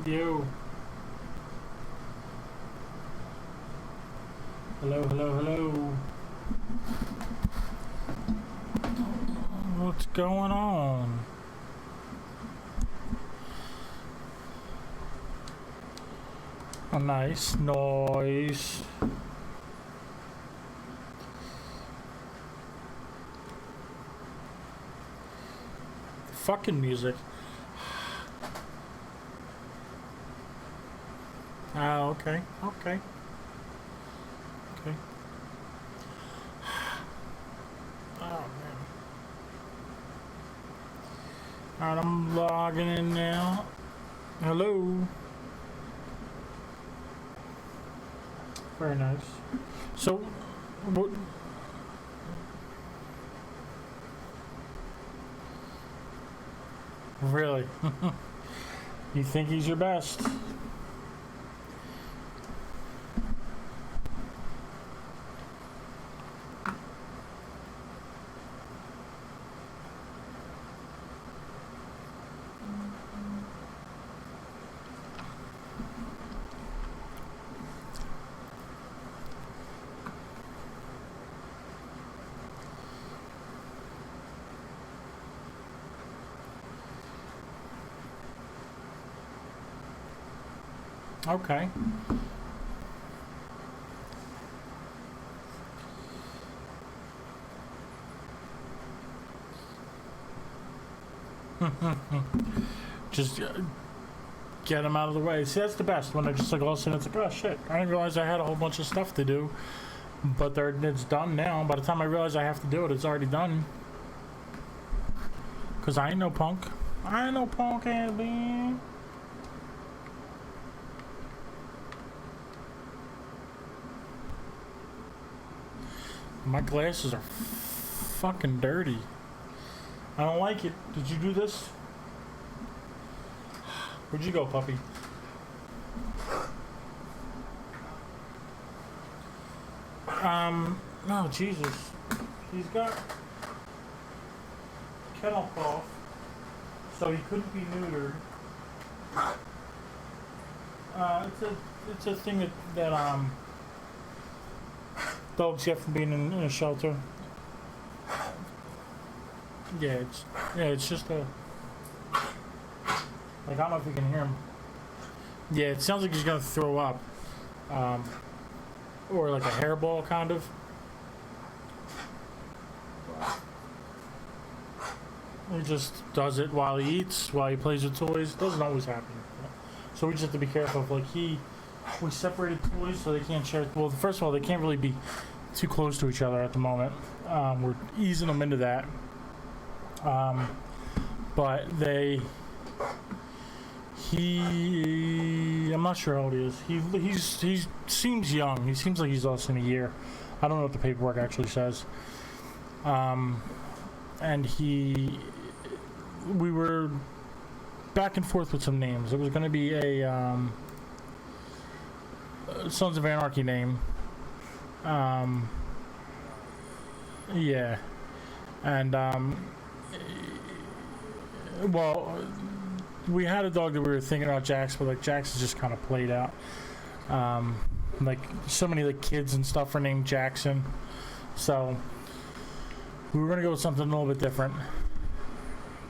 You. Hello, hello, hello. What's going on? Oh, nice noise. Fucking music. Oh, okay, okay. Okay. Oh, man. Alright, I'm logging in now. Hello. Very nice. So, what? Really? You think he's your best? Okay. Just get them out of the way. See, that's the best when they're just like all of a sudden it's like, oh shit, I didn't realize I had a whole bunch of stuff to do, but it's done now. By the time I realize I have to do it, it's already done. Cause I ain't no punk. I ain't no punk ass man. My glasses are fucking dirty. I don't like it. Did you do this? Where'd you go, puppy? Oh, Jesus. He's got kennel cough, so he couldn't be neutered. It's a thing that dogs get from being in a shelter. Yeah, it's just a, like, I don't know if you can hear him. Yeah, it sounds like he's gonna throw up, or like a hairball kind of. He just does it while he eats, while he plays with toys. Doesn't always happen. So we just have to be careful of, like, we separated toys so they can't share. Well, first of all, they can't really be too close to each other at the moment. We're easing them into that. But I'm not sure how old he is. He seems young. He seems like he's less than a year. I don't know what the paperwork actually says. And we were back and forth with some names. It was going to be a Sons of Anarchy name. Yeah. And well, we had a dog that we were thinking about, Jax, but like Jax is just kind of played out. Like so many like kids and stuff are named Jackson, so we were gonna go with something a little bit different.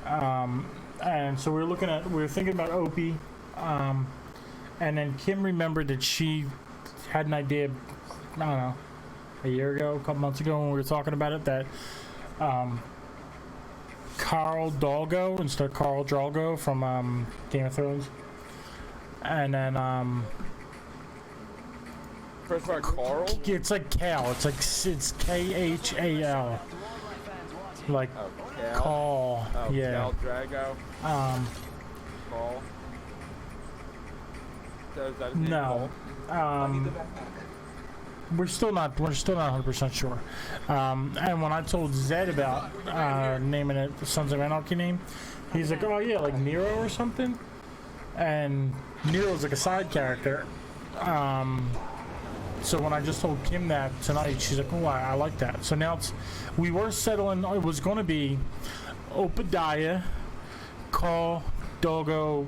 And so we were thinking about Opie, and then Kim remembered that she had an idea, I don't know, a year ago, a couple months ago when we were talking about it, that Carl Dalgo instead of Carl Drogo from Game of Thrones. And then first part, Carl? It's like Cal. It's Khal. Like Cal. Oh, yeah. Cal Drago. Carl. Is that his name, No. We're still not 100% sure. And when I told Zed about naming it the Sons of Anarchy name, he's like, oh yeah, like Nero or something. And Nero's like a side character. So when I just told Kim that tonight, she's like, oh, I like that. So now we were settling, it was going to be Obadiah, Call, Dogo,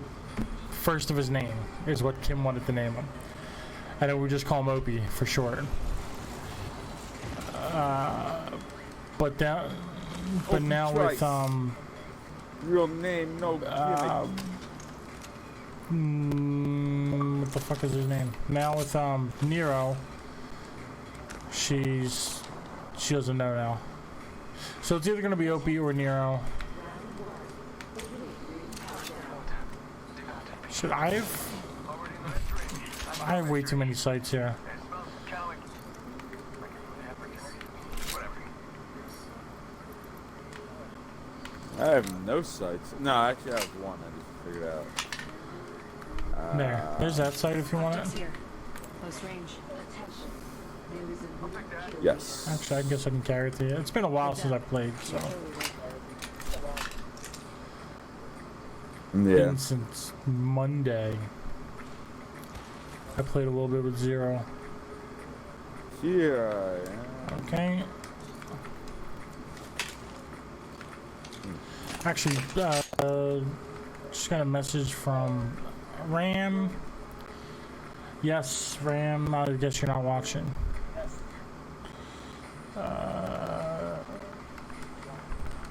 first of his name is what Kim wanted to name him. I know we just call him Opie for short. But now with real name, no what the fuck is his name? Now with Nero, she doesn't know now. So it's either gonna be Opie or Nero. Should I have way too many sites here. I have no sights. No, actually I have one. I just figured out. There's that site if you want it. Close range. Yes. Actually, I guess I can carry it to you. It's been a while since I played, so. Yeah. Been since Monday. I played a little bit with Zero. Here I am. Okay. Actually, just got a message from Ram. Yes, Ram, I guess you're not watching.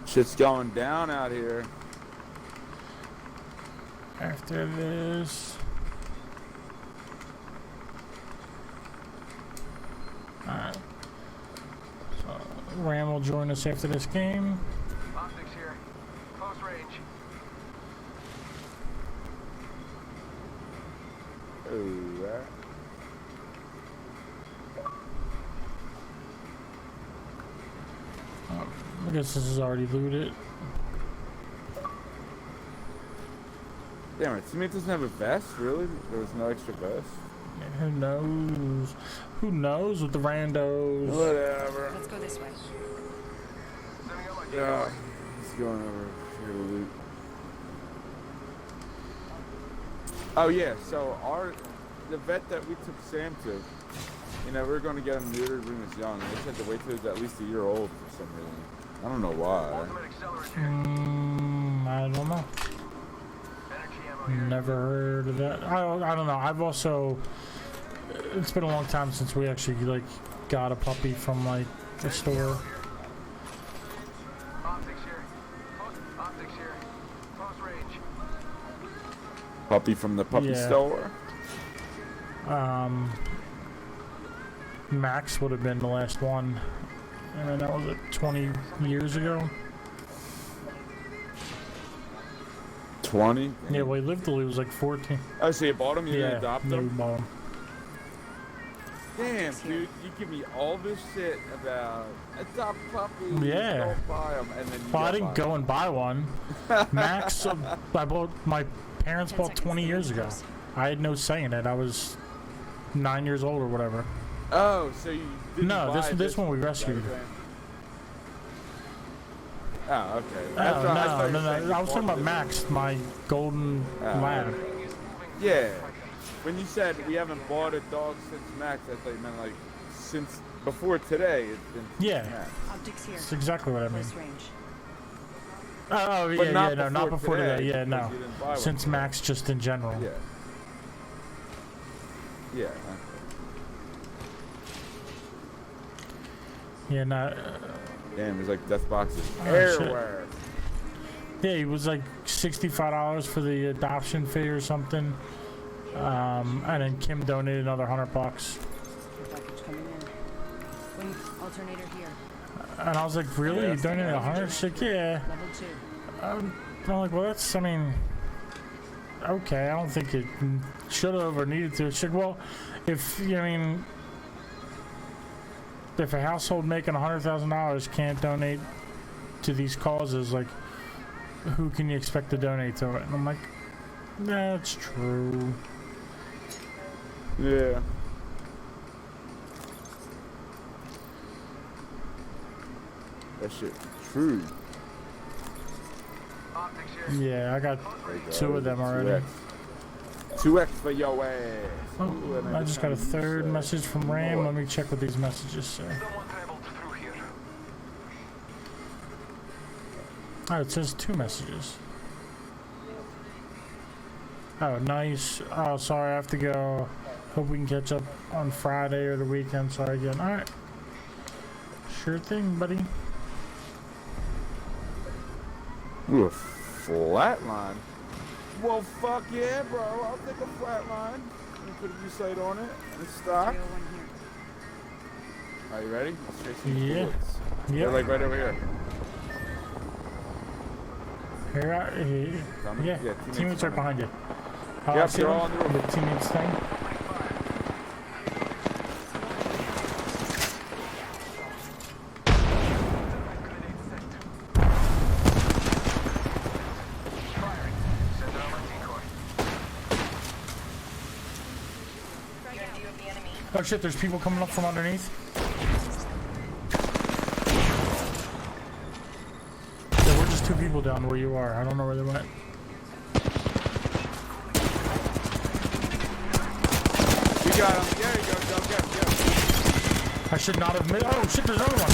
Shit's going down out here. After this. Alright. So, Ram will join us after this game. Optics here. Close range. Alright. I guess this is already looted. Damn it, Cement doesn't have a vest? Really? There was no extra vest? Yeah, who knows? Who knows with the randos? Whatever. Let's go this way. Sending out my Yeah. He's going over here to loot. Oh yeah, so the vet that we took Sam to, you know, we were going to get him neutered when he was young. They just had to wait till he was at least a year old for some reason. I don't know why. ultimate accelerant here. I don't know. Energy ammo here. Never heard of that. I don't know. I've also. It's been a long time since we actually like got a puppy from like a store. Optics here. Optics here. Close range. Puppy from the puppy Yeah. store? Max would have been the last one. I mean, that was like 20 years ago. 20? Yeah, well, he lived till he was like 14. Oh, so you bought him? You didn't Yeah, adopt no, him? bought him. Damn, dude, you give me all this shit about adopt puppies, Yeah. don't buy them, and then you Well, I go didn't buy go 'em. and buy one. Max, I bought. My parents bought 20 years ago. I had no say in it. I was 9 years old or whatever. Oh, so you didn't No, buy this one we rescued. Oh, okay. Oh, That's what I thought you no. were saying I was you talking bought about Max, my golden lab. Yeah. When you said we haven't bought a dog since Max, I thought you meant like since before today. It's been since Yeah. Max. Optics here. That's exactly what I mean. Close range. Oh, But yeah, not not before today. Yeah, because no. you didn't buy one Since today. Max, just in general. Yeah. Yeah. Yeah, not. Damn, there's like death boxes Oh, shit. everywhere. Yeah, it was like $65 for the adoption fee or something. And then Kim donated another $100. Care package coming in. Wing alternator here. And I was like, really? Yeah. You donated 100? She's like, yeah. Level 2. I'm like, well, that's, I mean, okay. I don't think it should have or needed to. She's like, well, if, you know, I mean, if a household making $100,000 can't donate to these causes, like, who can you expect to donate to it? And I'm like, that's true. Yeah. That shit true. Optics here. Yeah, I got There you go. two of them already. 2x for your ass. Oh, Ooh, and I just got a found third you, message from Ram. Let me check what these messages say. Someone traveled through here. Oh, it says 2 messages. Oh, nice. Oh, sorry, I have to go. Hope we can catch up on Friday or the weekend. Sorry again. All right. Sure thing, buddy. Ooh, a flatline. Well, fuck yeah, bro. I'll take a flatline. Let me put a new sight on it and stop. 301 here. Are you ready? Let's chase these Yeah. bullets. Yep. They're like right over here. Here, Coming? yeah. Teammates right behind you. Oh, Yep, I see they're them. all on the roof. The teammates thing. Oh shit, there's people coming up from underneath. There were just two people down where you are. I don't know where they went. You got him. There you go, Joe. Get him. I should not have made. Oh shit, there's another one.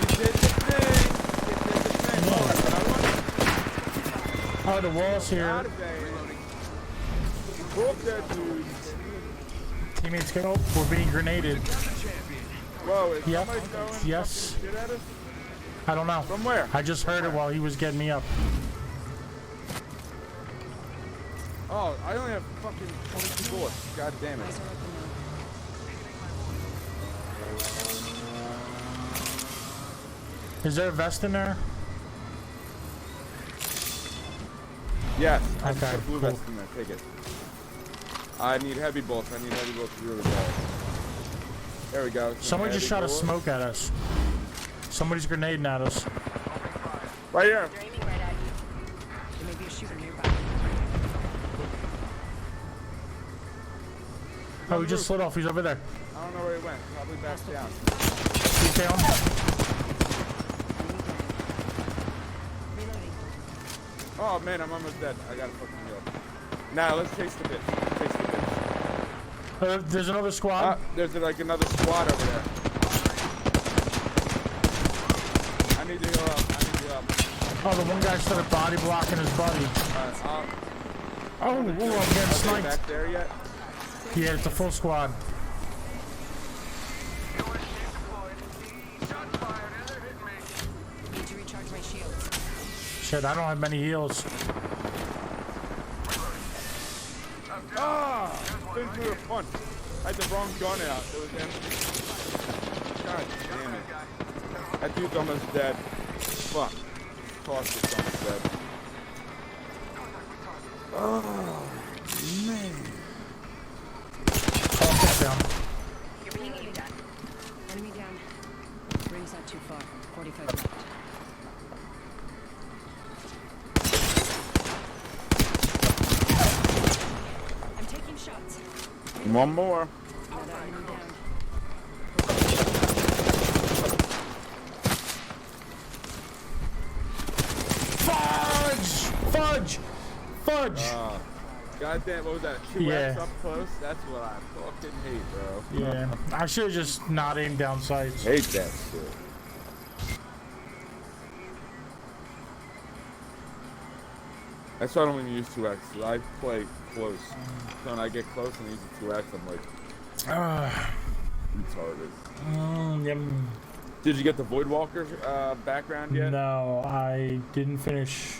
You did the thing. You did the thing. Oh, the wall's Out here. of there. Broke that dude. Teammates go. We're being grenaded. Whoa, is Yep. somebody throwing Yes. fucking shit at us? I don't know. From where? I just heard it while he was getting me up. Oh, I only have fucking 22 bullets. God damn it. Eyes are open now. Is there a vest in there? Yes. I just Okay, put blue cool. vest in there. Take it. I need heavy bullets. I need heavy bullets really bad. There we go. Some Somebody just heavy shot a bullets. smoke at us. Somebody's grenading at us. Right here. They're aiming right at you. There may be a shooter nearby. Oh, he just slid off. He's over there. I don't know where he went. Probably back down. You down? Reloading. Oh man, I'm almost dead. I gotta fucking heal. Now let's chase the bitch. Chase the bitch. There's another squad. There's like another squad over there. I need to heal up. I need to heal up. Oh, the one guy started body blocking his buddy. Oh, ooh, I'm getting Are they sniped. back there yet? Yeah, it's a full squad. Need to recharge my shields. Shit, I don't have many heals. Ah! Been through a punch. I had the wrong gun out. It was empty. God damn it. That dude's almost dead. Fuck. Toss this almost dead. Oh, man. Oh, get down. You're being aimed at. Enemy down. Ring's not too far. 45 left. I'm taking shots. One more. Another enemy down. Fudge! Fudge! God damn, what was that? 2x Yeah. up close? That's what I fucking hate, bro. Yeah, I should have just not aimed down sights. Hate that shit. That's why I don't even use 2x. I play close. So when I get close and use the 2x, I'm like retarded. Yum. Did you get the Voidwalker background yet? No, I didn't finish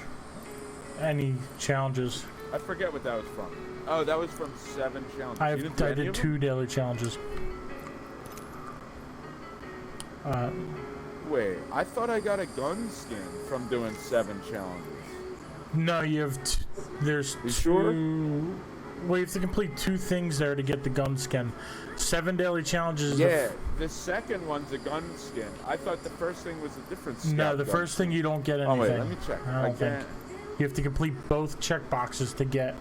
any challenges. I forget what that was from. Oh, that was from 7 challenges. You didn't do I any did of them? 2 daily challenges. Wait, I thought I got a gun skin from doing 7 challenges. No, you have. There's You 2. sure? Well, you have to complete 2 things there to get the gun skin. 7 daily challenges. Is Yeah, the second one's a gun skin. I thought the first thing was a different skin. No, the first thing you don't get anything. Oh wait, let me check. I don't think. can't. You have to complete both check boxes to get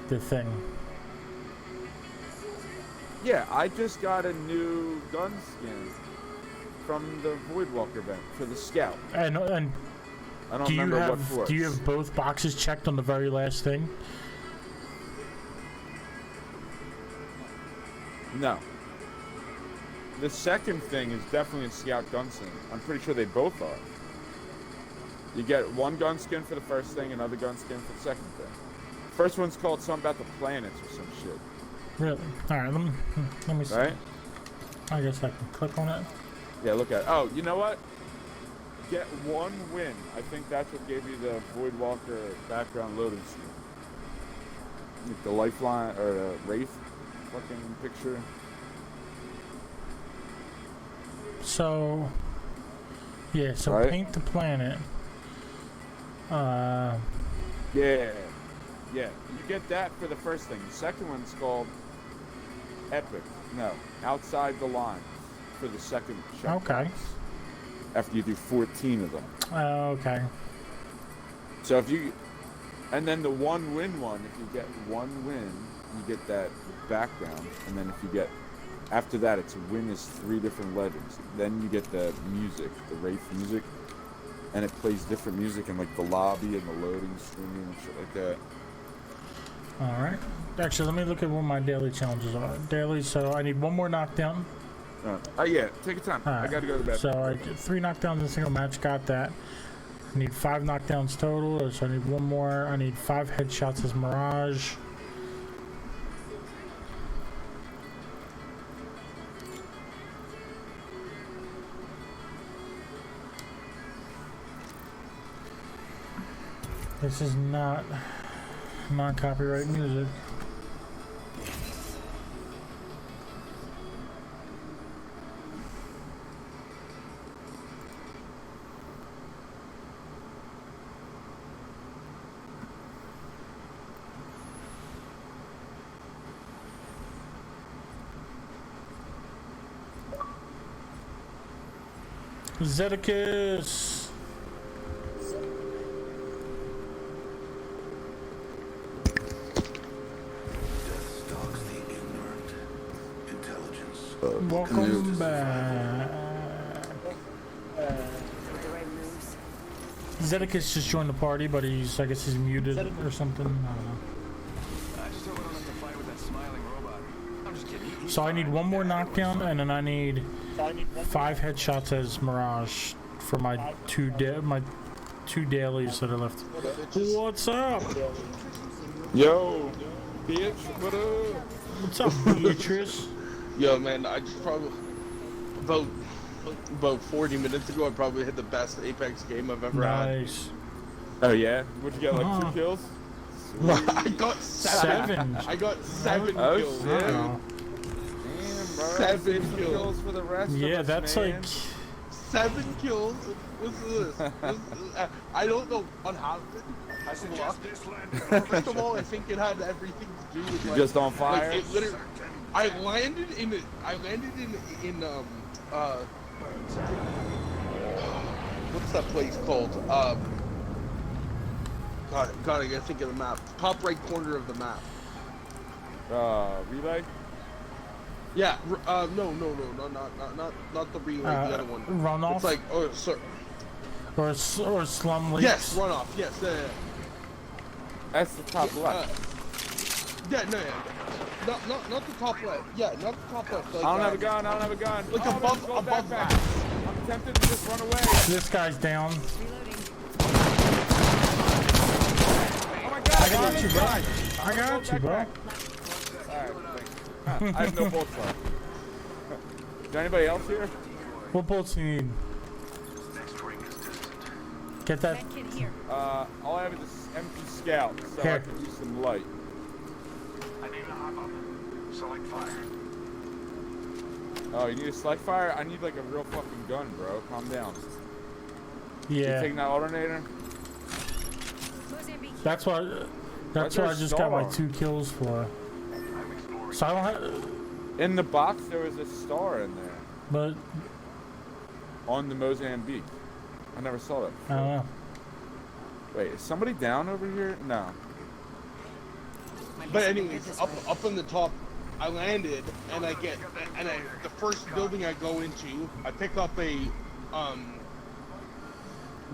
the thing. Yeah, I just got a new gun skin from the Voidwalker event for the Scout. And I don't do you remember what have force. do you have both boxes checked on the very last thing? No. The second thing is definitely a Scout gun skin. I'm pretty sure they both are. You get one gun skin for the first thing, another gun skin for the second thing. First one's called something about the planets or some shit. Really? All right. Let me see. Right? I guess I can click on it. Yeah, look at it. Oh, you know what? Get one win. I think that's what gave you the Voidwalker background loading screen. Like the lifeline or the Wraith fucking picture. So, yeah. So Right. paint the planet. Yeah. Yeah. You get that for the first thing. The second one's called Epic. No, Outside the Lines for the second checkbox. Okay. After you do 14 of them. Okay. So if you, and then the one win one, if you get one win, you get that background, and then if you get, after that, it's win is 3 different legends. Then you get the music, the Wraith music, and it plays different music in like the lobby and the loading screen and shit like that. All right. Actually, let me look at what my daily challenges are. Daily. So I need one more knockdown. Yeah, take your time. All right. I gotta go to bed. So I get 3 knockdowns in a single match. Got that. I need 5 knockdowns total. So I need one more. I need 5 headshots as Mirage. This is not copyright music. Zedicus! Stalks the ignorant. Intelligence. Welcome back. The right moves. Zedicus just joined the party, but I guess he's muted or something. I don't know. I just hope I don't have to fight with that smiling robot. I'm just kidding. So I need one more knockdown, and then I need 5 headshots as Mirage for my two dailies that are left. What's up? Yo, bitch, what up? What's up, Beatrice? Yo, man, I just probably about 40 minutes ago, I probably hit the best Apex game I've ever Nice. Oh yeah? What'd you get, like 2 kills? had. I got 7. 7. I got 7 Oh, kills. shit. Wow. Damn, bro. 7 Save some kills. for the rest of Yeah, us, that's man. like 7 kills. What's this? I don't know what happened. I suggest this land. First of all, I think it had everything to do with You like, just on fire? Like it literally, I landed in what's that place called? God, I gotta think of the map. Top right corner of the map. Relay? Yeah, no, not the relay, the other one. Runoff? It's like, oh, sorry. or Slum Leaks? Yes, runoff, yes, yeah. That's the top left. Not the top left. Yeah, not the top left. Like, I don't have a gun, Like Oh, above, go above back. that. I'm tempted to just run away. This guy's down. Reloading. Oh my god, I got you, bro. I Go got you, back, bro. back. Alright, thanks. I have no bolts left. Is there anybody else here? What bolts do you need? Next ring is distant. Get that. Med kit here. All I have is this empty scout, so I Here. can use some light. I need a hop up. Select fire. Oh, you need a select fire? I need like a real fucking gun, bro. Calm down. You Yeah. taking that alternator? Mozambique. That's what Why's I there a just got my star? 2 kills for. I'm ignoring. So I don't have. In the box, there was a star in there. But On the Mozambique. I never saw that I don't before. know. Wait, is somebody down over here? No. But anyways, up on the top, I landed and the first building I go into, I pick up a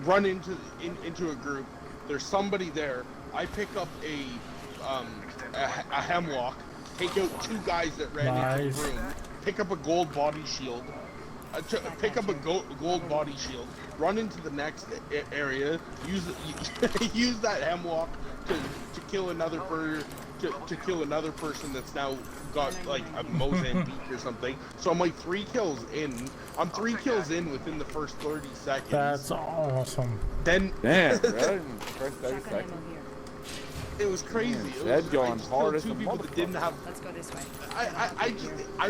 run into a group. There's somebody there. I pick up a hemlock, take out 2 guys that ran into Nice. the room, pick up a gold body shield, pick up a gold body shield, run into the next area, use use that hemlock to kill another to kill another person that's now got like a Mozambique or something. So I'm like 3 kills in. I'm 3 kills in within the first 30 seconds. That's awesome. Then Damn, bro. First 30 Shotgun ammo seconds. here. it was crazy. It Zed was, going I just hard killed as 2 a people that didn't have. Let's go this way. I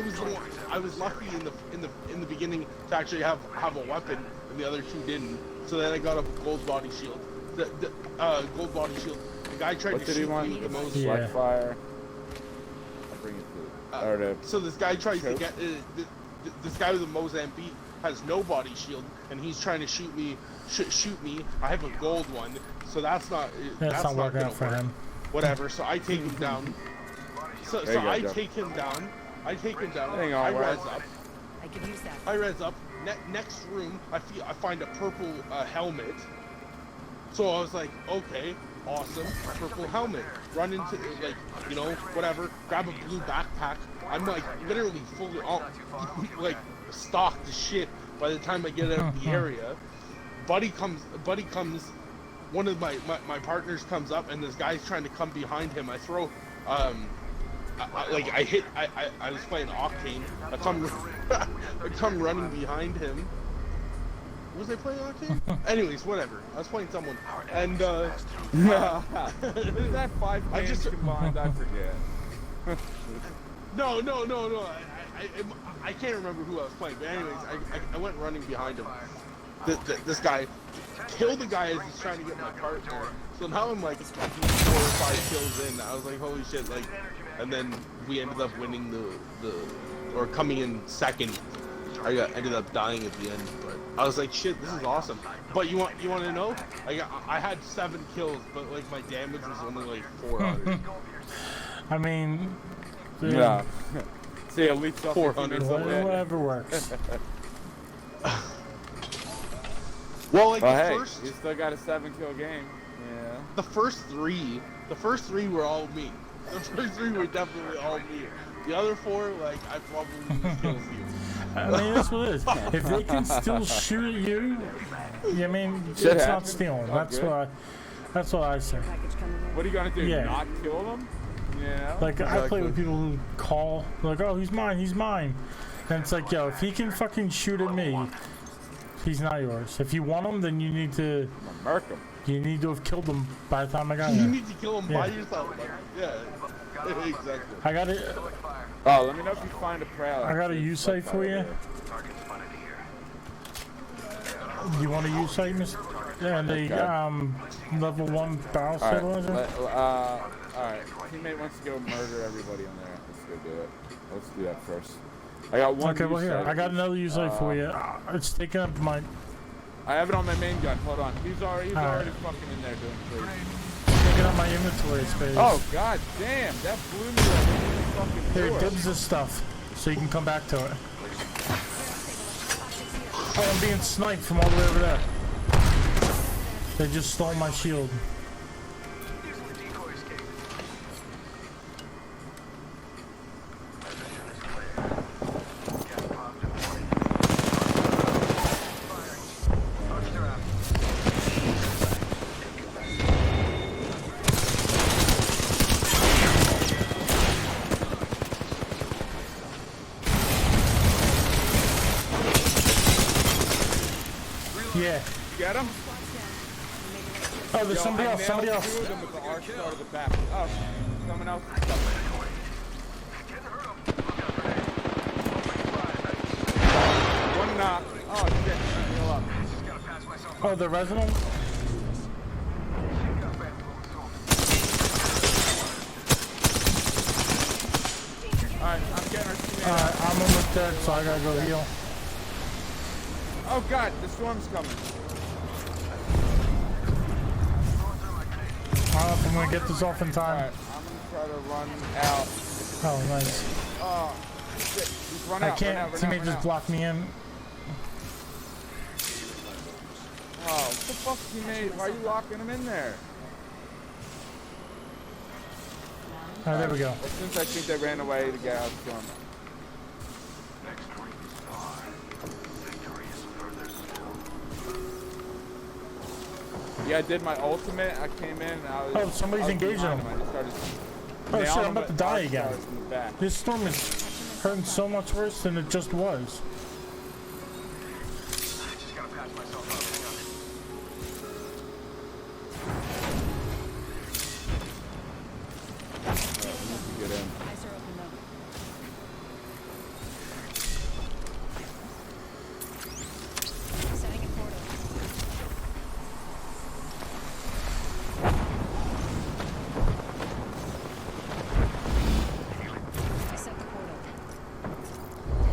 was lucky in the beginning to actually have a weapon, and the other 2 didn't. So then I got a gold body shield. The gold body shield. The guy tried What to did he shoot want? me the most. Yeah. Black fire. I'll bring it to. Or to So this guy tries to choke. get this guy with the Mozambique has no body shield, and he's trying to shoot me. Shoot me. I have a gold one, so that's not That's not working gonna out for work. him. Whatever. So I take him down. So There you go, I Joe. take him down. I take him down. Hang I on, res Wes. up. I could use that. I res up. Next room, I find a purple helmet. So I was like, okay, awesome, purple helmet. Run into whatever. Grab a blue backpack. I'm like literally fully like stocked as shit by the time I get out of the area. Buddy comes. One of my partners comes up, and this guy's trying to come behind him. I throw. I was playing Octane. I come running behind him. Was I playing Octane? Anyways, whatever. I was playing someone, and Is that 5 I games just- combined? I forget. no. I can't remember who I was playing, but anyways, I went running behind him. This guy killed the guy as he's trying to get my partner. So now I'm like 4 or 5 kills in. I was like, holy shit! Like, and then we ended up winning or coming in second. Ended up dying at the end, but I was like, shit, this is awesome. But you want to know? I had 7 kills, but like my damage was only like 400. I mean, Yeah. See, at least 400. whatever works. Well, like Oh, the hey, first. you still got a 7-kill game. Yeah. The first three were all me. The first 3 were definitely all me. The other 4, like, I probably just kills you. I mean, that's what it is. If they can still shoot at you, I mean, Shit it's not happens. stealing. Oh, That's good. what I say. Package coming in. What are you gonna do? Yeah. Not kill them? Yeah. Like, I play Exactly. with people who call, like, oh, he's mine. And it's like, yo, if he can fucking shoot at me, he's not yours. If you want him, then you need to Murk them. have killed him by the time I got You here. need to kill him by Yeah. yourself. Like, yeah, exactly. I got it. Oh, let me know if you find a prowler. I got a U site for you. Target spotted here. You want a U site, Miss? Yeah, the Okay. level 1 barrel stabilizer. Alright. Teammate wants to go murder everybody on there. Let's go do it. Let's do that first. I got one. Okay, well U here, site. I got another U site for you. It's taking up my. I have it on my main gun. Hold on. He's already Alright. fucking in there doing crazy. Taking up my inventory space. Oh god damn, that blew me like fucking Here, door. dibs this stuff, so you can come back to it. Oh, I'm being sniped from all the way over there. They just stole my shield. Using the decoy escape. Position is clear. Gas pod deployed. Firing. Targets are out. Yeah. You got him? Oh, there's Yo, somebody I else. Somebody nailed else. 2 of them with the arc star to the back. Oh, someone else is coming. Didn't hurt him. Look out, grenade. One knock. Oh shit, heal up. Just gotta pass myself. Oh, the resident. Alright, I'm getting our teammate. I'm almost dead, so I gotta go heal. Oh god, the storm's coming. I don't know if I'm gonna get this off in time. Alright, I'm gonna try to run out. Oh, nice. Oh, shit. He's run I out, can't. run out, Teammate run just out. blocked me in. Oh, what the fuck, teammate? Why are you locking him in there? Oh, there we go. Well, since I think they ran away, the guy was killing them. Next ring is fine. Yeah, I did my ultimate. I came in and I was. Oh, somebody's engaging behind him. I just started Oh shit, nailing I'm him about to with die arc again. stars in the back. This storm is hurting so much worse than it just was. I just gotta patch myself up. Hang on. Get in. Eyes are open though. Setting a portal. I set the portal.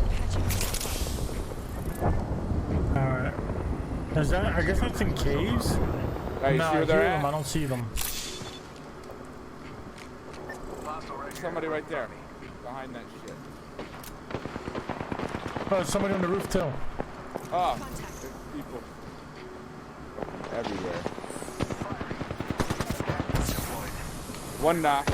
Patching myself up. Alright. Is that, I guess that's in caves? Hey, you No, see I where hear they're them, I at? don't see them. Hostile right here. Somebody right there. Behind that shit. Oh, there's somebody on the roof too. Oh, there's people everywhere. One knock.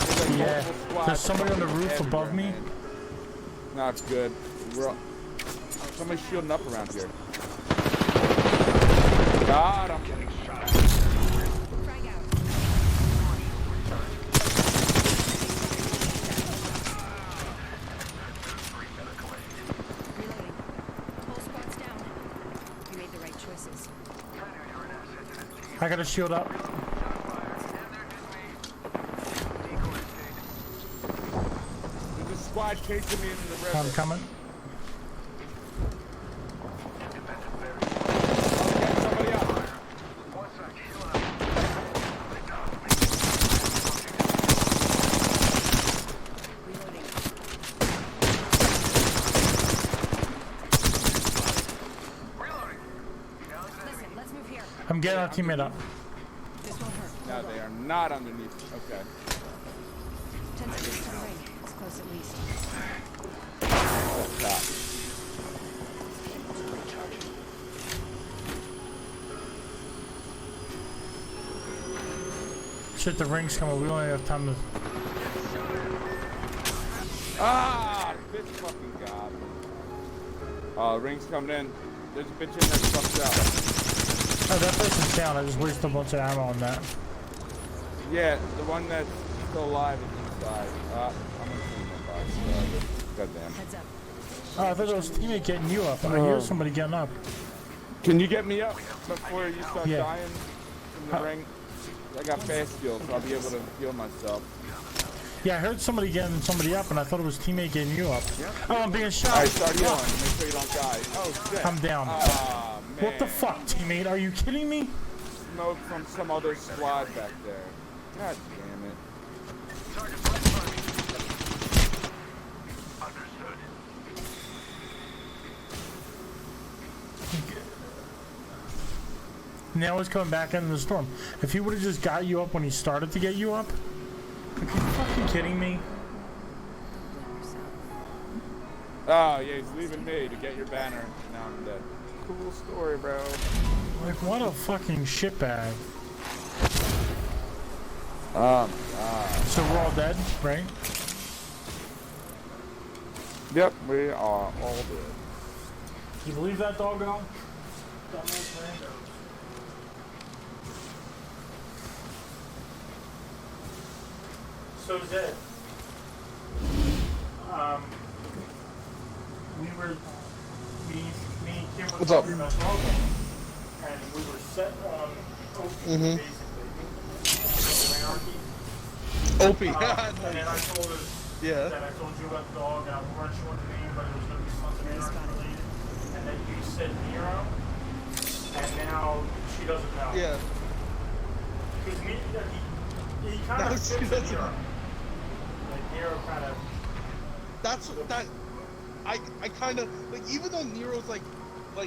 There's like Yeah, multiple squads there's somebody on the roof above everywhere, me. man. Not good. We're all... Somebody's shielding up around here. God, I'm getting shot. Frag out. Reloading. Whole squad's down. You made the right choices. I got a shield up. There's a squad chasing me into the river. I'm coming. Get somebody up. One sec. Healing up. Reloading. Reloading. Now it's Listen, let's move here. I'm getting our teammate up. This won't hurt. No, they are not underneath. Okay. 10 seconds to the ring. It's close at least. Top. Shit, the ring's coming. We only have time to. Ah, bitch fucking god. Ring's coming in. There's a bitch in there fucked up. Oh, that person's down. I just wasted a bunch of ammo on that. Yeah, the one that's still alive is inside. I'm gonna clean that box. Goddamn. Heads up. Oh, I thought it was teammate getting you up. I hear somebody getting up. Can you get me up before you start Yeah. dying from the ring? I got fast heal, so I'll be able to heal myself. Yeah, I heard somebody getting somebody up, and I thought it was teammate getting you up. Oh, I'm being shot. Alright, start healing. Make sure you don't die. Oh shit. I'm down. Ah, man. What the fuck, teammate? Are you kidding me? Smoke from some other squad back there. God damn it. target right in front of me. Understood. Now he's coming back into the storm. If he would have just got you up when he started to get you up, are you fucking kidding me? Oh, yeah, he's leaving me to get your banner. Now I'm dead. Cool story, bro. Like, what a fucking shitbag. So we're all dead, right? Yep, we are all dead. You believe that, doggo? Dumbass Randos. So Zed, me and Kim were What's up? talking about doggo, and we were set on Opie, basically. Anarchy. Opie. And then I told her Yeah. that I told you about the dog, and I weren't sure what the name, but it was going to be something Anarchy related. And then you said Nero, and now she doesn't know. Yeah. Because he kind Now of she fits doesn't- Nero. Like Nero kind of. That's that. I kind of like, even though Nero's like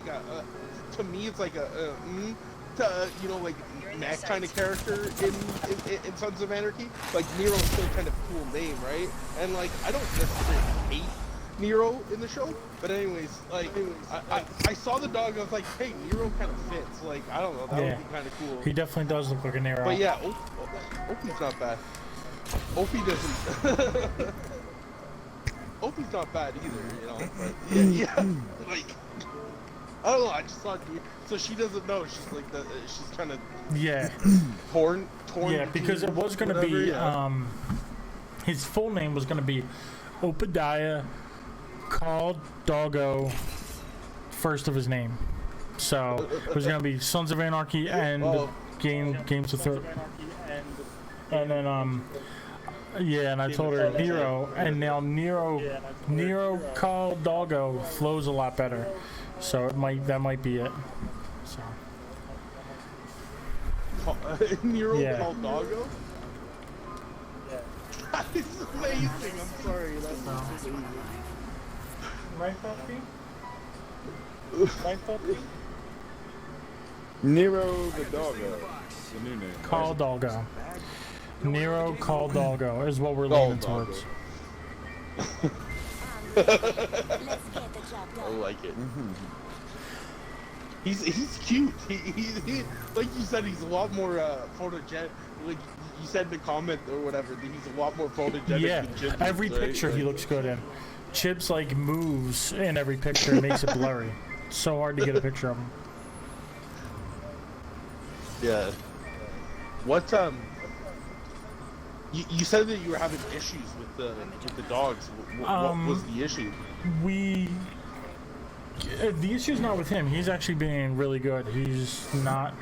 a to me it's like you know, like Mac kind of character in Sons of Anarchy. Like Nero's still kind of a cool name, right? And like I don't necessarily hate Nero in the show, but anyways, like I saw the dog and I was like, hey, Nero kind of fits. Like I don't know, that Yeah. would be kind of cool. He definitely does look like a Nero. But yeah, Opie's not bad. Opie doesn't. Opie's not bad either, you know. But yeah, like Oh, I just saw you. So she doesn't know. She's like the. She's kind of Yeah. torn. Yeah, because it was gonna whatever, be yeah. his full name was gonna be Obadiah Called Doggo, first of his name. So it was gonna be Sons of Anarchy and Games of Thrones. And then yeah, and I told her Nero, and now Nero Called Doggo flows a lot better. So that might be it. So Nero Yeah. called Doggo? Yeah. It's amazing. I'm sorry. That's amazing. right, puppy? Right, puppy? Nero the doggo. The new name. Call Doggo. Nero Call Doggo is what we're Call leaning Doggo. towards. I like it. He's cute. He like you said, he's a lot more photogenic. Like you said in the comment or whatever, that he's a lot more photogenic. Yeah, than Chips, every right? picture he Like- looks good in. Chips like moves in every picture and makes it blurry. It's so hard to get a picture of him. Yeah. What You said that you were having issues with the dogs. What was the issue? The issue's not with him. He's actually being really good. He's not.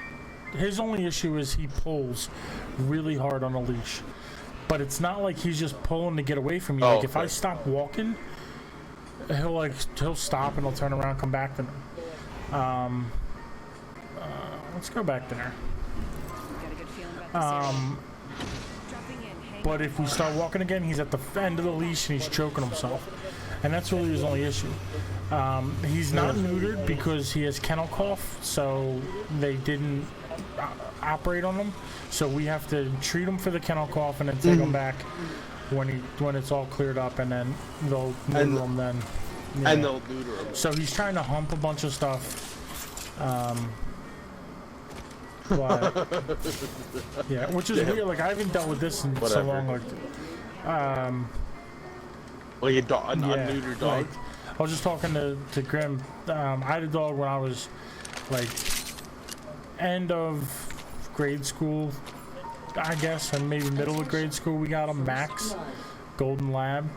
His only issue is he pulls really hard on a leash, but it's not like he's just pulling to get away from you. Oh, Like if I okay. stop walking, he'll stop and he'll turn around, and come back to me. Let's go back there. Got a good feeling about this area. Dropping in, hang But if we start walking again, he's at the end of the leash and he's choking himself. And that's really his only issue. He's not neutered because he has kennel cough, so they didn't operate on him. So we have to treat him for the kennel cough and then take him back when it's all cleared up, and then they'll neuter him then. Yeah. And they'll neuter him. So he's trying to hump a bunch of stuff. But yeah, which is weird. Like I haven't dealt with this in so Whatever. long. Like, Like a dog, a neutered dog. like, I was just talking to Grim. I had a dog when I was like end of grade school, I guess, or maybe middle of grade school. We got him, Max, Golden Lab,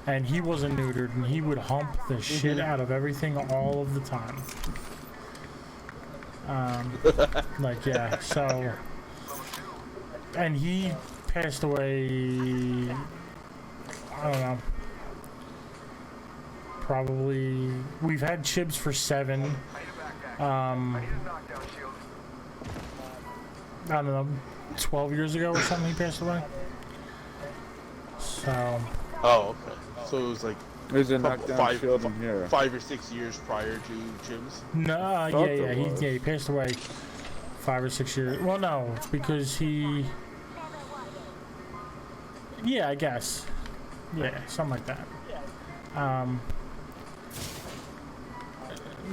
and he wasn't neutered, and he would hump the shit out of everything all of the time. Like yeah, so, and he passed away. I don't know. Probably we've had Chibs for 7. I don't know, 12 years ago or something he passed away. So Oh, okay. So it was like There's a knockdown five- shield in here. 5 or 6 years prior to Jim's. no, Thought yeah, there was. he passed away 5 or 6 years. Well, no, it's because he. Yeah, I guess. Yeah, something like that.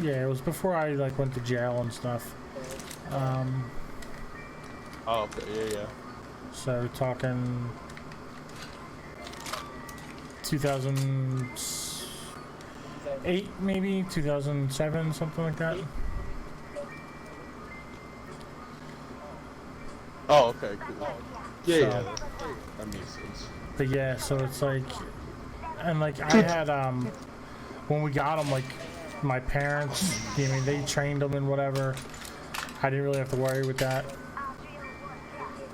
Yeah, it was before I like went to jail and stuff. Oh, okay, yeah. So we're talking 2008, maybe 2007, something like that. Oh, okay, cool. Yeah, So- yeah, that makes sense. But yeah, so it's like, and like I had when we got him, like my parents, I mean, they trained him and whatever. I didn't really have to worry with that.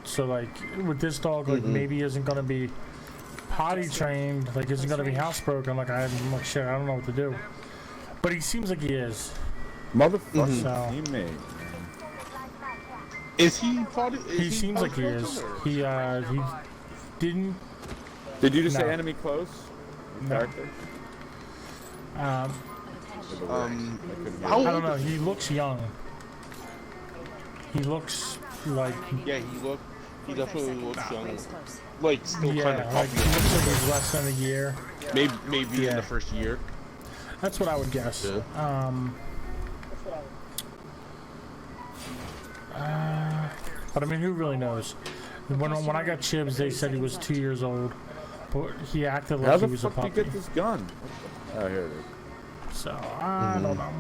So like with this dog, like maybe he isn't gonna be potty trained, like isn't gonna be housebroken. Like I'm like shit, I don't know what to do. But he seems like he is. Motherfucking So- teammate. Is he potty? He seems like he is. He didn't. Did you just say No. enemy close? No. Character? How I don't know. He looks young. He looks like Yeah, he definitely looks young. Rings close. Like still kind yeah, of like he looks like he's less than a year. maybe in Yeah. the first year. That's what I would guess. Yeah. But I mean, who really knows? When I got Chibs, they said he was 2 years old, but he acted How like the he was a fuck do you puppy. get this gun? Oh, here it is. So I don't know.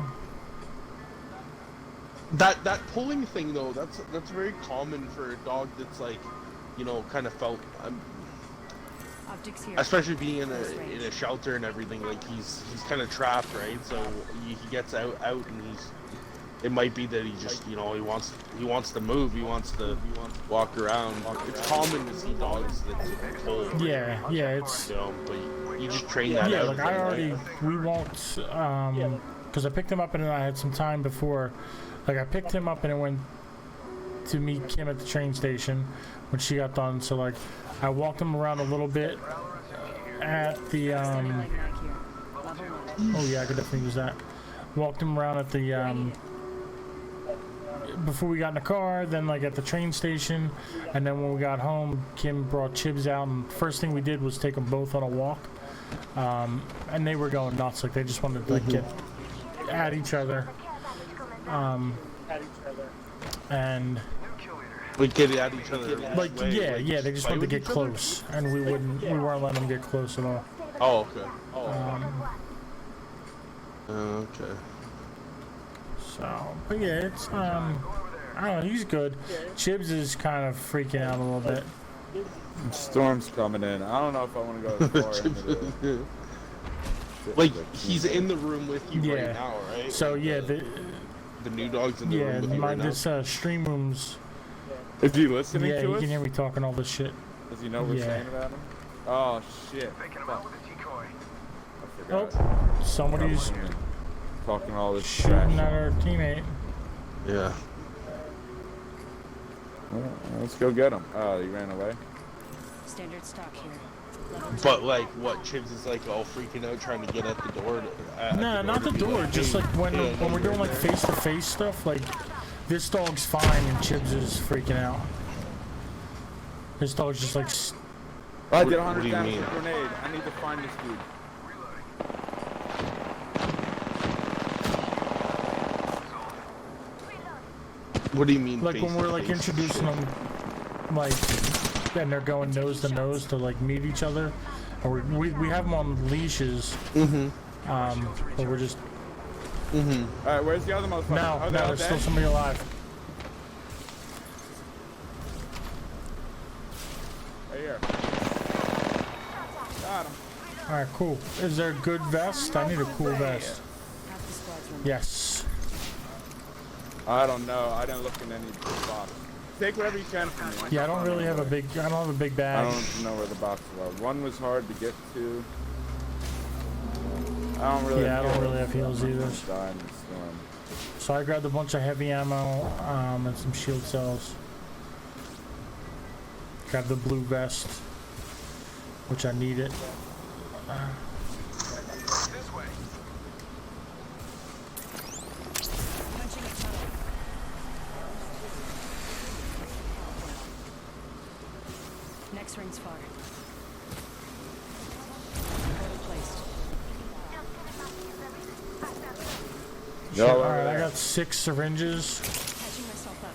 That pulling thing though, that's very common for a dog that's like, you know, kind of felt, Optics here. especially being in a shelter and everything. Like he's kind of trapped, right? So he gets out and it might be that he just, you know, he wants to move, he wants to walk around. It's common to see dogs that pull. Yeah, it's You know, but you just train that yeah. out. Like we walked because I picked him up and then I had some time before. Like I picked him up and I went to meet Kim at the train station when she got done. So like I walked him around a little bit at the Standing leg mag here. Level 1. oh yeah, I could definitely use that. Walked him around at the before we got in the car, then like at the train station, and then when we got home, Kim brought Chibs out, and first thing we did was take them both on a walk, and they were going nuts. Like they just wanted to like get at each other, and We get at each other. like yeah, they just wanted to get close, and we weren't letting them get close at all. Oh, okay. Okay. So, but yeah, it's I don't know, he's good. Chibs is kind of freaking out a little bit. Storm's coming in. I don't know if I want to go as far into the... Like he's in the room with you Yeah. right now, right? So yeah, the new dog's in the room with you right now. this stream room's Is he listening yeah, to you us? can hear me talking all this shit. Does he know what we're Yeah. saying about him? Oh, shit. Faking him out with a decoy. I forgot. Oh, somebody's Talking all this shooting trash. at our teammate. Yeah. Well, let's go get him. Oh, he ran away? Standard stock here. Level 2. But like, what Chibs is like all freaking out trying to get at the door. No, not the to be door. like, Just hey, like when hey, we're doing like face to face stuff. Like this dog's fine and Chibs is freaking out. This dog's just like I did What 100 do you damage mean? with a grenade. I need to find this dude. What do you mean? like face when to we're like face? introducing them, like and they're going nose to nose to like meet each other. Or we have them on leashes. But we're just Alright, where's the other motherfucker? no, Oh, they're all there's still dead? somebody alive. Right here. Got him. All right, cool. Is there a good vest? I need a cool vest. Half the squad's remaining. Yes. I don't know. I didn't look in any box. Take whatever you can from me. Yeah, I don't really have a big. I don't have a big I bag. don't know where the boxes are. One was hard to get to. I don't really. Yeah, I don't really have heals either. Die in the storm. So I grabbed a bunch of heavy ammo and some shield cells. Grabbed the blue vest, which I needed. This way. Punching a tunnel. Next ring's far. Portal placed. Y'all All over right, I there. got 6 syringes. Catching myself up.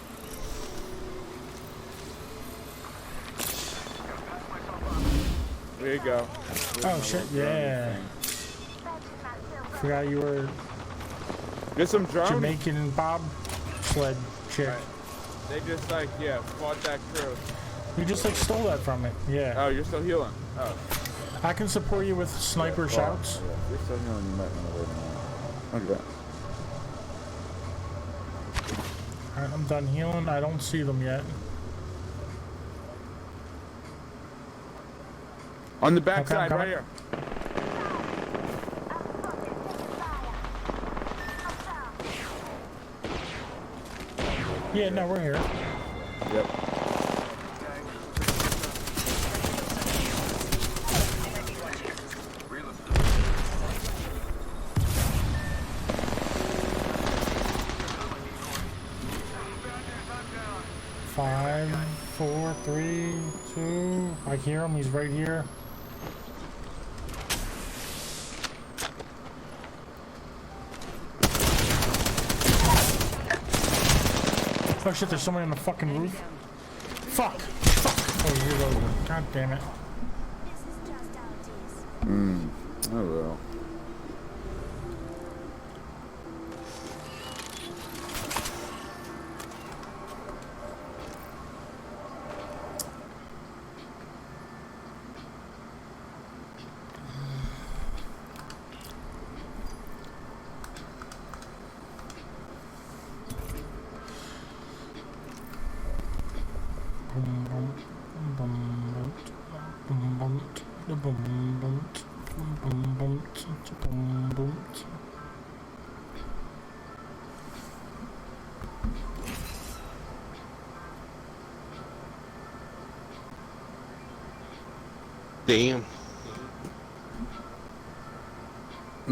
There you go. Oh shit! Yeah. Forgot you were Get some drones. Jamaican bobsled chick. They just like fought that crew. You just like stole that from me. Yeah. Oh, you're still healing. Oh. I can support you with sniper shouts. Yeah, you're still healing. You might want to wait a minute. Look at that. Alright, I'm done healing. I don't see them yet. On the back Okay, I'm side, right coming. here. Yeah, no, we're here. Yep. Reload. 5, 4, 3, 2. I hear him. He's right here. Oh shit, there's somebody on the fucking Enemy roof. down. Fuck! Fuck! Oh, he's reloading. God damn it. Oh well. Damn.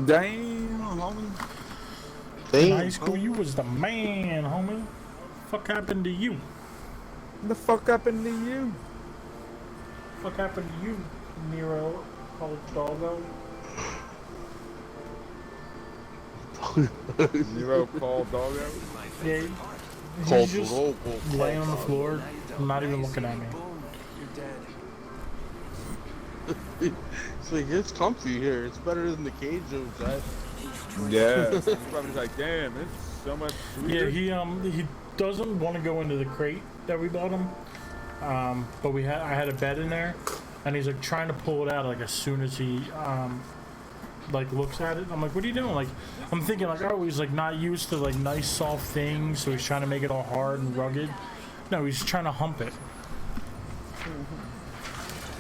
Damn, homie. In high school, you was the man, homie. Fuck happened to you? What the fuck happened to you? Fuck happened to you, Nero? Called Doggo. Nero called doggo. Yeah, Cold he's just local. laying on the floor, not even looking at me. Boom, you're dead. It's like, it's comfy here. It's better than the cage I was at. Yeah. He's probably like, damn, it's so much sweeter. Yeah, he doesn't want to go into the crate that we bought him. But I had a bed in there, and he's like trying to pull it out like as soon as he like looks at it. I'm like, what are you doing? Like, I'm thinking like, oh, he's like not used to like nice soft things, so he's trying to make it all hard and rugged. No, he's trying to hump it.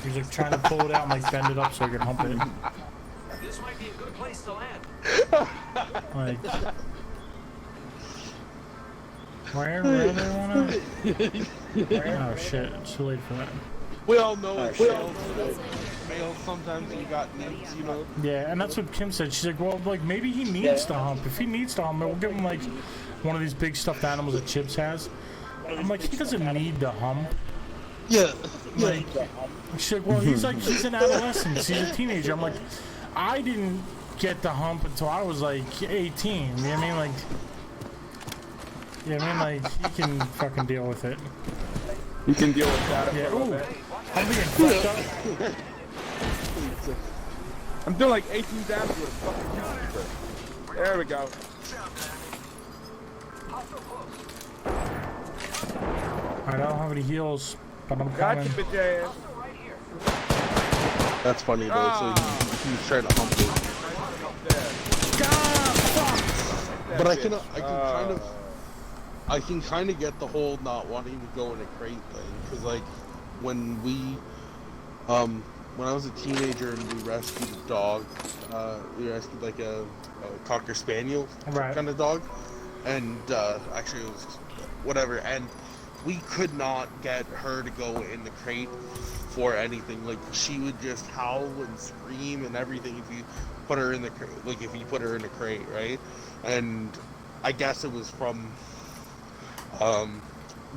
He's like trying to pull it out and like bend it up so he can hump it. This might be a good place to land. Like, where do they want to? Oh shit! It's too late for that. We all know it's males. Males sometimes you got needs, you know. Yeah, and that's what Kim said. She's like, well, like maybe he needs to hump. If he needs to hump, we'll give him like one of these big stuffed animals that Chips has. I'm like, he doesn't need to hump. Yeah. Like, she's like, well, he's an adolescent. He's a teenager. I'm like, I didn't get the hump until I was like 18. You know what I mean? Like, he can fucking deal with it. You can deal with that. Yeah. Ooh, I'm being fucked up. I'm doing like 18 dabs with a fucking computer. There we go. I don't have any heals, but I'm Got coming. you, bitch ass. That's funny though. So he's trying to hump it. But I can kind of get the whole not wanting to go in a crate thing, because like when I was a teenager and we rescued a dog, we rescued like a Cocker Spaniel kind of dog, and actually it was whatever, and we could not get her to go in the crate for anything. Like she would just howl and scream and everything if you put her in the crate, like if you put her in a crate, right? And I guess it was from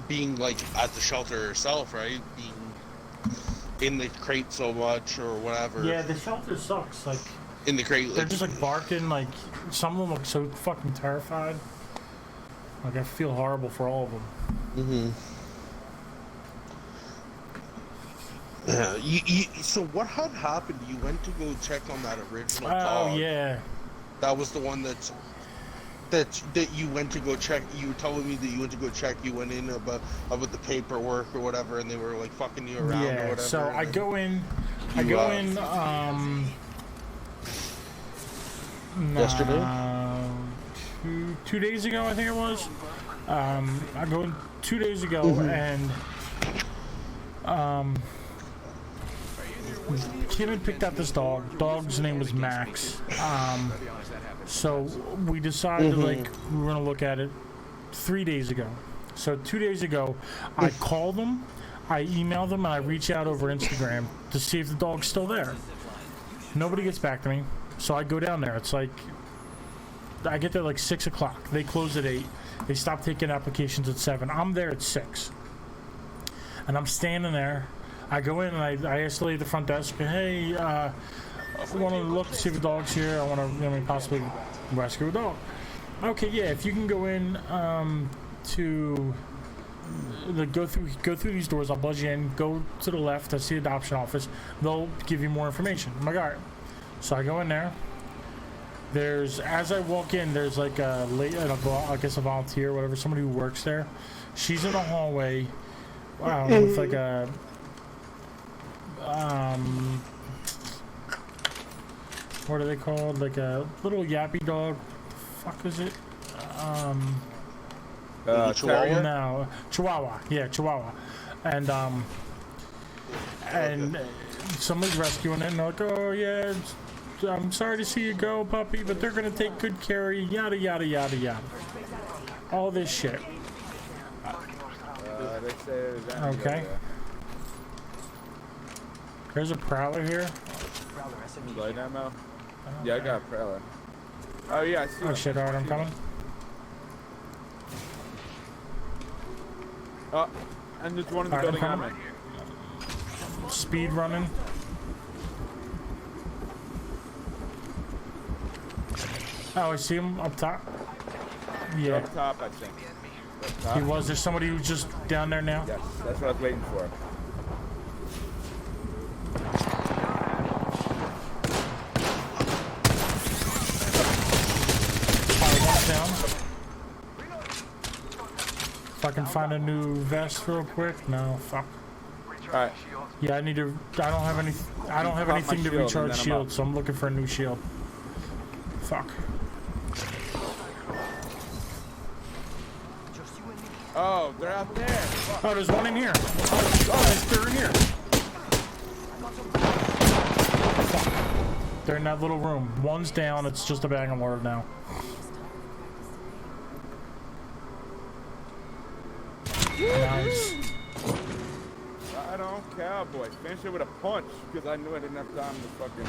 being like at the shelter herself, right? Being in the crate so much or whatever. Yeah, the shelter sucks. Like in the crate, they're just like barking. Like some of them look so fucking terrified. Like I feel horrible for all of them. Yeah. So what had happened? You went to go check on that original dog. Oh yeah. That was the one that you went to go check. You were telling me that you went to go check. You went in about the paperwork or whatever, and they were like fucking you around or whatever. So I go in. Yesterday. 2 days ago, I think it was. I go in 2 days ago, and Kim had picked out this dog. Dog's name was Max. So we decided like we were gonna look at it 3 days ago. So 2 days ago, I called them, I emailed them, and I reach out over Instagram to see if the dog's still there. Nobody gets back to me, so I go down there. It's like I get there like 6 o'clock. They close at 8. They stop taking applications at 7. I'm there at 6, and I'm standing there. I go in and I ask the lady at the front desk, hey, I want to look to see if the dog's here. I want to possibly rescue a dog. Okay, yeah, if you can go in to go through these doors, I'll buzz you in. Go to the left. I see the adoption office. They'll give you more information. I'm like, all right. So I go in there. As I walk in, there's like a volunteer, whatever, somebody who works there. She's in the hallway with like a what are they called? Like a little yappy dog. Fuck is it? Chihuahua? No, Chihuahua. Yeah, Chihuahua. and somebody's rescuing it, and they're like, oh yeah, I'm sorry to see you go, puppy, but they're gonna take good care of you, yada yada yada yada. All this shit. They say there's enemies Okay. over there. There's a prowler here. Light ammo? Yeah, I got a prowler. Oh yeah, I see. Oh shit, alright, I'm coming. Oh, and there's one in the Alright, building I'm I'm in. Speed running. Oh, I see him up top. Yeah, Up top, I think. Up top? he was. There's somebody who's just down there now. Yes, that's what I was waiting for. Alright, one's down. If I can find a new vest real quick. No, fuck. Alright, Yeah, I need to. I don't have any. I don't have Pop my anything to shield and recharge then I'm shield, up. so I'm looking for a new shield. Fuck. oh, they're out there. Fuck. Oh, there's one in here. Oh, they're in here. Fuck. They're in that little room. One's down. It's just a bag of water now. Nice. I don't, cowboy. Finish it with a punch, because I knew I didn't have time to fucking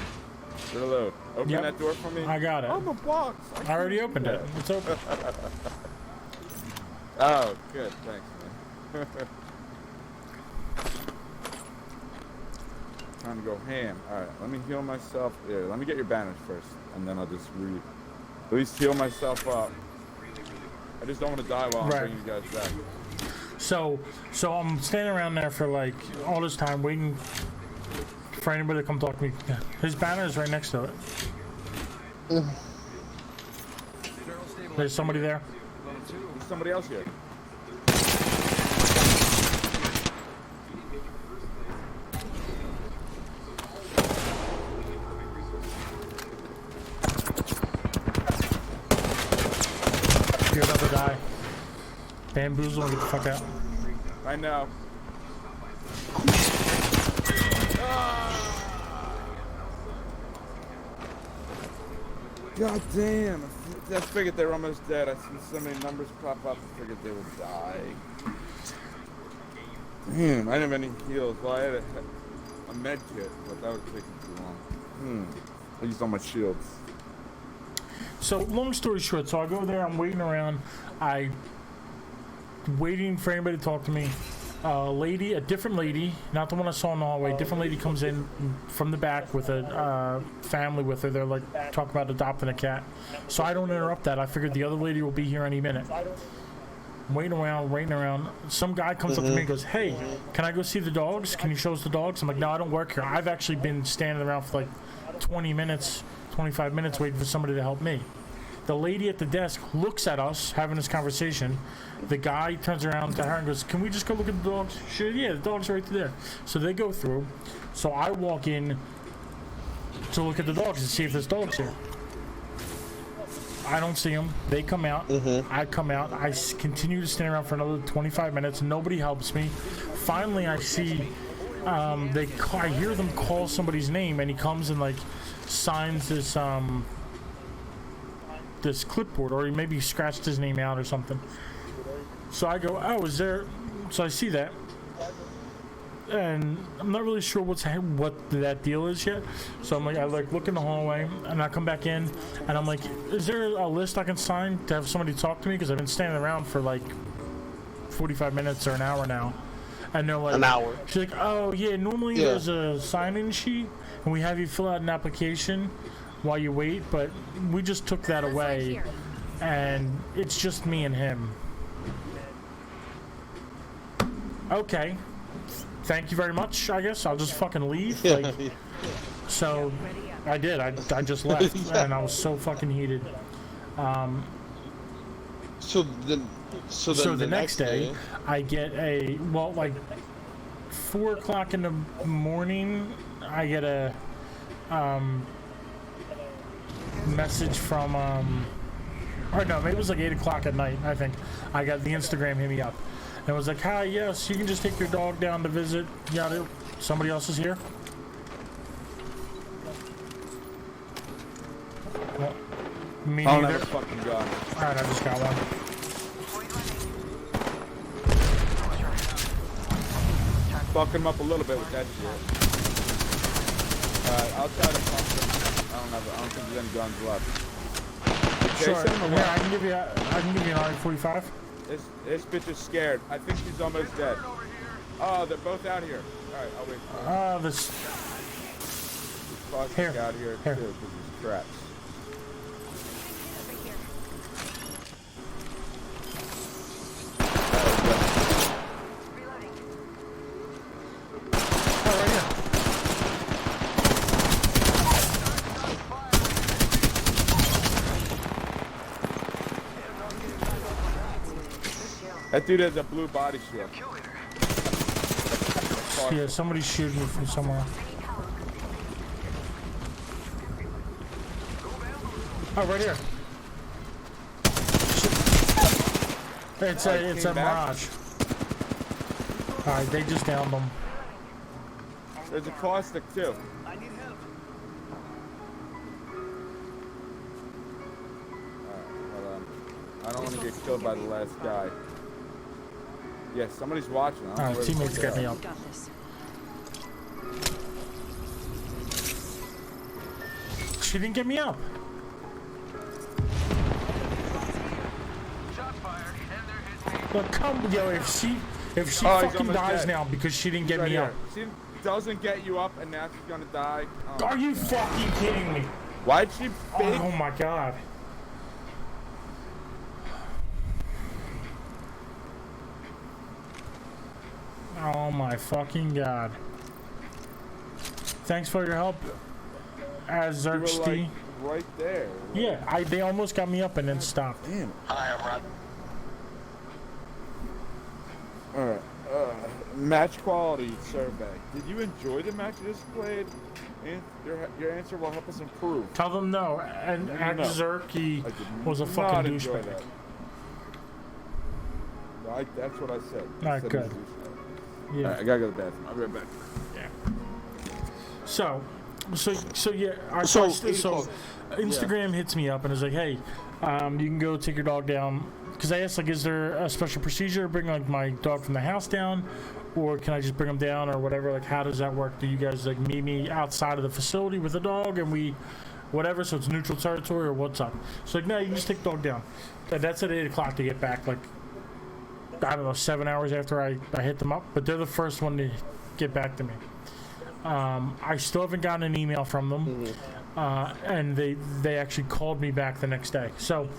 reload. Open Yep. that door for me. I got it. I'm a box. I already opened it. It's open. Oh, good. Thanks, man. Time to go ham. Alright, let me heal myself. Here, let me get your bandage first, and then I'll just at least heal myself up. I just don't want to die while I'm Right. bringing you guys back. So I'm standing around there for like all this time waiting for anybody to come talk to me. His banner is right next to it. There's somebody there. There's somebody else here. You're about to die. Bamboozle and get the fuck out. I know. God damn. I figured they were almost dead. I see so many numbers pop up. I figured they would die. Damn, I didn't have any heals. Well, I had a med kit, but that would have taken too long. I used all my shields. So long story short, so I go there, I'm waiting around, waiting for anybody to talk to me. A different lady, not the one I saw in the hallway, different lady comes in from the back with a family with her. They're like talking about adopting a cat. So I don't interrupt that. I figured the other lady will be here any minute. Waiting around. Some guy comes up to me and goes, hey, can I go see the dogs? Can you show us the dogs? I'm like, no, I don't work here. I've actually been standing around for like 20 minutes, 25 minutes waiting for somebody to help me. The lady at the desk looks at us having this conversation. The guy turns around to her and goes, can we just go look at the dogs? Sure, yeah, the dog's right there. So they go through. So I walk in to look at the dogs and see if there's dogs here. I don't see them. They come out. I come out. I continue to stand around for another 25 minutes. Nobody helps me. Finally, I see, I hear them call somebody's name, and he comes and like signs this, this clipboard, or he maybe scratched his name out or something. So I go, oh, is there? So I see that, and I'm not really sure what that deal is yet. So I'm like, I look in the hallway, and I come back in, and I'm like, is there a list I can sign to have somebody talk to me? Because I've been standing around for like 45 minutes or an hour now. And they're like, An hour. She's like, oh yeah, normally Yeah. there's a sign-in sheet, and we have you fill out an application while you wait, but we just took that away, and it's just me and him. Okay, thank you very much. I guess I'll just fucking leave. Like, so I did. I just left, and I was so fucking heated. So The next day, I get a like 4 o'clock in the morning. I get a message from or no, maybe it was like 8 o'clock at night. I think I got the Instagram hit me up, and was like, "Hi, yes, you can just take your dog down to visit." Yeah, somebody else is here. Well, me I don't neither. have a fucking gun. All right, I just got one. Fuck him up a little bit with that shit. I'll try to pump him. I don't think there's any guns left. Sure. Chase him or Yeah, what? I can give you an R45. This bitch is scared. I think she's almost dead. Oh, they're both out here. Alright, I'll wait for them. This Fuck here. out here Here. too, because he's traps. Oh, right here. That dude has a blue body shield. Yeah, somebody's shooting me from somewhere. Oh, right here. It's a back? Mirage. All right, they just downed them. There's a caustic too. I need help. Well, I don't want to get killed by the last guy. Yeah, somebody's watching. I don't know All right, where the teammates fuck got they me are. up. Got this. She didn't get me up. Shots fired, and they're hitting me. Look, come, yo, if she Oh, he's fucking almost dies dead. now because she didn't get Right me here. up. She doesn't get you up, and now she's gonna die. Oh, Are you fucking kidding me? why'd she fake? Oh my god. Oh my fucking god. Thanks for your help, You were Azerksty. like right there. Yeah, they almost got me up and then stopped. Damn. Hi, I'm Rod. All right. Match quality survey. Did you enjoy the match you just played? And your answer will help us improve. Tell them no. And No. Azerky I did was a not fucking enjoy douchebag. that. No, that's what I said. I Alright, said good. it was a douchebag. Yeah. Alright, I gotta go to the bathroom. I'll be right back. So yeah, So, Instagram hits me up and is like, hey, you can go take your dog down. Because I asked, like, is there a special procedure to bring, like, my dog from the house down? Or can I just bring him down or whatever? Like, how does that work? Do you guys, like, meet me outside of the facility with the dog and we, whatever, so it's neutral territory or what's up? So, like, no, you can just take the dog down. That's at 8 o'clock to get back, like, I don't know, 7 hours after I hit them up. But they're the first one to get back to me. I still haven't gotten an email from them, and they actually called me back the next day. So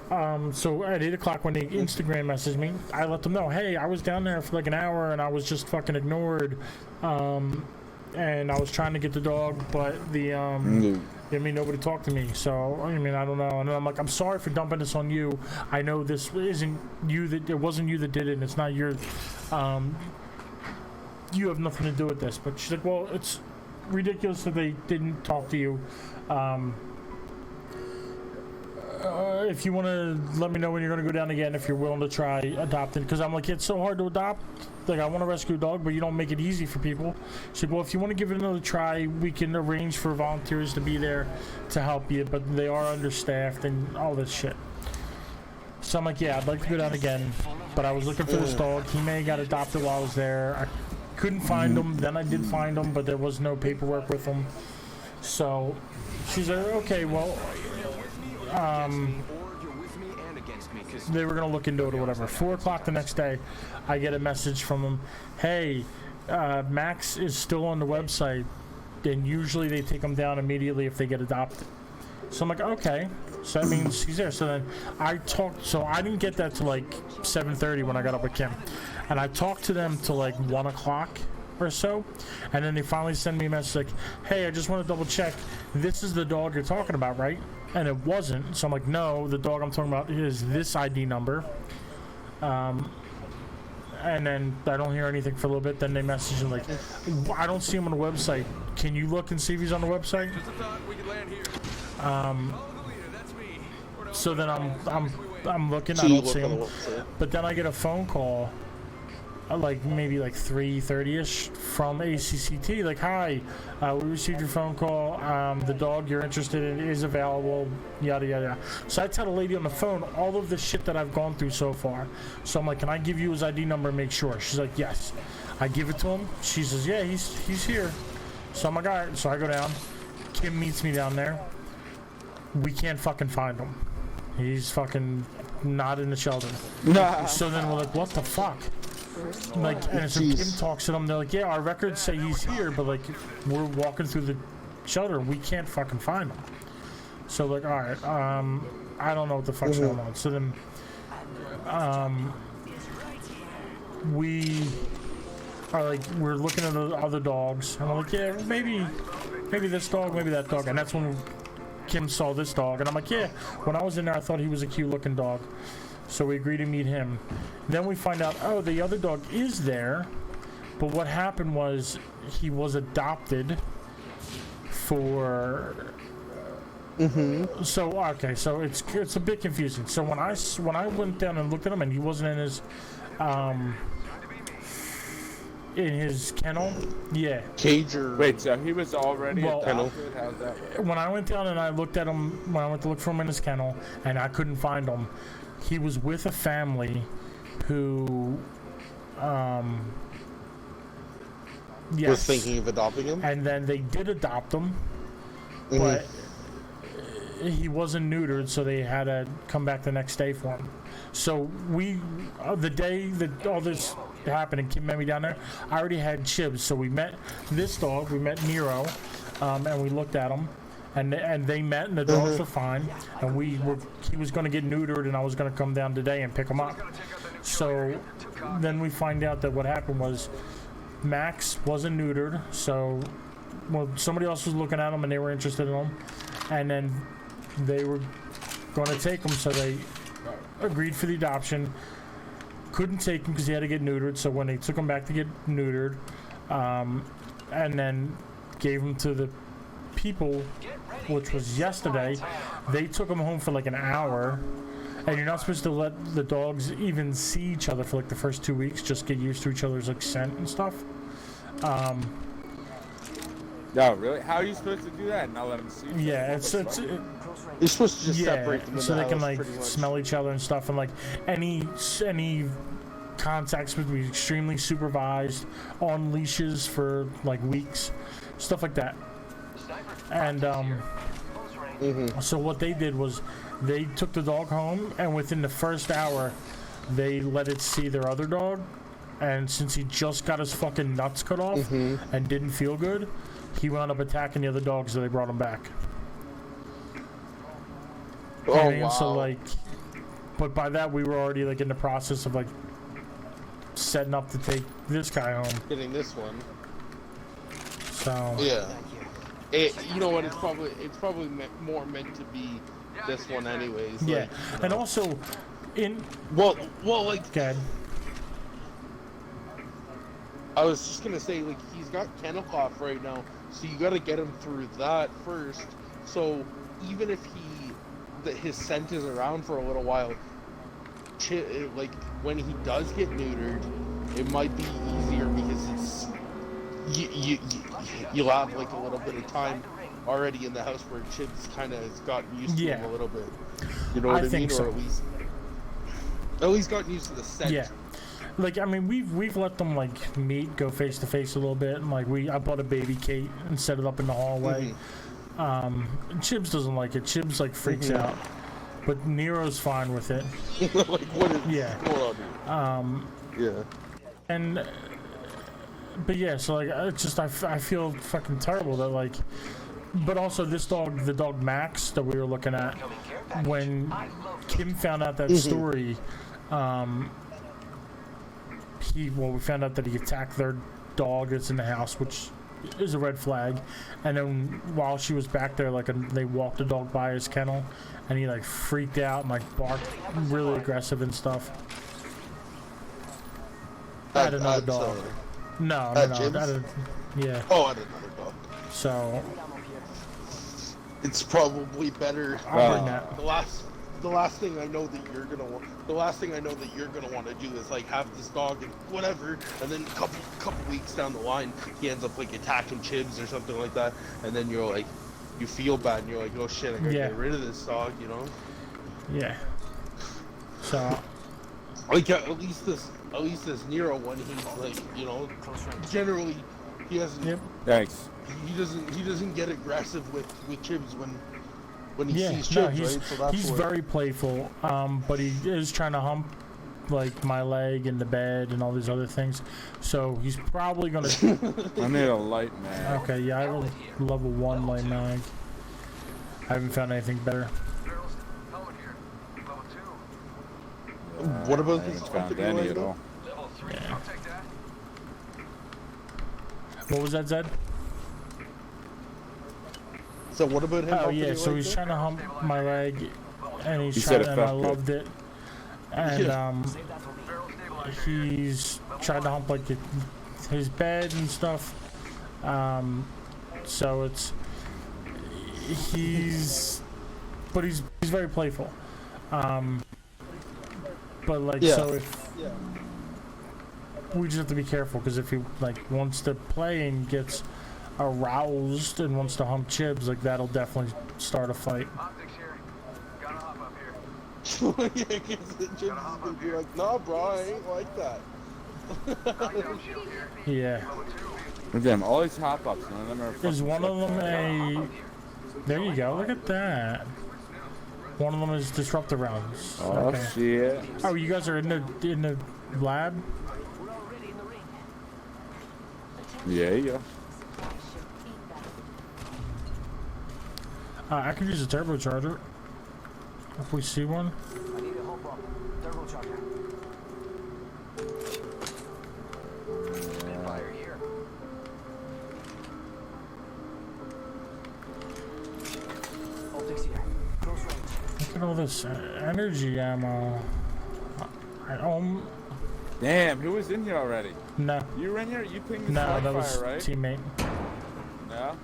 at 8 o'clock when they Instagram messaged me, I let them know, hey, I was down there for like an hour and I was just fucking ignored, and I was trying to get the dog, but nobody talked to me. So I mean, I don't know. And I'm like, I'm sorry for dumping this on you. I know this isn't you that it wasn't you that did it. And it's not your. You have nothing to do with this. But she's like, well, it's ridiculous that they didn't talk to you. If you want to let me know when you're going to go down again, if you're willing to try adopting, because I'm like, it's so hard to adopt. Like, I want to rescue a dog, but you don't make it easy for people. She's like, well, if you want to give it another try, we can arrange for volunteers to be there to help you, but they are understaffed and all this shit. So I'm like, yeah, I'd like to go down again, but I was looking for this dog. He may have got adopted while I was there. I couldn't find him. Then I did find him, but there was no paperwork with him. So she's like, okay, well, they were gonna look into it or whatever. 4 o'clock the next day, I get a message from them. Hey, Max is still on the website, and usually they take him down immediately if they get adopted. So I'm like, okay, so that means he's there. So then I talked. So I didn't get that to like 7:30 when I got up with Kim, and I talked to them till like 1 o'clock or so, and then they finally send me a message like, hey, I just want to double check. This is the dog you're talking about, right? And it wasn't. So I'm like, no, the dog I'm talking about is this ID number. And then I don't hear anything for a little bit. Then they message me like, I don't see him on the website. Can you look and see if he's on the website? Just a thought, we could land here. That's me. So then I'm looking. So I you don't look see on the him. website. But then I get a phone call like maybe like 3:30ish from ACCT, like, hi, we received your phone call, the dog you're interested in is available, yada yada yada. So I tell the lady on the phone all of the shit that I've gone through so far. So I'm like, can I give you his ID number and make sure? She's like, yes. I give it to him. She says, yeah, he's here. So I'm like, all right. So I go down. Kim meets me down there. We can't fucking find him. He's fucking not in the shelter. So then we're like, what the fuck? Like, and so Kim talks to them. They're like, yeah, our records say he's here, but like, we're walking through the shelter. We can't fucking find him. So like, all right, I don't know what the fuck's going on. So then, we are like, we're looking at the other dogs, and I'm like, yeah, maybe this dog, maybe that dog, and that's when Kim saw this dog, and I'm like, yeah, when I was in there, I thought he was a cute looking dog. So we agree to meet him. Then we find out, oh, the other dog is there, but what happened was he was adopted for. So okay, so it's a bit confusing. So when I went down and looked at him, and he wasn't in his kennel, yeah. Cage or Wait, so he was already Well, adopted? How's that work? When I went down and I looked at him, when I went to look for him in his kennel, and I couldn't find him, he was with a family who, yes, was thinking of adopting him. and then they did adopt him, but he wasn't neutered, so they had to come back the next day for him. So we, the day that all this happened and Kim met me down there, I already had Chibs. So we met this dog, we met Nero, and we looked at him, and they met, and the dogs were fine, and he was going to get neutered, and I was going to come down today and pick him up. So then we find out that what happened was Max wasn't neutered, so somebody else was looking at him and they were interested in him, and then they were going to take him, so they agreed for the adoption. Couldn't take him because he had to get neutered, so when they took him back to get neutered, and then gave him to the people, which was yesterday, they took him home for like an hour, and you're not supposed to let the dogs even see each other for like the first 2 weeks, just get used to each other's like scent and stuff. No, really? How are you supposed to do that and not let them see? Yeah, You're supposed to just separate them in so the they can house, like pretty much. smell each other and stuff, and like any contacts would be extremely supervised on leashes for like weeks, stuff like that. And so what they did was they took the dog home, and within the first hour they let it see their other dog, and since he just got his fucking nuts cut off and didn't feel good, he wound up attacking the other dogs, so they brought him back. Wow. So like, but by that we were already like in the process of like setting up to take this guy home. Getting this one. So Yeah. You know what? It's probably more meant to be this one, anyways. yeah, Like, and also in well, like God, I was just gonna say, like, he's got kennel cough right now, so you got to get him through that first. So even if his scent is around for a little while, like when he does get neutered, it might be easier because you'll have like a little bit of time already in the house where Chibs kind of has gotten used to him a little bit. You know what I mean? So. Or at least gotten used to the scent. Yeah. Like, I mean, we've let them like meet, go face to face a little bit, and like I bought a baby Kate and set it up in the hallway. Chibs doesn't like it. Chibs like freaks out, but Nero's fine with it. Like, what is going on here? Yeah. And but yeah, so like I feel fucking terrible that like, but also this dog, the dog Max that we were looking at, when Kim found out that story, we found out that he attacked their dog that's in the house, which is a red flag. And then while she was back there, like they walked the dog by his kennel, and he like freaked out and like barked really aggressive and stuff. I had another dog. No. Yeah. Oh, I had another dog. So it's probably better. I'll bring that. The the last thing I know that you're gonna want, the last thing I know that you're gonna want to do is like have this dog and whatever, and then a couple weeks down the line, he ends up like attacking Chibs or something like that, and then you're like, you feel bad, and you're like, oh shit, I gotta Yeah. get rid of this dog, you know? Yeah. So Like at least this Nero one, he's like, you know, generally he hasn't. yep. Thanks. He doesn't get aggressive with Chibs when he Yeah, sees no, Chibs, right? So that's he's what, very playful, but he is trying to hump like my leg and the bed and all these other things. So he's probably gonna. I need a light mag. Okay, yeah, I have a level 1 light mag. I haven't found anything better. Girls, helmet here. Level 2. What about I this haven't found company any right at now? all. Level 3. Yeah. I'll take that. What was that, Zed? So what about him? Oh helping yeah, you so like he's that? trying to hump my leg, and he's He trying, said it and I felt good. loved it. And Barrel stabilizer here. he's trying to hump like his bed and stuff. So it's he's very playful. But like Yeah. so if Yeah. we just have to be careful because if he like wants to play and gets aroused and wants to hump Chibs, like that'll definitely start a fight. Optics here. Gotta hop up here. Yeah, because the Chibs is gonna be like, nah, bro, I ain't like that. Knockdown shield here. Yeah. Level 2. But damn, all these hop ups, none of them are. Is fucking one of them successful. a? There you go. Look at that. One of them is disruptor rounds. Oh Okay. shit! Oh, you guys are in the lab. Yeah, yeah. I could use a turbocharger if we see one. I need a hope up. Turbocharger. Fire here. Optics here. Close range. Look at all this energy ammo. Damn, who was in here already? No, You were in here? You pinged the no, slide that was fire, right? teammate. No?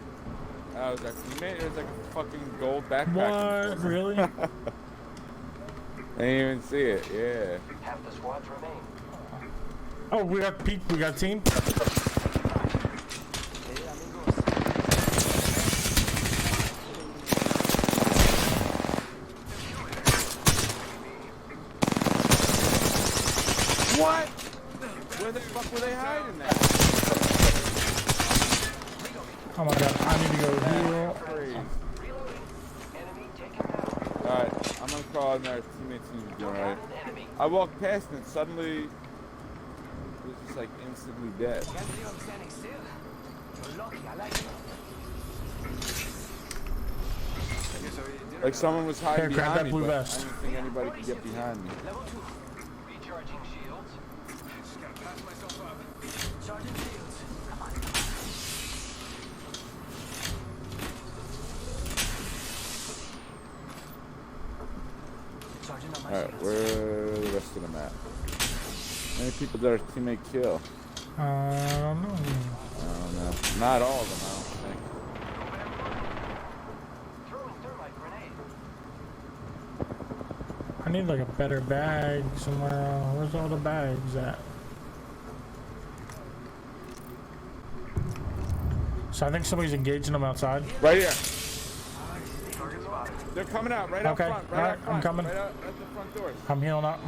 That was our teammate? It was like a fucking gold backpack. What? Really? I didn't even see it, yeah. Half the squads remain. Oh, we got peak. We got team. What? Where the fuck were they hiding at? Oh my god, I need to go heal. Crazy. Enemy taken down. Alright, I'm gonna call in our teammates seems to be doing alright. Enemy. I walked past and suddenly it was just like instantly dead. Can't believe I'm standing still. You're lucky. I like it. Like someone was hiding Here, grab behind that me, blue but vest. I didn't think anybody could get behind me. Level 2. Recharging shields. Just gotta patch myself up. Charging shields. Come on. Charging on my Alright, shields. where are the rest of them at? How many people did our teammate kill? I don't know. I don't know. Not all of them, I don't think. Throwing thermite grenade. I need like a better bag somewhere. Where's all the bags at? So I think somebody's engaging them outside. Right here. Target spotted. They're coming out right out Okay, front. Right alright, out front. I'm coming. Right out at the front doors. I'm healing up.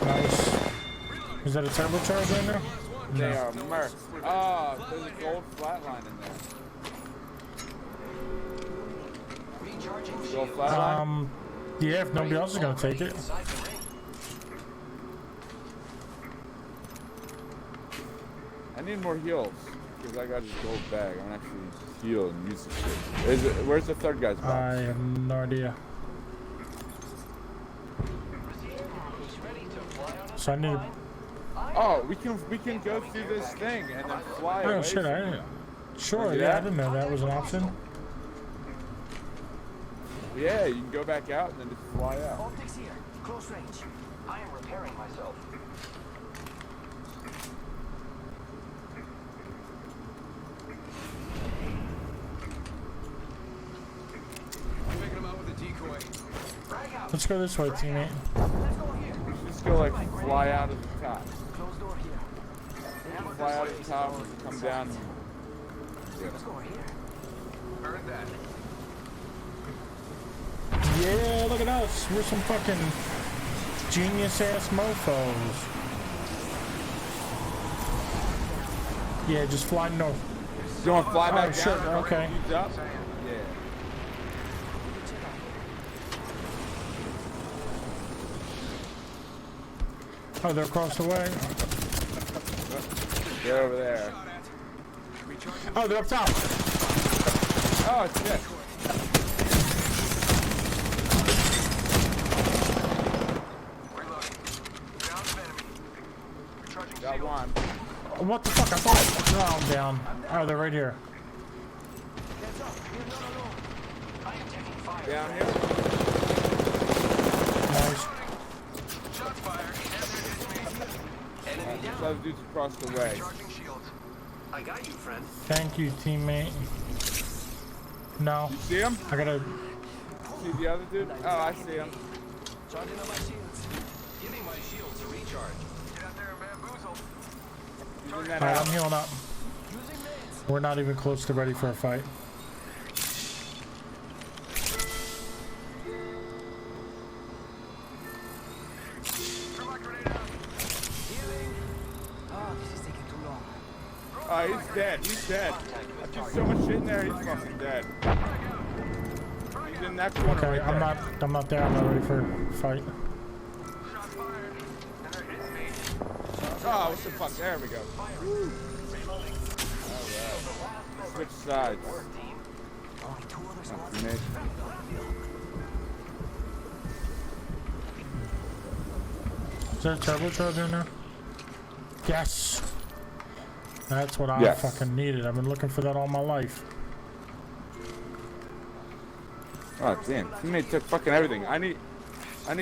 Nice. Is that a turbocharger in there? They are mercs. Oh, there's a gold flatline in there. Gold flatline? Yeah, if nobody else is gonna take it. I need more heals. Because I got his gold bag. I'm gonna actually heal and use this shit. Is it, where's the third guy's box? I have no idea. So I need to. Oh, we can go through this thing and then fly away. Oh shit! I didn't. Sure, Do yeah, I that? didn't know that was an option. Yeah, you can go back out and then just fly out. Optics here. Close range. I am repairing myself. Let's go this way, teammate. You should just go like fly out of the top. Closed door here. Fly out of the top and come down. Let's go here. Heard that. Yeah, look at us. We're some fucking genius-ass mofos. Yeah, just fly north. You want to fly back down? Shit, okay. Speeds up? Yeah. Oh, they're across the way. They're over there. Oh, they're up top. Oh, shit. Reloading. Down an enemy. Recharging Got shield. one. What the fuck? I thought. Oh, I'm down. Oh, they're right here. I am taking fire. Down here. Nice. Shots fired. Enemy Those down. other dudes across the way. Recharging shields. I got you, friend. Thank you, teammate. No, You see him? I gotta. See the other dude? Oh, I see him. Charging on my shields. Giving my shields a recharge. Get out there and bamboozle. He's in that Alright, I'm house. healing up. Using meds. We're not even close to ready for a fight. Throw my grenade out. Healing. Oh, this is taking too long. Oh, he's dead. He's dead. I threw so much shit in there, he's fucking dead. He's in that corner Okay, right I'm there. not there. I'm not ready for a fight. Shots fired. And they're hitting me. Oh, what the fuck? There we go. Alright. Switch sides. Only two other squads. Grenade. Is there a turbocharger in there? Yes. That's what I Yes. fucking needed. I've been looking for that all my life. Oh damn! Teammate took fucking everything. I need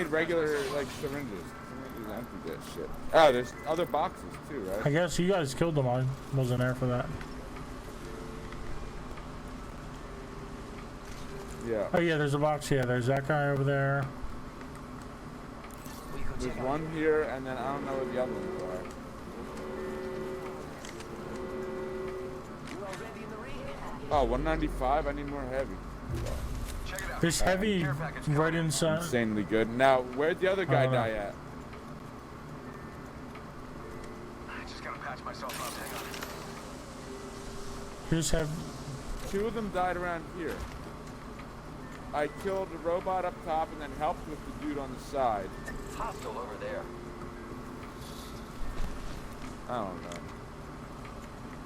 regular like syringes. Syringes empty that shit. Oh, there's other boxes too, I right? guess you guys killed them. I wasn't there for that. Yeah. Oh yeah, there's a box here. There's that guy over there. We could There's check one here, and then I don't know where the other ones are. you already in the ring. Oh, 195. I need more heavy. Check it out. There's heavy Care package right coming in. inside. Insanely good. Now, where'd the other guy don't know. die at? I just gotta patch myself up. Hang on. Here's heavy. 2 of them died around here. I killed the robot up top and then helped with the dude on the side. Hostile over there. I don't know.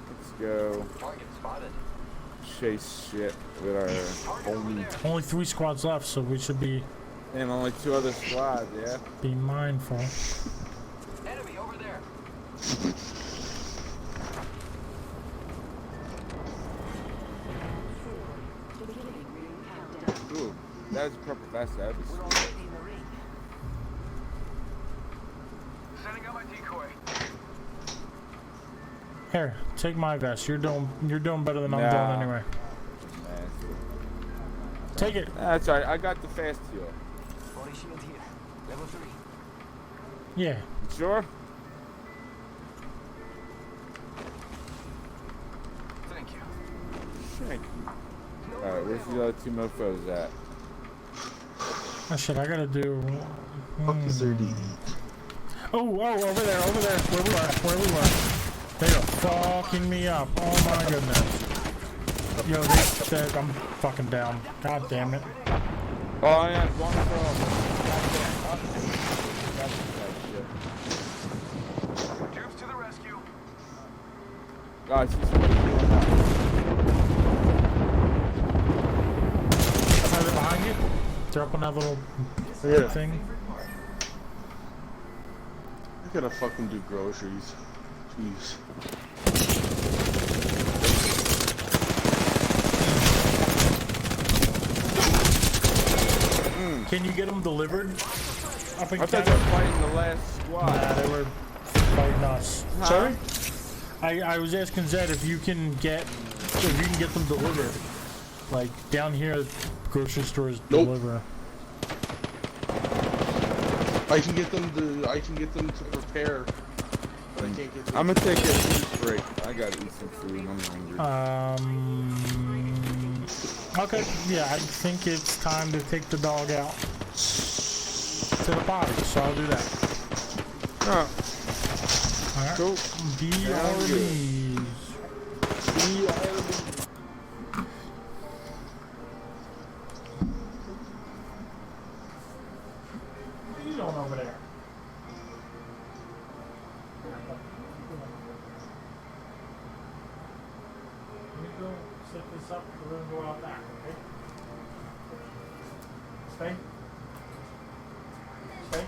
Let's go Target spotted. chase shit with our homie. Only 3 squads left, so we should be And only 2 other squads, yeah? mindful. Enemy over there. Ooh, that was a purple vest. That was We're already in the ring. Sending out my decoy. Here, take my vest. You're doing better than I'm Nah. doing anyway. nasty. Take it. That's alright. I got the fast heal. Body shield here. Level 3. Yeah. You sure? Thank you. Thank you. Alright, where's the other 2 mofos at? Oh shit, I gotta do. Fuck is there to eat? Oh, over there, where we were. They are fucking me up. Oh my goodness. Yo, I'm fucking down. God damn it. Oh yeah, one from. Troops to the rescue. Guys, he's doing that. Are they behind you? They're up on that little Yeah. thing. I gotta fucking do groceries. Jeez. Can you get them delivered? Up in I thought they were fighting the last squad. Nah, they were fighting us. Sorry? I was asking Zed if you can get them delivered. Like down here, grocery stores Nope. deliver. I can get them to prepare, but I can't get them. I'm gonna take a huge break. I gotta eat some food. I'm hungry. Okay, yeah, I think it's time to take the dog out to the potty, so I'll do that. Oh, Alright. cool. BRBs. What are you doing over there? Let me go set this up, we're gonna go out back, okay? Stay. Stay.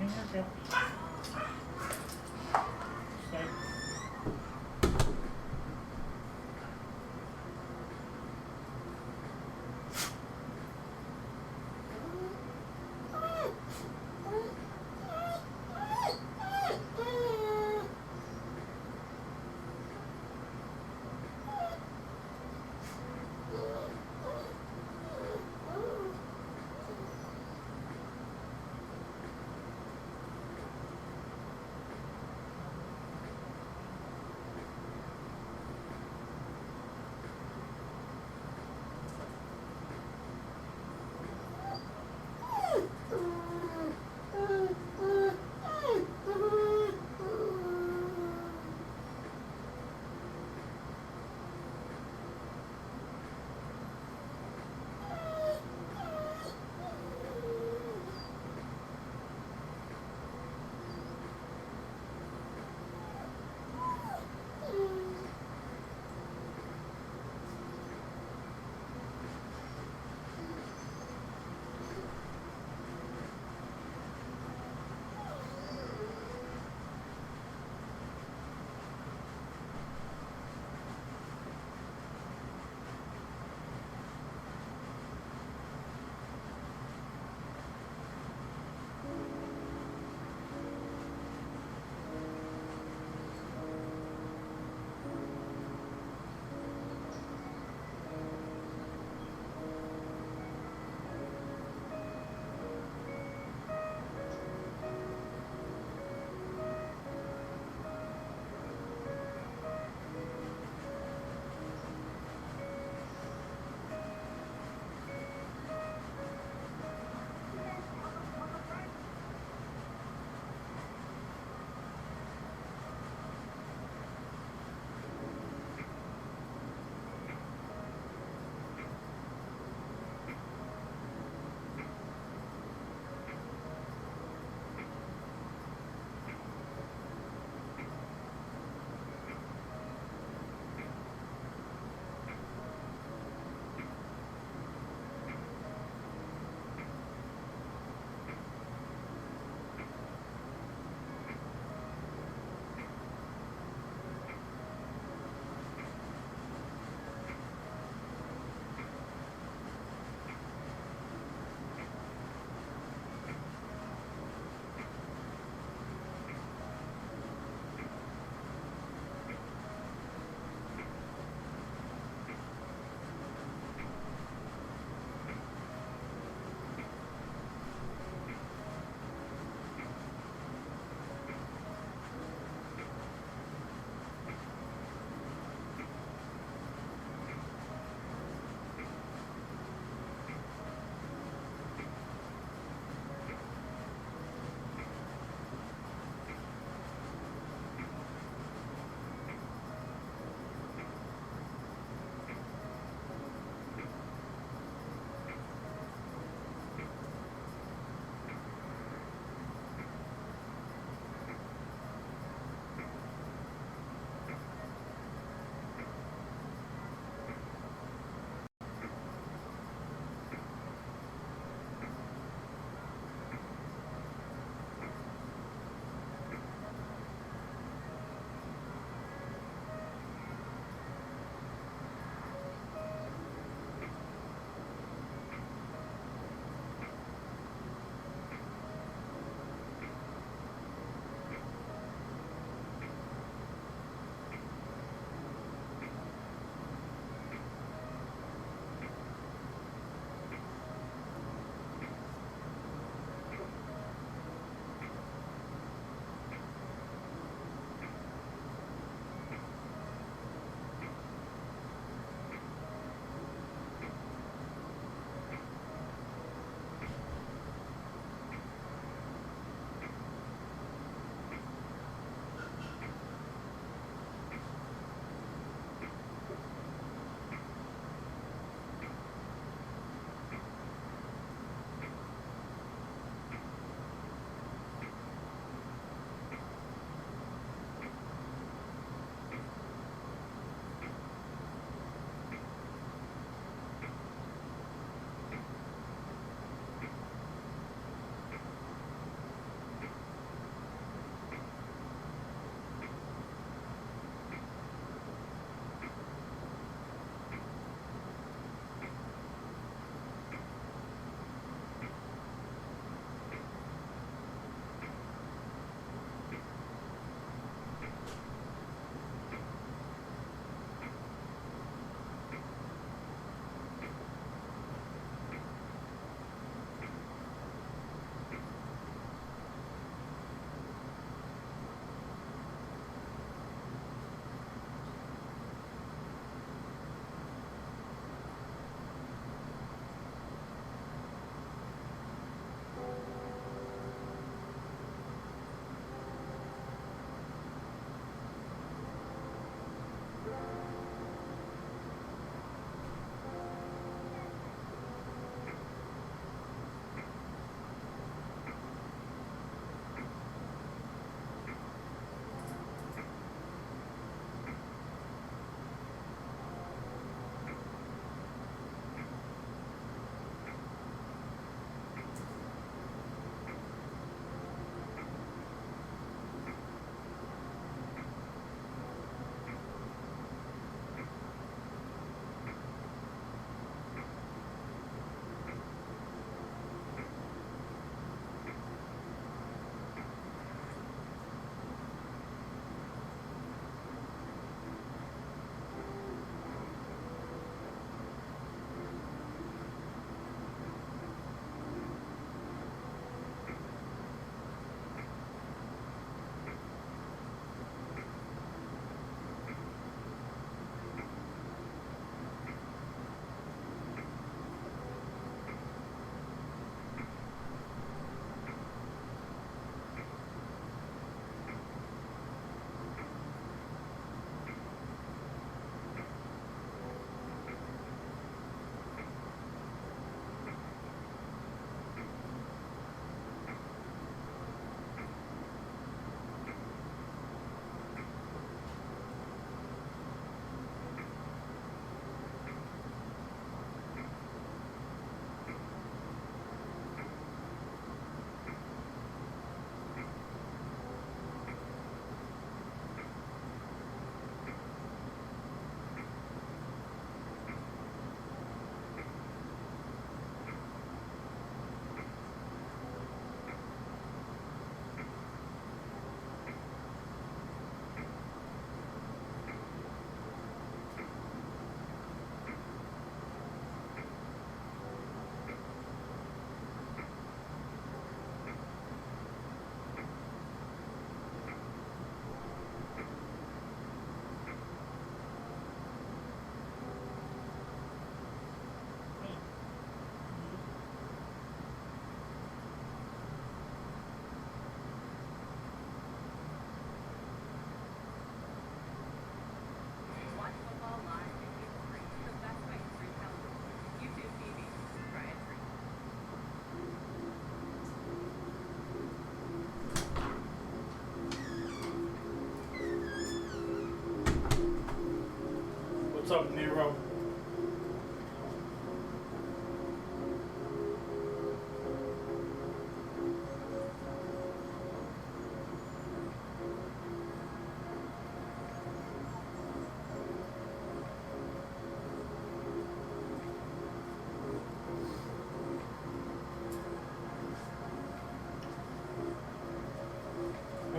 Okay. Stay.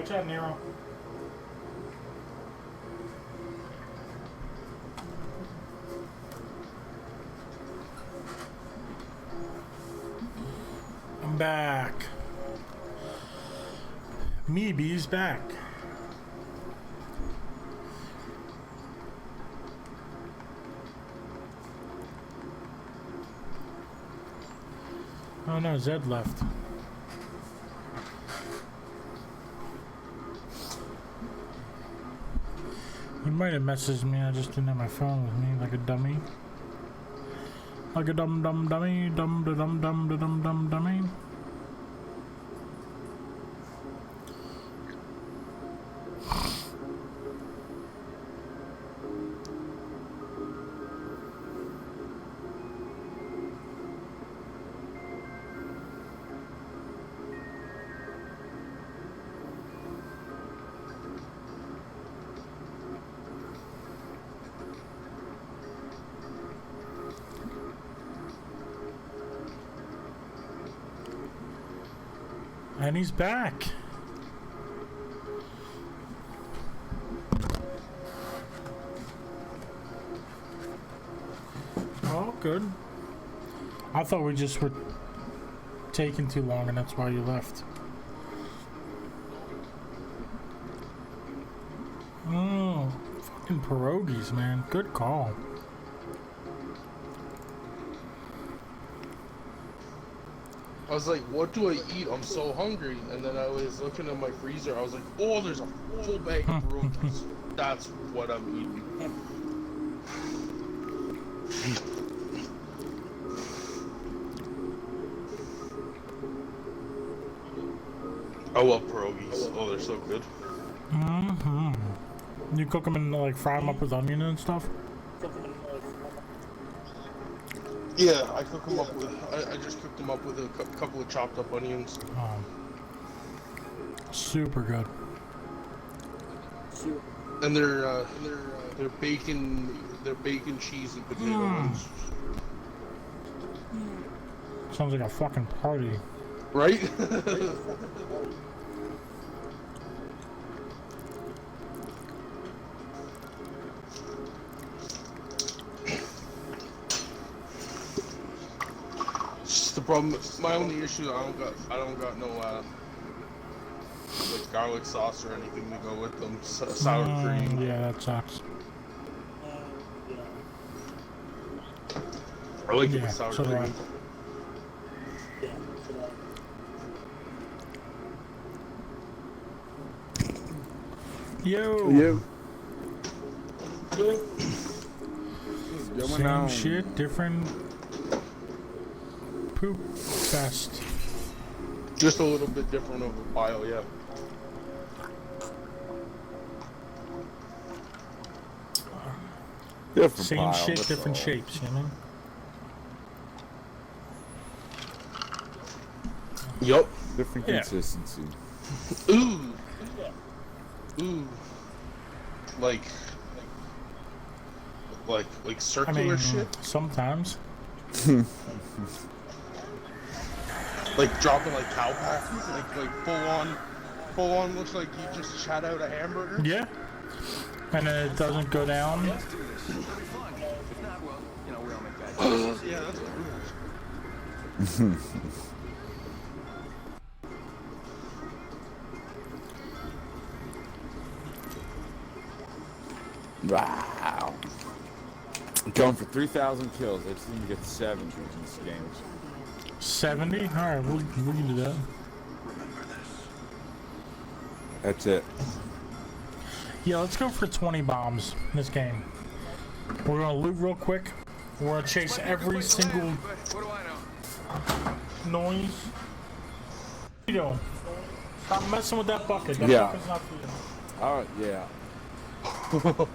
Watch out, Nero. I'm back. Meeby's back. Oh no, Zed left. He might have messaged me, I just didn't have my phone with me like a dummy. Like a dumb dummy, dumb dummy. And he's back. Oh, good. I thought we just were taking too long and that's why you left. Oh, fucking pierogies, man. Good call. I was like, what do I eat? I'm so hungry. And then I was looking at my freezer. I was like, oh, there's a full bag of pierogies. That's what I'm eating. I love pierogies. Oh, they're so good. Mm-hmm. You cook them and like fry them up with onion and stuff? Yeah, I cook them up with. I just cooked them up with a couple of chopped up onions. Oh. Super good. And they're bacon. They're bacon, cheese, and potato ones. Sounds like a fucking party. Right? Just the problem. My only issue, I don't got no like garlic sauce or anything to go with them. Sour cream. Yeah, that sucks. I like it Yeah, with sour so do I. cream. Yo. Going Same on. shit, different poop fest. Just a little bit different of a pile, yeah. Different Same pile, shit, that's different all. shapes, you know? Yup. Different Yeah. consistency. Ooh. Ooh. Like I circular mean, shit. sometimes. Like dropping like cow patties. Like full on looks like you just shot out a hamburger. Yeah. And then it doesn't go down. Let's do this. It'll be fun. If not, well, you know, we all make bad choices. Yeah, that's what Wow. Going for 3,000 kills. I just need to get 70 in this game. 70? Alright, we can do that. That's it. Yeah, let's go for 20 bombs in this game. We're gonna loot real quick. We're gonna chase every single But what do I know? noise. What are you doing? Stop messing with that bucket. That Yeah. bucket's not for you. Alright, yeah.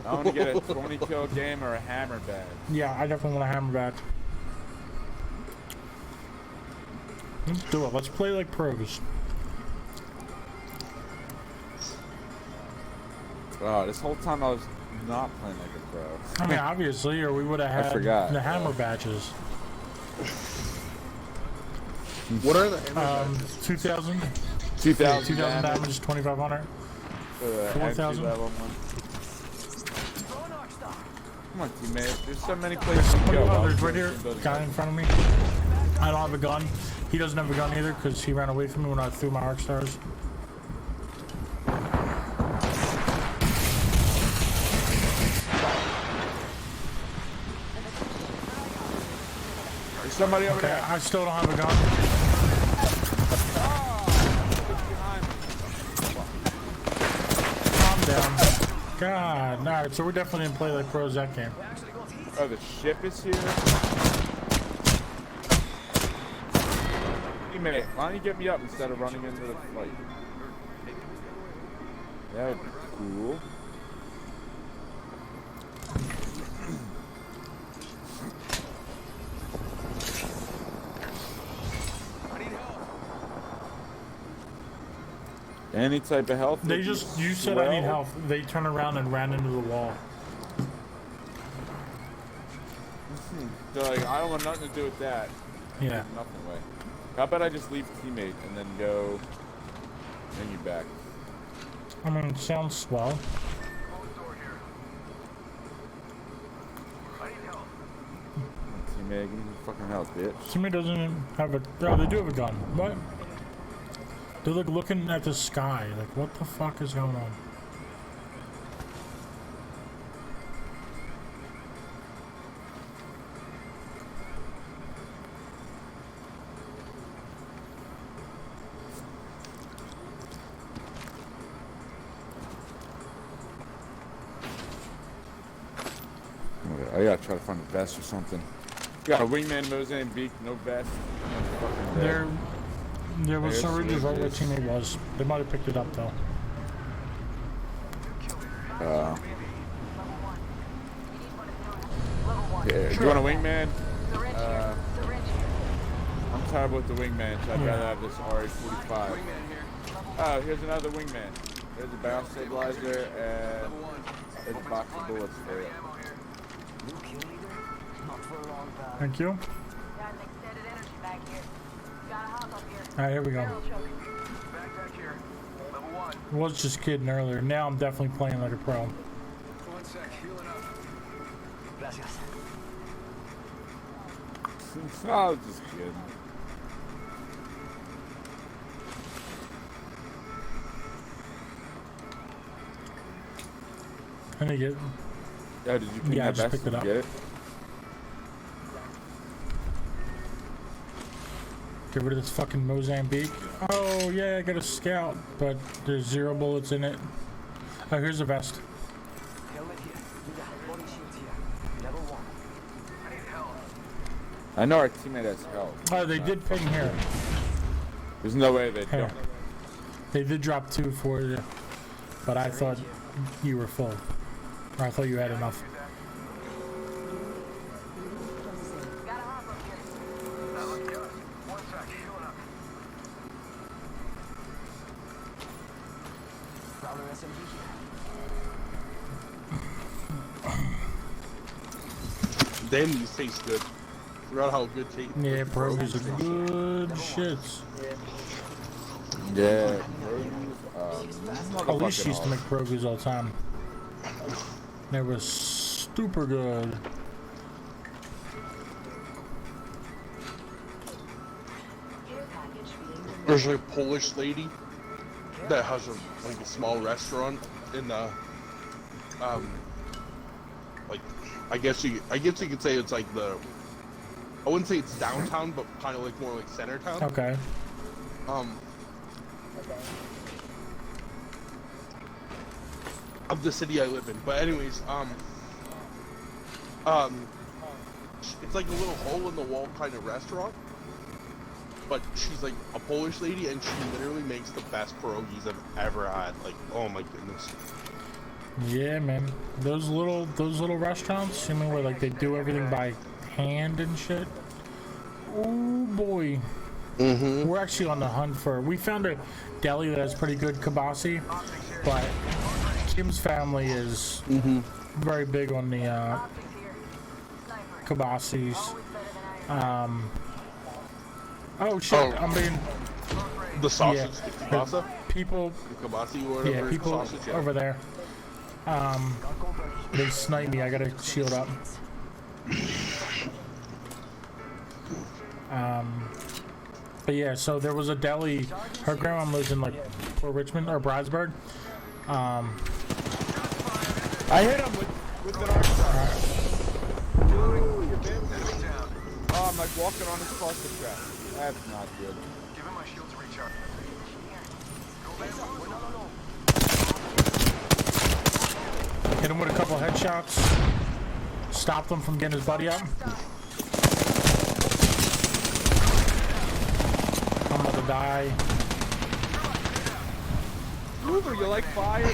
I want to get a 20 kill game or a hammer badge. Yeah, I definitely want a hammer badge. Let's do it. Let's play like pros. Oh, this whole time I was not playing like a pro. I mean, obviously, or we would have had forgot. the hammer badges. What are the hammer badges? 2,000. 2,000 2,000 damage. damage, 2,500. 4,000. Level one. Come on, teammate. There's so many places to go. Oh, there's right here. Guy in front of me. I don't have a gun. He doesn't have a gun either because he ran away from me when I threw my arc stars. There's somebody over there. I still don't have a gun. Calm down. God, alright, so we definitely didn't play like pros that game. Oh, the ship is here? Teammate, why don't you get me up instead of running into the fight? That would be cool. Any type of health? They just, you said I need help. They turned around and ran into the wall. So like, I don't want nothing to do with that. Yeah. Nothing away. How about I just leave teammate and then go, then you back? I mean, it sounds swell. Teammate, give me fucking help, bitch. Teammate doesn't have a, oh, they do have a gun. What? They're like looking at the sky. Like, what the fuck is going on? I gotta try to find a vest or something. Got a wingman, Mozambique, no vest. There was somebody right where teammate was. They might have picked it up though. Yeah, do you want a wingman? I'm tired with the wingman, so I'd rather have this RA-45. Oh, here's another wingman. There's a barrel stabilizer and there's a box of bullets for it. Thank you. Alright, here we go. I was just kidding earlier. Now I'm definitely playing like a pro. One sec, healing up. Gracias. I was just kidding. I need to get. Oh, did you pick Yeah, I that just vest? picked it up. Get it? Get rid of this fucking Mozambique. Oh yeah, I got a scout, but there's 0 bullets in it. Oh, here's a vest. Helmet here. Body shields here. Level 1. I need help. I know our teammate has help. Oh, they did ping here. There's no way they Here. don't. They did drop 2 for you, but I thought you were full. Or I thought you had enough. One sec, healing up. Prowler SMG here. Damn, these taste good. Forgot how good taste. Yeah, pierogies are good shits. Yeah. Alicia used to make pierogies all the time. They were super good. There's a Polish lady that has a small restaurant in the like I guess you could say it's like the, I wouldn't say it's downtown, but kind of like more like center town. Okay. Of the city I live in. But anyways, it's like a little hole in the wall kind of restaurant. But she's like a Polish lady, and she literally makes the best pierogies I've ever had. Like, oh my goodness. Yeah, man. Those little restaurants, you mean where like they do everything by hand and shit? Oh boy. Mm-hmm. We're actually on the hunt for. We found a deli that has pretty good kibasi, but Kim's family is very big on the kibasis. Oh shit! Oh. I'm being The sausage, the kielbasa, People, the kielbasa or whatever. yeah, people sausage, yeah. over there. They sniped me. I gotta shield up. But yeah, so there was a deli. Her grandma lives in like Port Richmond or Bridesburg. I hit him with an arc shot. Oh, I'm like walking on his cluster trap. That's not good. Give him my shield to recharge. Hit him with a couple headshots. Stopped him from getting his buddy up. I'm about to die. Uber, you like fire?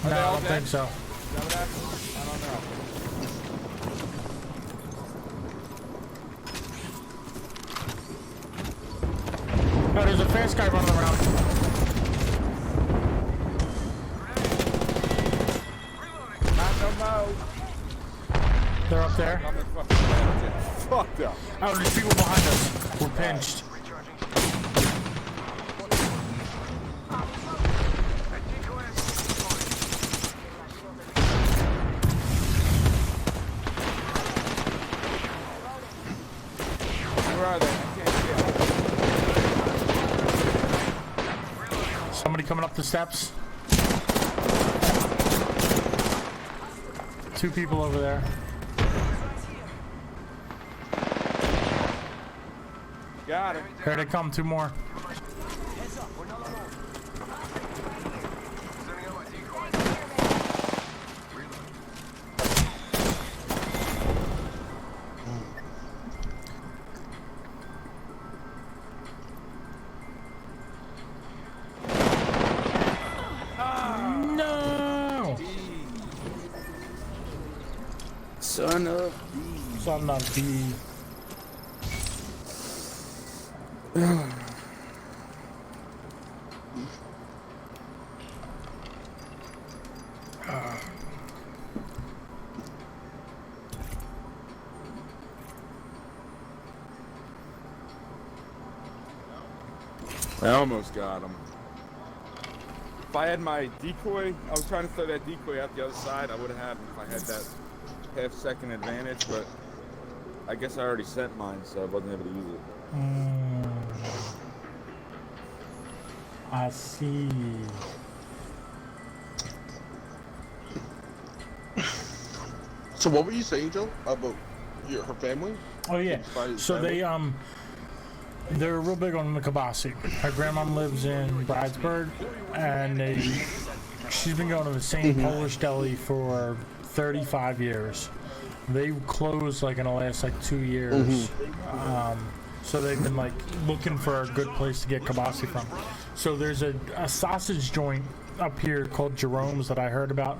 No, I don't think so. Is that what happened? I don't know. Oh, there's a fast guy running around. Not no mo. They're up there. I'm in fucking fucked up. Oh, there's people behind us. We're pinched. Where are they? I can't see them. Somebody coming up the steps. 2 people over there. Got it. Here they come, 2 more. No! Son of Son of B. I almost got him. If I had my decoy, I was trying to throw that decoy out the other side, I would have had him if I had that half-second advantage, but I guess I already sent mine, so I wasn't able to use it. I see. So what were you saying, Joe, about her family? Oh yeah. So Family? they're real big on the kibasi. Her grandma lives in Bridesburg, and she's been going to the same Polish deli for 35 years. They closed like in the last like 2 years. So they've been like looking for a good place to get kibasi from. So there's a sausage joint up here called Jerome's that I heard about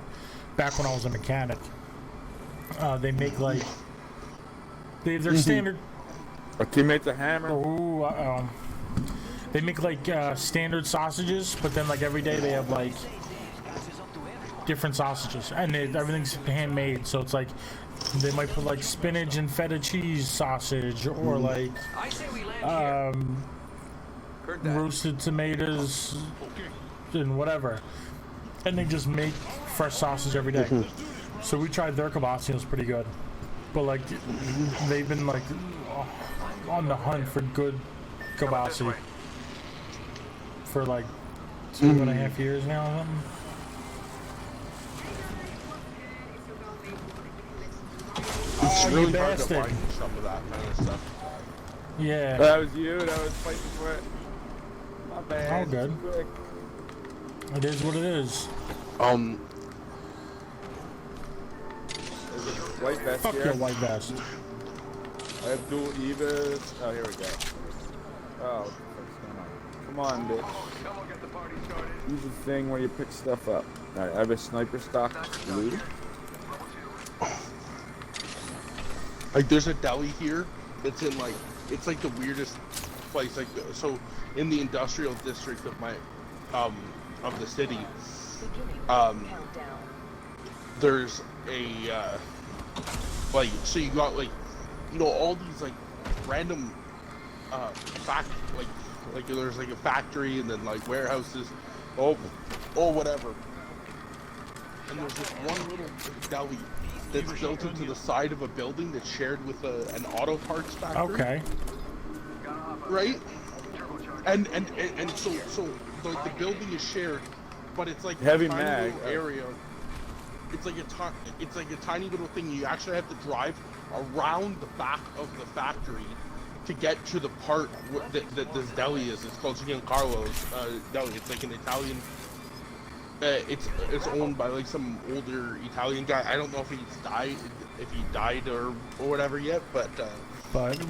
back when I was a mechanic. They make like they're standard. Our teammate's a hammer. Ooh, they make like standard sausages, but then like every day they have like different sausages, and everything's handmade. So it's like they might put like spinach and feta cheese sausage, or like roasted tomatoes and whatever, and they just make fresh sausage every day. So we tried their kibasi, it was pretty good, but like they've been like on the hunt for good kibasi for like 2.5 years now or something. It's Oh, really you hard to bastard. find some of that kind of stuff. Yeah. That was you that was fighting for it. My bad. All good. Too quick. It is what it is. There's a white vest Fuck here. your white vest. I have dual Evas. Oh, here we go. Oh, what's going on? Come on, bitch. Someone get the party started. Use the thing where you pick stuff up. Alright, I have a sniper stock blue. Like, there's a deli here that's in like, it's like the weirdest place. Like, so in the industrial district of my, of the city, there's a, like, so you got like you know, all these like random like there's like a factory and then like warehouses, oh whatever. And there's this one little deli that's built into the side of a building that's shared with an auto parts factory. Okay. Right? And so the building is shared, but it's like Heavy a tiny mag little area. It's like a tiny little thing. You actually have to drive around the back of the factory to get to the part that this deli is. It's called Giancarlo's Deli. It's like an Italian. It's owned by like some older Italian guy. I don't know if he died or whatever yet, but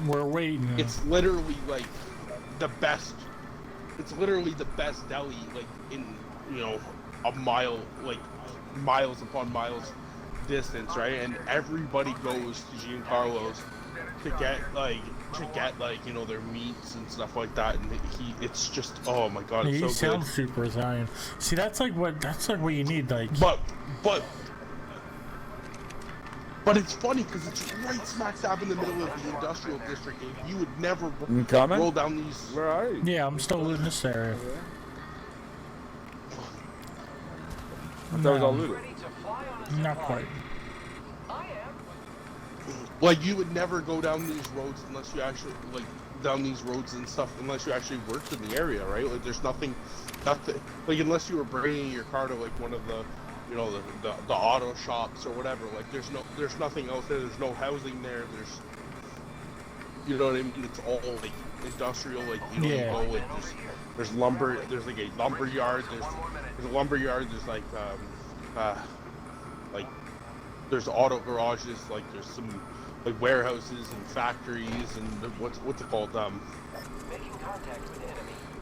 we're waiting. it's literally like the best. It's literally the best deli like in a mile, like miles upon miles distance, right? And everybody goes to Giancarlo's to get their meats and stuff like that, and it's just, oh my god, it's he so good. sounds super Italian. See, that's like what you need, like. But it's funny because it's right smack dab in the middle of the industrial district, and you would never roll down these. Where are you? Yeah, I'm still in this area. I thought it was all looted. Not quite. Like, you would never go down these roads unless you actually, like, down these roads and stuff, unless you actually worked in the area, right? Like, there's nothing, like, unless you were bringing your car to, like, one of the, the auto shops or whatever, like, there's nothing else there, there's no housing there, there's, you know what I mean? It's all, like, industrial, like, you go, like, there's lumber, there's, like, a lumber yard, there's a lumber yard, there's, like, there's auto garages, like, there's some, like, warehouses and factories and what's it called?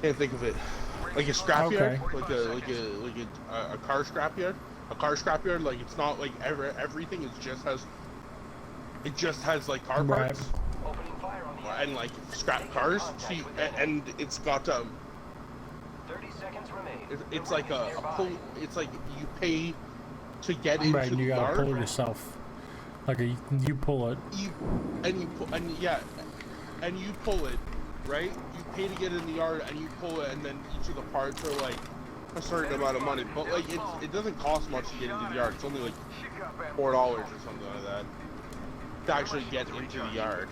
Can't think of it. Like a scrapyard, Okay. a car scrapyard. A car scrapyard, like, it's not like everything. It just has like car parts and like scrap cars. See, and it's got 30 seconds remaining. It's like a pull. It's like you pay to get into the you gotta yard. pull it yourself. Like you pull it. You pull it, right? You pay to get in the yard, and you pull it, and then each of the parts are like a certain amount of money. But like it doesn't cost much to get into the yard. It's only like $4 or something like that to actually get into the yard.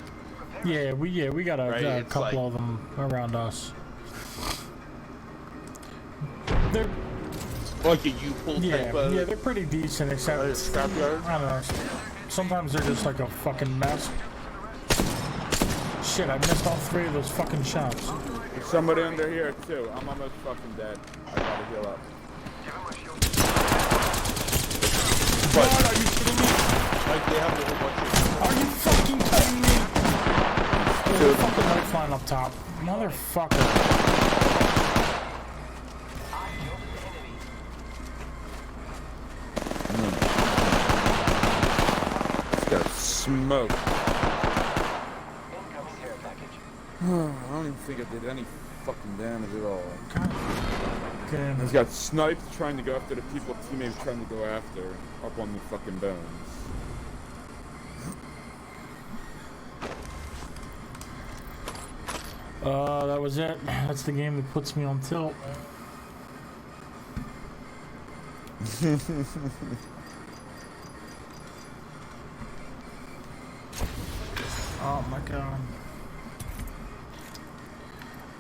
Yeah, we got a couple like, of them around us. They're like a U-pull type of... Yeah, they're pretty decent, except scrapyard. I don't know. Sometimes they're just like a fucking mess. Shit, I missed all 3 of those fucking shots. There's somebody under here too. I'm almost fucking dead. I gotta heal up. But are you kidding me? Like, they have a whole bunch of... Are you fucking kidding me? There's a fucking lifeline up top. Motherfucker. Smoke. I don't even think I did any fucking damage at all. God damn. He's got sniped trying to go after the people teammates trying to go after up on the fucking bones. That was it. That's the game that puts me on tilt. Oh my god.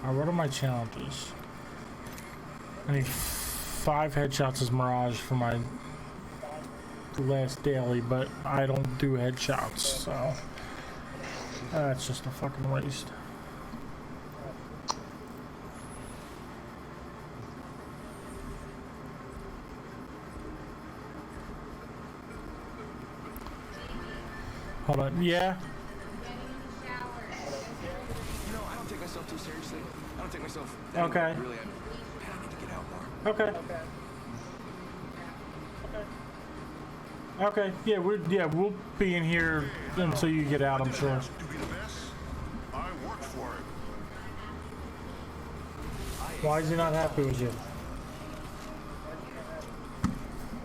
Alright, what are my challenges? I need 5 headshots as Mirage for my last daily, but I don't do headshots, so that's just a fucking waste. Hold on, yeah? I don't take myself too seriously. I don't take myself... Okay. Really, I need to get out more. Okay. Okay. Yeah, we'll be in here until you get out, I'm sure. To be the best, I work for it. Why is he not happy with you?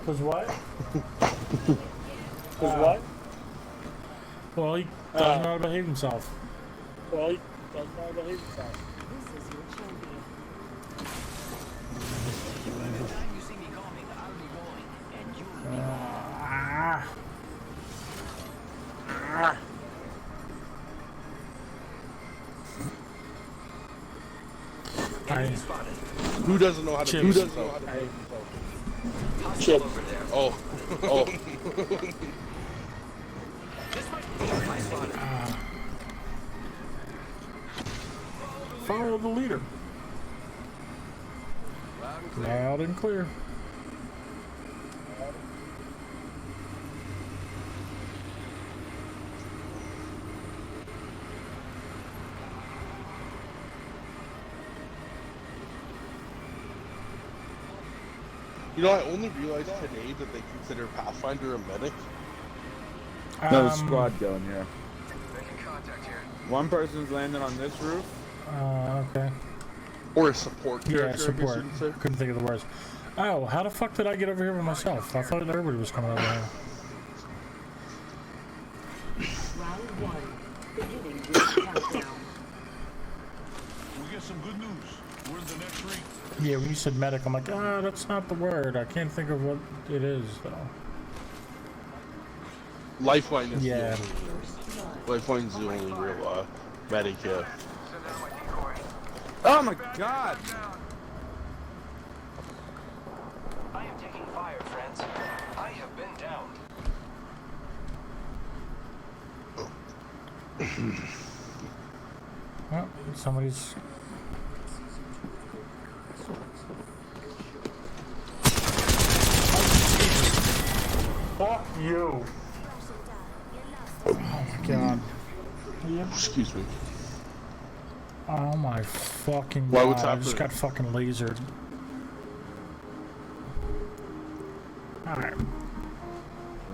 Cause what? Cause what? Well, he doesn't know how to behave himself. This is your champion. Who doesn't know how to Chips. behave himself? Chip. Oh. Oh. Follow the leader. Loud and clear. You know, I only realized today that they consider Pathfinder a medic. No, squad going here. Making contact here. One person's landing on this roof. Okay. Or a support character, Yeah, I guess support. you could say. Couldn't think of the words. Oh, how the fuck did I get over here by myself? I thought everybody was coming over here. Round 1. Beginning with countdown. We get some good news. We're in the next ring. Yeah, when you said medic, I'm like, that's not the word. I can't think of what it is, though. Lifeline is Yeah. Lifeline's the only real medic here. Send out my decoy. Oh my god! I am taking fire, friends. I have been down. Oh, somebody's... Fuck you! Oh my god. Excuse me. Oh my fucking Why, god. what's I just happening? got fucking lasered. Alright.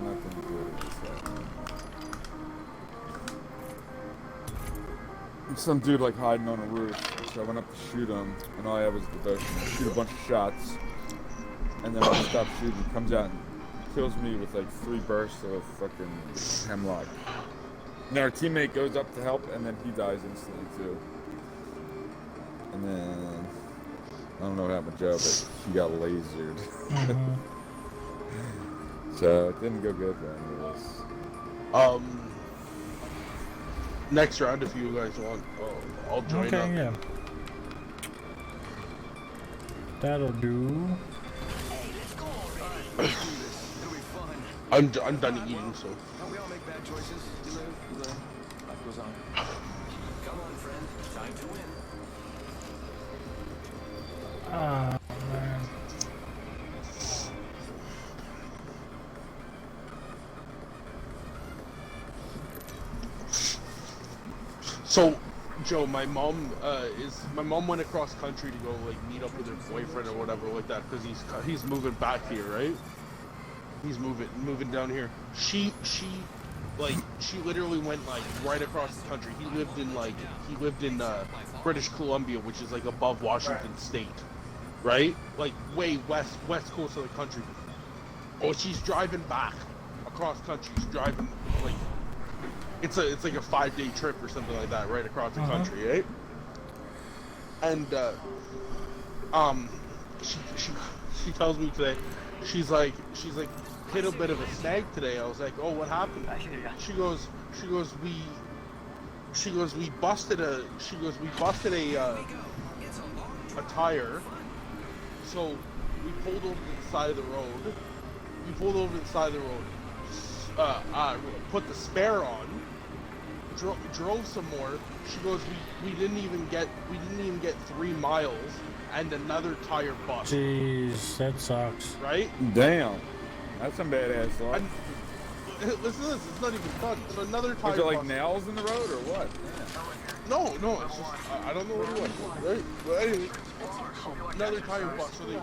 Nothing good is that. Some dude like hiding on a roof, so I went up to shoot him, and all I had was devotion. Shoot a bunch of shots, and then when I stop shooting, he comes out and kills me with like 3 bursts of fucking hemlock. And then our teammate goes up to help, and then he dies instantly too. And then I don't know what happened to Joe, but he got lasered. Mm-hmm. So it didn't go good for any of us. Next round, if you guys want, I'll join up. Okay, yeah. That'll do. It'll be fun. I'm done eating, so. Don't we all make bad choices? You live, you learn. Life goes on. Come on, friend. Time to win. Man. So, Joe, my mom went across country to go like meet up with her boyfriend or whatever like that because he's moving back here, right? He's moving down here. She literally went like right across the country. He lived in British Columbia, which is like above Washington State, right? Like way west coast of the country. Oh, she's driving back across country. She's driving like. It's like a 5-day trip or something like that, right across the country, right? And she tells me today, she's like hit a bit of a snag today. I was like, oh, what happened? She goes we busted a tire. So we pulled over to the side of the road. Put the spare on. Drove some more. She goes, we didn't even get 3 miles, and another tire bust. Jeez, that sucks. Right? Damn, that's some badass luck. And listen to this. It's not even fun. So another tire. Was it like bust. nails in the road or what? No. It's just I don't know what it was. Right? But anyway, another tire bust. So they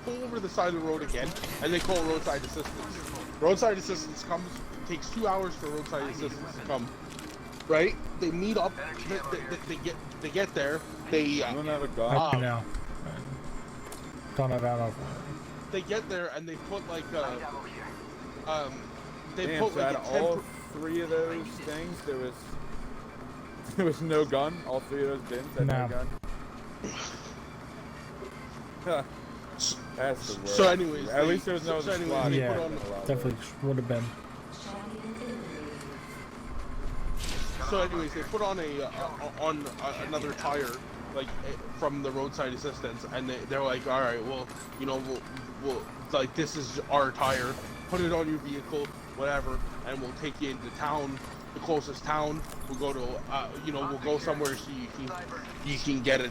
pull over the side of the road again, and they call roadside assistance. Roadside assistance comes. Takes 2 hours for roadside assistance to come. Right? They meet up. They get there. They You don't have a gun? No. Don't have ammo. they get there and they put like Damn, they so put like out a of all 3 of those things, there was no gun. All 3 of those bins had no No. gun. That's the worst. So anyways, at least there was no so other anyways, squad. they Yeah, put on- definitely would have been. So anyways, they put on another tire, like from the roadside assistance, and they're like, all right, well, you know, we'll like this is our tire, put it on your vehicle, whatever, and we'll take you into town, the closest town. We'll go to, you know, we'll go somewhere so you can get a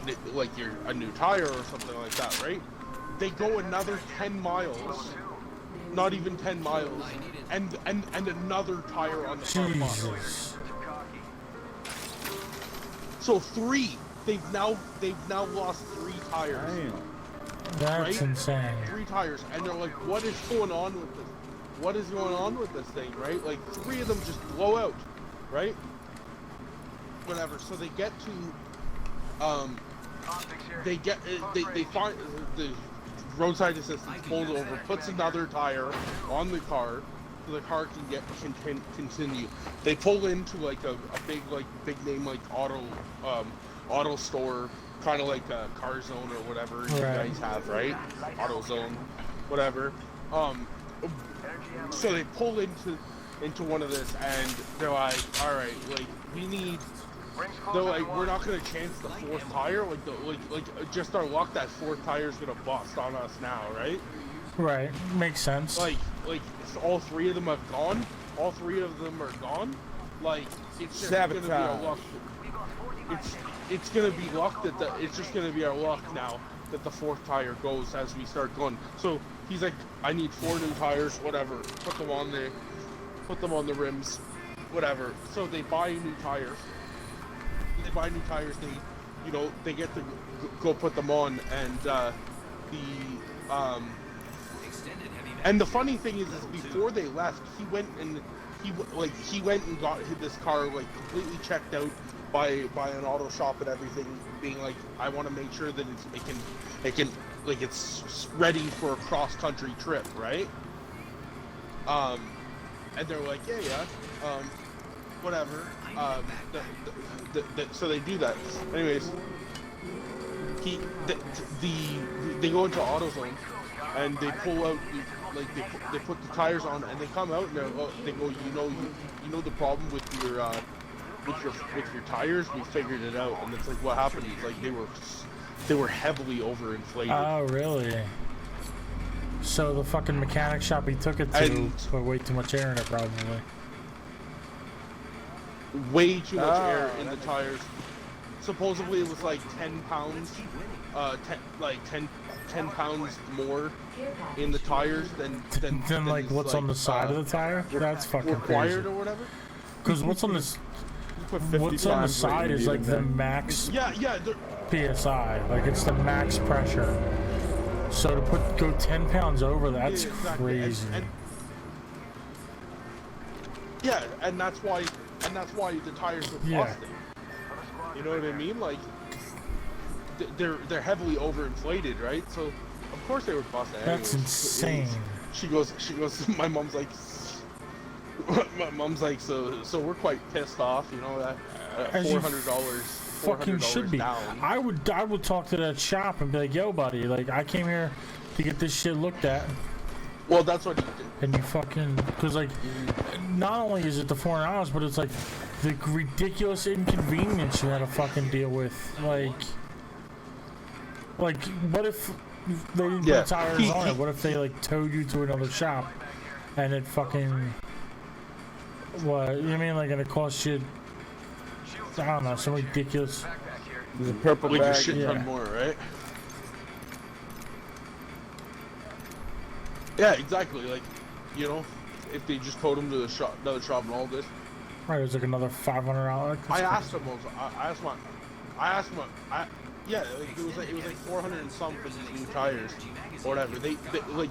new tire or something like that, right? They go another 10 miles, not even 10 miles, and another tire on the car body. Jesus. So 3. They've now lost 3 tires. Damn. That's Right? insane. 3 tires, and they're like, "What is going on with this? What is going on with this thing?" Right? Like 3 of them just blow out, right? Whatever. So they get to, they find the roadside assistance pulls over, puts another tire on the car, so the car can continue. They pull into like a big name like auto store, kind of like a Car Zone or whatever you guys have, right? Auto Zone, whatever. So they pull into one of this, and they're like, all right, like we need. They're like, we're not gonna chance the 4th tire, like just our luck that 4th tire's gonna bust on us now, right? Right, makes sense. Like so all 3 of them have gone. All 3 of them are gone. Like it's just gonna be our luck. It's gonna be luck it's just gonna be our luck now that the 4th tire goes as we start going. So he's like, I need 4 new tires, whatever. Put them on the rims, whatever. So they buy new tires. They, you know, they get to go put them on, and and the funny thing is before they left, he went and got this car like completely checked out by an auto shop and everything, being like, I want to make sure that it can like it's ready for a cross country trip, right? And they're like, yeah, whatever. So they do that. Anyways, they go into AutoZone and they pull out they put the tires on, and they come out and they go, you know the problem with your tires, we figured it out. And it's like, what happened? It's like they were heavily overinflated. Oh, really? So the fucking mechanic shop he took it to put way too much air in it, probably. Way too much air in the tires. Supposedly it was like 10 pounds, 10 pounds more in the tires than like what's on the side of the tire. That's fucking required crazy. or whatever. Because what's on this? What's on the side is like the max PSI. Like it's the max pressure. So to go 10 pounds over, that's crazy. And that's why the tires were busting. You know what I mean? Like they're heavily overinflated, right? So of course they were busting. That's insane. She goes. My mom's like, so we're quite pissed off, you know, that $400. Fucking should be. Down. I would talk to that shop and be like, yo, buddy, like I came here to get this shit looked at. Well, that's what he did. And you fucking, because like, not only is it the $400, but it's like the ridiculous inconvenience you had to fucking deal with. Like what if they didn't put tires on it? What if they like towed you to another shop and it fucking, what, you know what I mean? Like, and it cost you, I don't know, some ridiculous. There's a purple like bag. a shit ton more, right? Yeah, exactly. Like, you know, if they just towed him to the shop, another shop and all this. Right, it was like another $500. I asked him. Yeah, like, it was like 400 and some for these new tires, or whatever. They like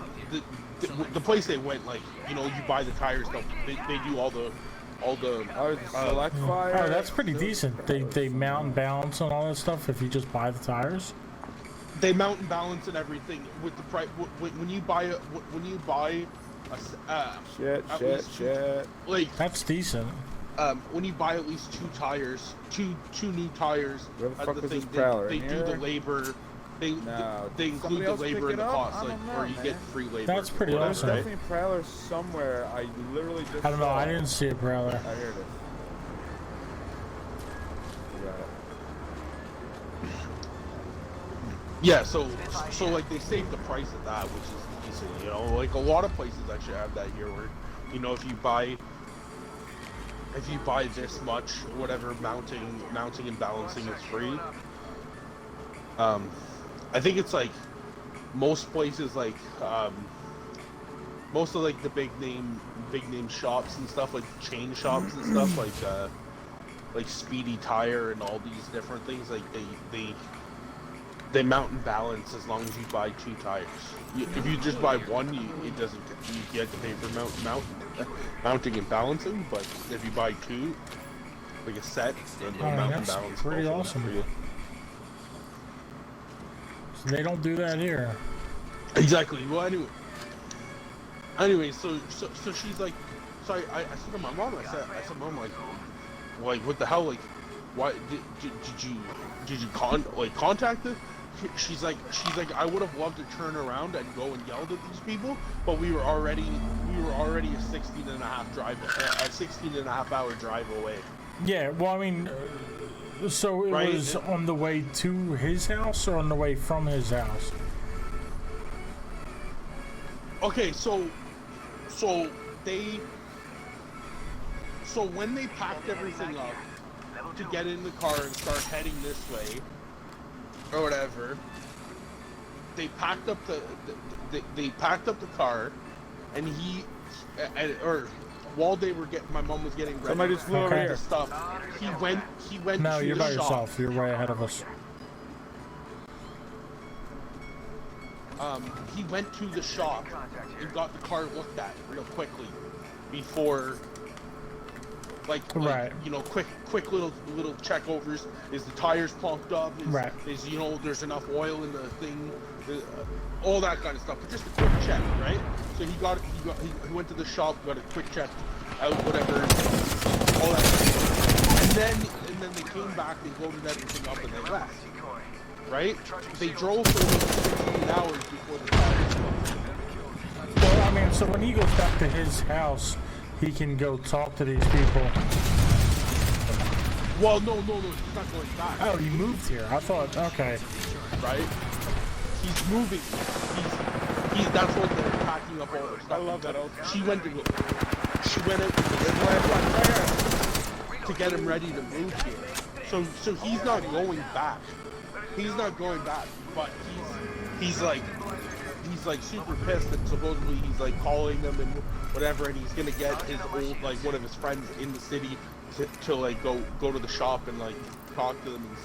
the place they went, like, you know, you buy the tires. They do all the select fire. Oh, that's pretty decent. They mount and balance and all that stuff if you just buy the tires. They mount and balance and everything with the price. When you buy Shit, at shit, least shit. like That's decent. when you buy at least 2 tires, two new tires, Where the at fuck the was thing, this prowler? they In do the here? labor. They No. they Did include somebody the else labor pick in it the up? cost, I like, don't know, or you get man. free labor. That's pretty or whatever, awesome. There's right? definitely prowlers somewhere. I literally just I don't know. saw I it. didn't see a prowler. Oh, here it is. We got it. Yeah, so like they saved the price of that, which is decent. You know, like a lot of places actually have that here, where you know if you buy this much, whatever mounting and balancing is free. I think it's like most places, like most of like the big name shops and stuff, like chain shops and stuff, like Speedy Tire and all these different things, like they mount and balance as long as you buy 2 tires. If you just buy one, it doesn't. You have to pay for mounting and balancing. But if you buy 2, like a set, then Oh, mount and that's balance. pretty also awesome. for you. So they don't do that here. Exactly. Well, anyway, so she's like, so I said to my mom, I said, Mom, like what the hell, like, why did you contact her? She's like, I would have loved to turn around and go and yelled at these people, but we were already a 16 and a half hour drive away. Yeah. Well, I mean, so it Right? was on the way to his house or on the way from his house? Okay, so when they packed everything up to get in the car and start heading this way or whatever, they packed up the car, and or while they were my mom was getting ready Somebody just flew over Okay. here. the stuff, he went No, to you're the by shop. yourself. You're way ahead of us. He went to the shop and got the car looked at real quickly before, Right. you know, quick little checkovers. Is the tires plumped up? Right. Is, you know, there's enough oil in the thing? All that kind of stuff. But just a quick check, right? So he went to the shop, got a quick check out, whatever, all that stuff. And then they came back, they loaded everything up, and they left. Right? They drove for about 16 hours before the tires plumped. Well, I mean, so when he goes back to his house, he can go talk to these people. Well, no, he's not going back. Oh, he moved here. I thought, okay. Right? He's moving. He's that's what they're packing up all their stuff. I love that old She went out to get him ready to move here. So he's not going back. He's not going back, but he's like super pissed, and supposedly he's like calling them and whatever, and he's gonna get his old, like, one of his friends in the city to like go to the shop and like talk to them and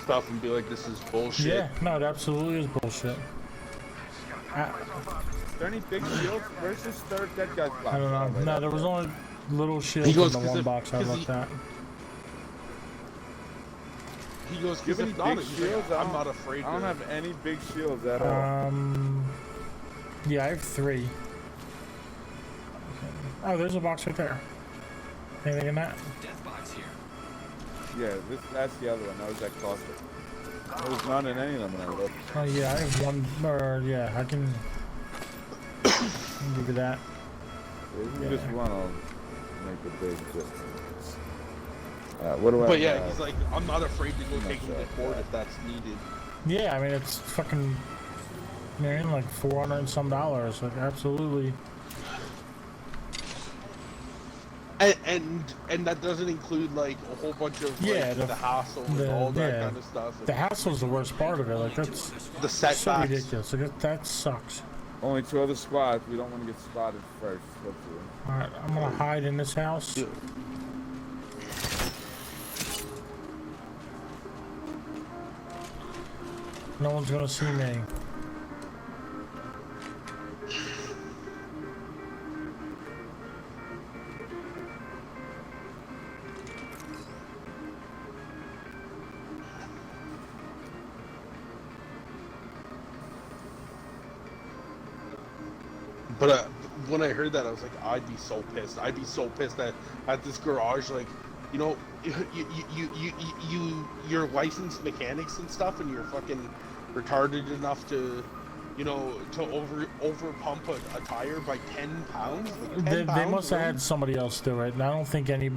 stuff and be like, this is bullshit. Yeah, no, it absolutely is bullshit. Is there any big shields? Where's this third dead guy's box? I don't know. Right No, out there was there. only little shields He goes, in the 'cause one if- box I 'cause looked at. He goes, Do you have any if not, big he's shields? like, I'm not afraid. I don't to. have any big shields at all. Yeah, I have 3. Oh, there's a box right there. Anything in that? Death box here. Yeah, that's the other one. That was that cluster. There was none in any of them when I looked. Oh yeah, I have 1. Or yeah, I can give you that. If you just want to make a big difference. What do I But yeah, have? he's like, I'm not afraid to go I'm not take him sure. to court if that's needed. Yeah, I mean it's fucking, man, like $400 and some. Like absolutely. And that doesn't include like a whole bunch of like, Yeah, the hassle and all that kind of stuff. The hassle's the worst part of it. Like that's The so setbacks. ridiculous. Like that sucks. Only 2 other spots. We don't want to get spotted first. Hopefully. All right, I'm gonna hide in this house. Yeah. No one's gonna see me. when I heard that, I was like, I'd be so pissed. I'd be so pissed at this garage, like, you know, you're licensed mechanics and stuff, and you're fucking retarded enough to, you know, to over pump a tire by 10 pounds. Like 10 They pounds, must have really? had somebody else do it, and I don't think any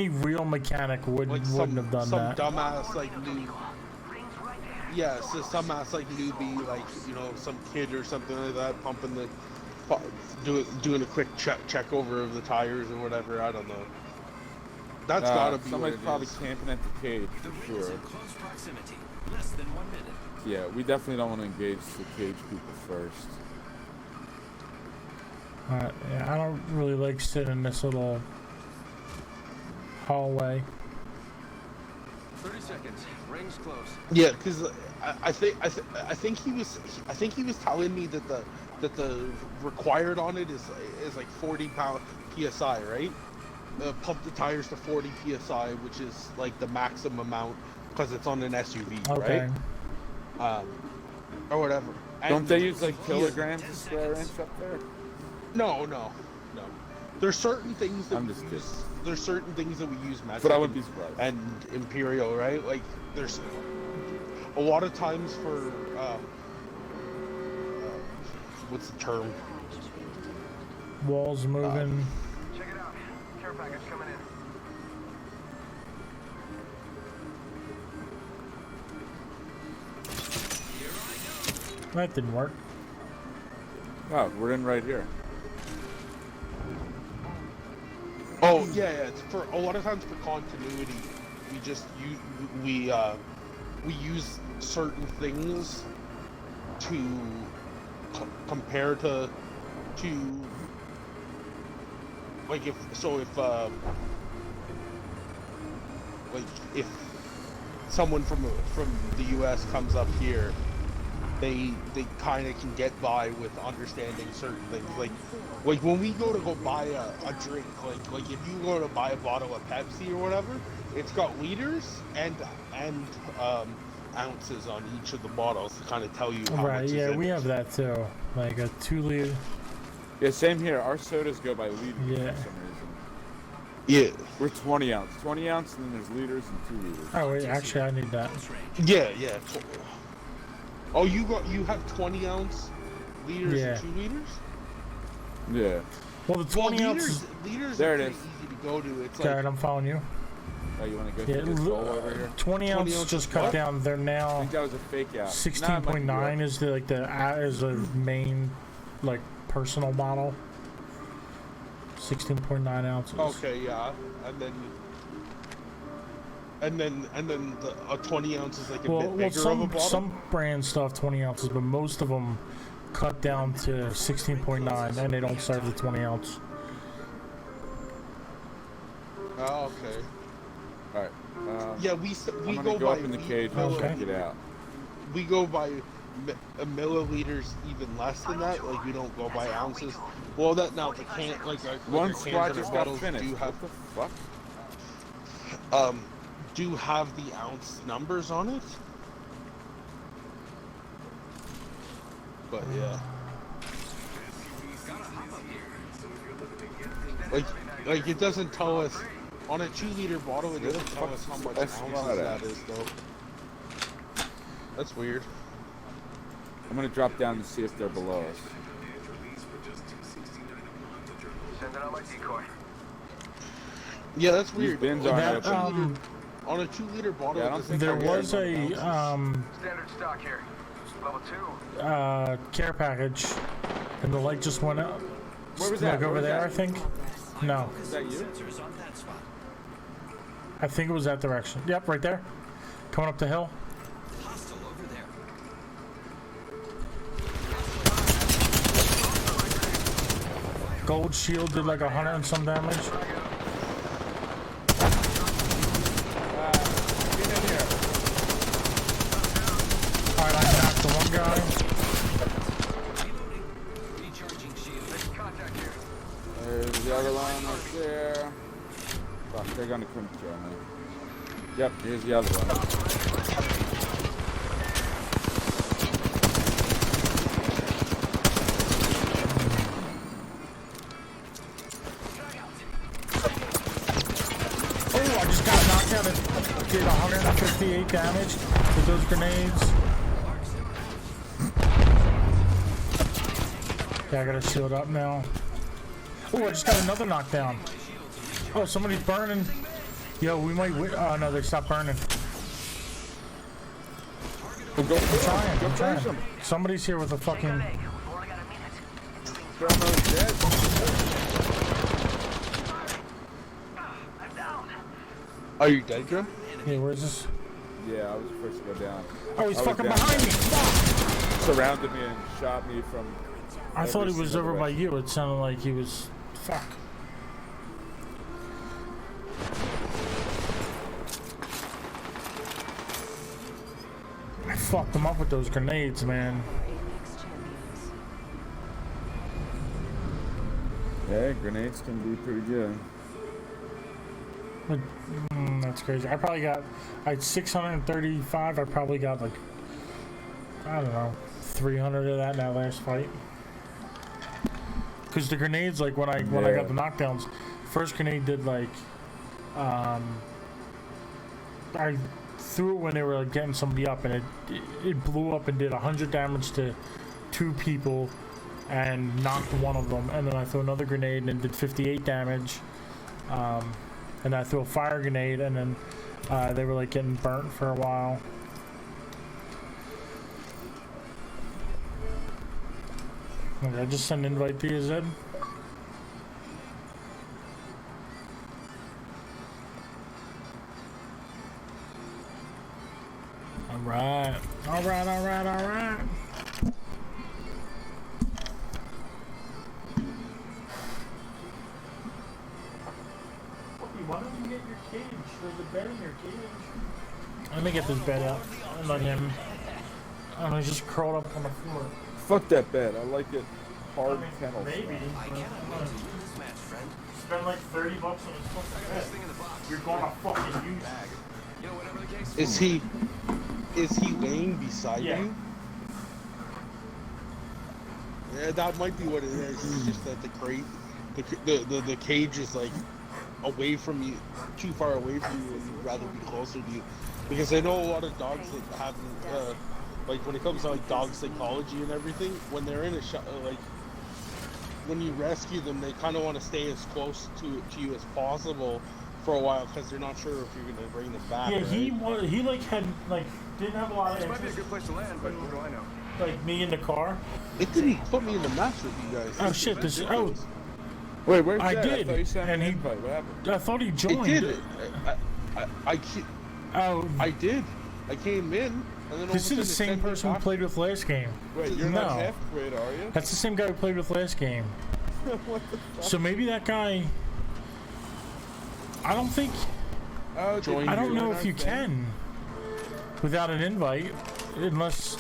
real mechanic wouldn't have done some that. dumbass like noob. Yeah, so some ass like newbie, like, you know, some kid or something like that, pumping the, doing a quick check over of the tires or whatever. I don't know. That's gotta be somebody's what it probably is. camping at the cage for sure. Close proximity. Less than 1 minute. Yeah, we definitely don't want to engage the cage people first. Yeah, I don't really like sitting in this little hallway. 30 seconds. Rings close. Yeah, because I think he was telling me that the required on it is like 40 pound psi, right? Pump the tires to 40 psi, which is like the maximum amount because it's on an SUV, Okay. right? Or whatever. Don't they use like kilograms to square inch up there? No. There's certain things that I'm we just use. kidding. There's certain things that we use metric But I wouldn't be surprised. and imperial, right? Like there's a lot of times for what's the term? Walls moving. Check it out. Care package coming in. That didn't work. Oh, we're in right here. Oh yeah. It's for a lot of times for continuity, we just we use certain things to compare to like if someone from the U.S. comes up here, they kind of can get by with understanding certain things. Like when we go buy a drink, like if you go to buy a bottle of Pepsi or whatever, it's got liters and ounces on each of the bottles to kind of tell you how Right, much yeah, is in we it. have that too. Like a 2 liter. Yeah, same here. Our sodas go by liters Yeah. for some reason. Yeah, We're 20 ounce. 20 ounce, and then there's liters and 2 liters. Oh wait, actually I need that. Close range. yeah. Oh, you have 20 ounce liters Yeah. and 2 liters. Yeah. Well, the 20 well, ounces. liters There are it pretty is. easy to go to. It's Alright, like I'm following you. Oh, you want to go Yeah, through this hole over here? 20 ounce ounces just cut what? down. They're I now think that was a fake out. 16.9 is the main like personal bottle. 16.9 ounces. okay, yeah, and then a 20 ounce is like a bit bigger of a bottle. some brand stuff 20 ounces, but most of them cut down to 16.9, and they don't serve the 20 ounce. Oh, okay. All right. Yeah, we I'm go gonna go by up in the cage and Okay. check it out. we go by milliliters, even less than that. Like we don't go by ounces. Well, that now the can like One our squad cans and just our got bottles finished. do have What the fuck? do have the ounce numbers on it. But yeah. Like it doesn't tell us on a 2 liter bottle. It doesn't tell us how much That's ounces not that it. is, though. That's weird. I'm gonna drop down to see if they're below us. Sending out my decoy. Yeah, that's These weird. bins aren't That, open. On a 2 liter bottle, Yeah, I it don't doesn't think there tell was us a ounces. Standard stock here. Level 2. care package, and the light just went up. Where was Like that? over Where was there, that? I think. No, Is that you? Sensors on that spot. I think it was that direction. Yep, right there. Coming up the hill. Hostile over there. Gold shield did like 100 and some damage. Get in here. Alright, I knocked the one guy. Reloading. Recharging shield. Contact here. There's the other one up there. Fuck, they're gonna come kill me. Yep, here's the other one. did 158 damage with those grenades. Yeah, I gotta shield up now. Oh, I just got another knockdown. Oh, somebody's burning. Yo, we might win. Oh, no, they stopped burning. I'm trying. Somebody's here with a fucking... Are you dead, Grim? Yeah, where's this? Yeah, I was the first to go down. Oh, he's fucking behind me! Fuck! Surrounded me and shot me from... I thought he was over by direction. you. It sounded like he was... Fuck. I fucked him up with those grenades, man. Apex champions. Yeah, grenades can be pretty good. But, that's crazy. I had 635. I probably got like, I don't know, 300 of that in that last fight. Because the grenades, like when I got the knockdowns, first grenade did like, I threw it when they were like getting somebody up, and it blew up and did 100 damage to 2 people, and knocked one of them. And then I threw another grenade and it did 58 damage. And I threw a fire grenade, and then they were like getting burnt for a while. Okay, I just sent an invite to you, Zed. Alright. Alright. Why don't you get your cage? There's a bed in your cage. Let me get this bed out and let him. I don't know, he's just curled up on the floor. Fuck that bed. I like it hard kennel. Maybe. I cannot wait to do this match, friend. Spend like $30 on his fucking bed. This thing in the box. You're gonna fucking use Bag. You know, whatever the case. Is he laying beside Yeah. you? Yeah, that might be what it is. It's just that the crate, the cage is like away from you, too far away from you, and you'd rather be closer to you. Because I know a lot of dogs that have, like when it comes to like dog psychology and everything, when they're in a like when you rescue them, they kind of want to stay as close to you as possible for a while because they're not sure if you're gonna bring them back. Yeah, right? he like had like didn't have a lot of This might be a interest, good place to land, but what do I know? like me in the car. It didn't put me in the match with you guys. Oh shit! This Wait, where's I that? did, I thought you sent me and an he- invite. What happened? I thought he It joined. did. Oh, I did. I came in, and then this is the same person we played with last game. Wait, you're No. not half grid, are you? That's the same guy we played with last game. What the fuck? So maybe that guy. I don't think. Oh, Join I don't you. know if you can without an invite, unless.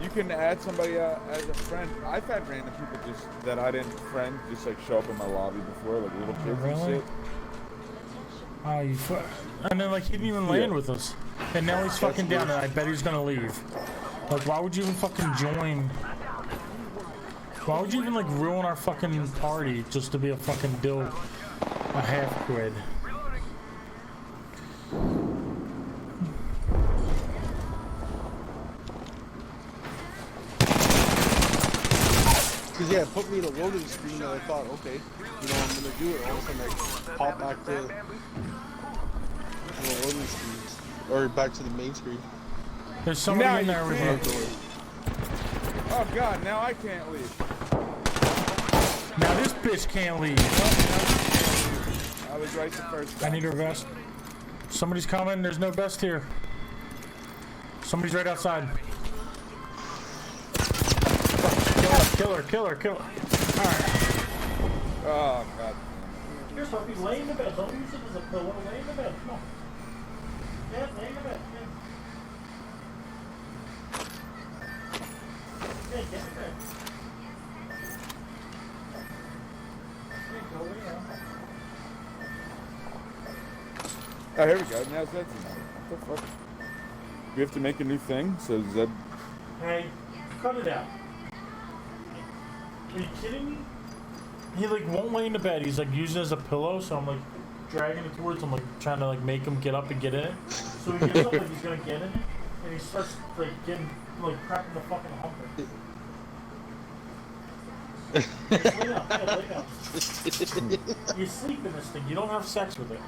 You can add somebody as a friend. I've had random people just that I didn't friend just like show up in my lobby before, like little kids Really? and shit. Oh, you and then like he didn't even land with us, and now he's fucking down, and I bet he's gonna leave. Like, why would you even fucking join? Why would you even like ruin our fucking party just to be a fucking a half grid? Because yeah, it put me in a loading screen, and I thought, okay, you know, I'm gonna do it. All of a sudden, I pop back to the loading screen, or back to the main screen. There's somebody Now in you there with can't. you. Oh god, now I can't leave. Now this bitch can't leave. I was right the first I time. need her vest. Somebody's coming. There's no vest here. Somebody's right outside. Kill her. Alright. Oh god. Here's Puppy, lay in the bed. Don't use it as a pillow. Lay in the bed. Come on. Yeah, lay in the bed. Yeah, get in the bed. Go lay down. Oh, here we go. Now Zed's in there. What the fuck? We have to make a new thing, so Zed. Hey, cut it out. Are you kidding me? He like won't lay in the bed. He's like using it as a pillow, so I'm like dragging it towards him, like trying to like make him get up and get in it. So he gets up like he's gonna get in it, and he starts like getting like cracking the fucking humper. Just lay down, yeah, lay down. You sleep in this thing. You don't have sex with it.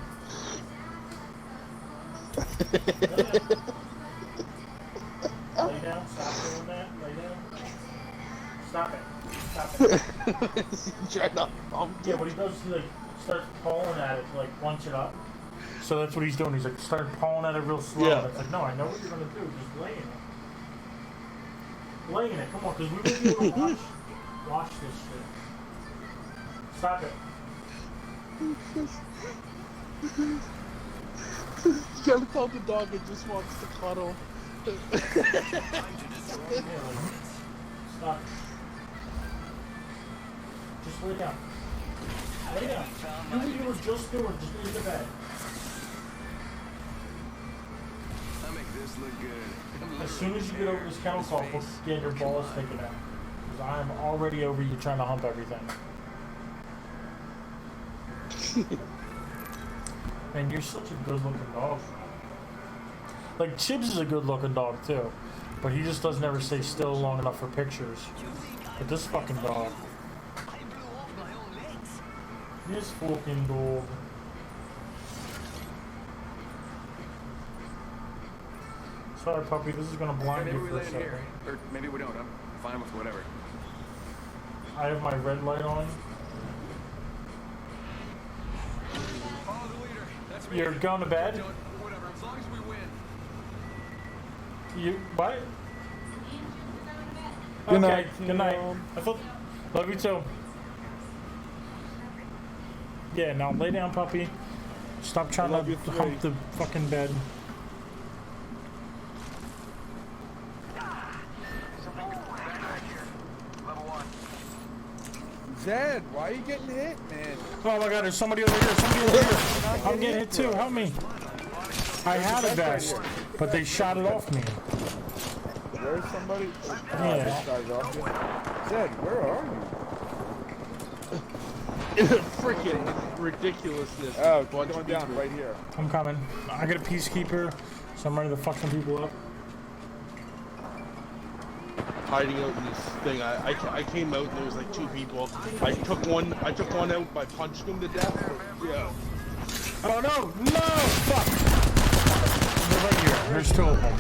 Lay down. Stop doing that. Lay down. Stop it. Stop it. Try not Yeah, what he does is he like starts pulling at it to like punch it up. So that's what he's doing. He's like starting pulling at it real slow. Yeah. And it's like, no, I know what you're gonna do. Just lay in it. Lay in it. Come on, because we won't be able to watch this shit. Stop it. You gotta tell the dog it just wants to cuddle. Yeah, like, stop it. Just lay down. Lay down. Do what you were just doing. Just leave the bed. I'll make this look good. As soon as you get over this kennel call, we'll get your balls taken out. Because I am already over you trying to hump everything. Man, you're such a good looking dog. Like, Chibs is a good looking dog too. But he just doesn't ever stay still long enough for pictures. But this fucking dog. This fucking dog. Sorry, puppy, this is gonna blind Maybe you we for a land second. here. Or maybe we don't. I'm fine with whatever. I have my red light on. Follow the leader. That's me. You're going to bed? Don't, whatever, as long as we win. You what? Good Okay, night, good night. Tim. I thought, love you too. Yeah, now lay down, puppy. Stop trying love to you too. hump the fucking bed. Zed, why are you getting hit, man? Oh my god, there's somebody over here, somebody over here. I'm getting hit too, help me. I had a vest, but they shot it off me. There's somebody. Yeah. Zed, where are you? Freaking ridiculousness. Oh, Bunch going of down people. right here. I'm coming. I got a peacekeeper, so I'm ready to fuck some people up. Hiding out in this thing. I came out and there was like 2 people. I took one out by punching him to death. But, yeah. Oh no! No! Fuck! They're right here. There's 2 of them.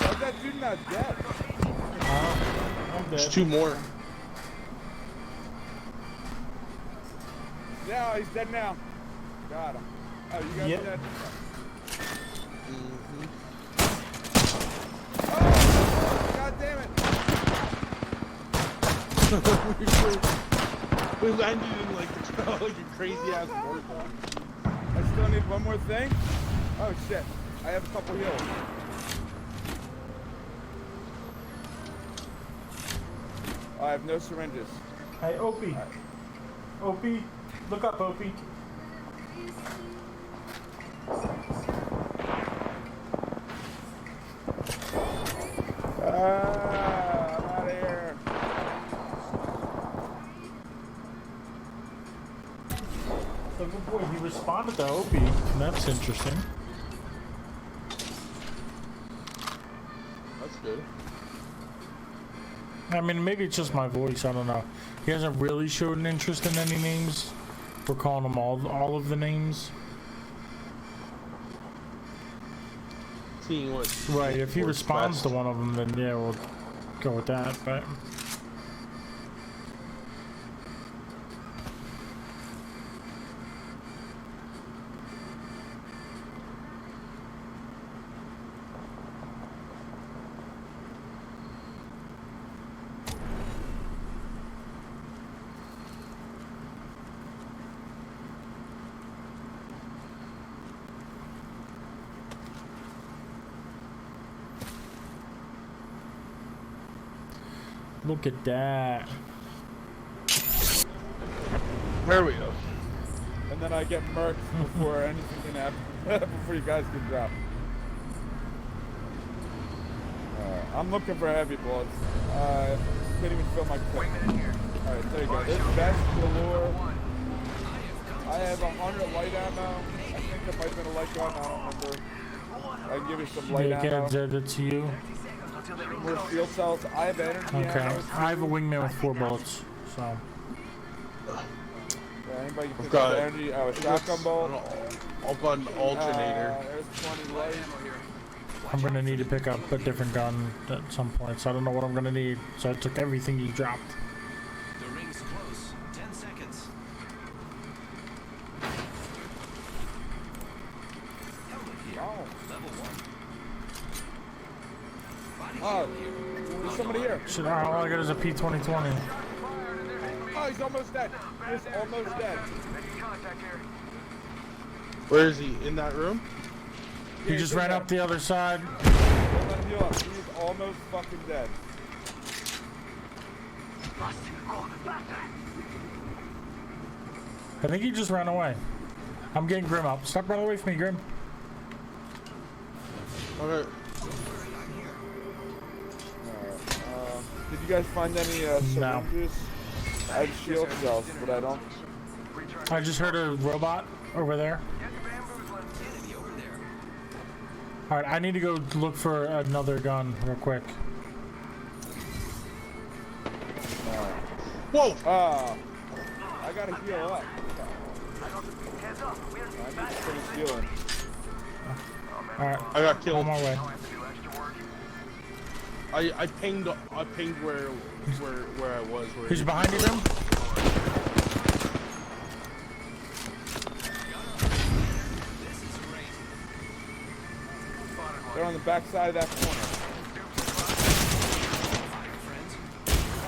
How's that dude not dead? I'm There's dead. 2 more. Yeah, he's dead now. Got him. Oh, you guys Yep. dead? Mm-hmm. Oh, God damn it. We landed in like a crazy ass vortex. I still need one more thing. Oh shit. I have a couple heals. I have no syringes. Hey, Opie. Opie. Look up, Opie. I'm out of here. So good boy, he responded to Opie, and that's interesting. That's good. I mean, maybe it's just my voice, I don't know. He hasn't really showed an interest in any names. We're calling him all of the names. Seeing what. Right, if he works responds best. to one of them, then yeah, we'll go with that, but... Look at that. There we go. And then I get murked before anything can happen. Before you guys can drop. I'm looking for heavy bullets. Can't even feel my clip. Wingman in here. Alright, there you go. This vest galore. I have 100 light ammo. I think there might have been a light gun, I don't remember. I can give you some light Yeah, ammo. get it to you. More steel cells. I have energy Okay. ammo. I have a wingman with 4 bullets, so. Yeah, anybody can pick got up energy. Oh, a shotgun bolt. I'll got an alternator. There's 20 light. I'm gonna need to pick up a different gun at some point, so I don't know what I'm gonna need. So I took everything you dropped. The ring's close. 10 seconds. Helmet here. Oh. Level 1. Body Oh, shield here. there's somebody here. Shit, all I got is a P2020. Oh, he's almost dead. He's almost dead. Where is he? In that room? He just ran up the other side. Don't let him heal up. He's almost fucking dead. I think he just ran away. I'm getting Grim up. Stop running away from me, Grim. Okay. Did you guys find any syringes? I have shield cells, but I don't. I just heard a robot over there. Enemy over there. Alright, I need to go look for another gun real quick. Whoa! I gotta heal up. I need to finish healing. Alright, I got on killed. my way. I pinged where I was. Where He's behind you, Grim? This is great. They're on the back side of that corner. Fire, friends.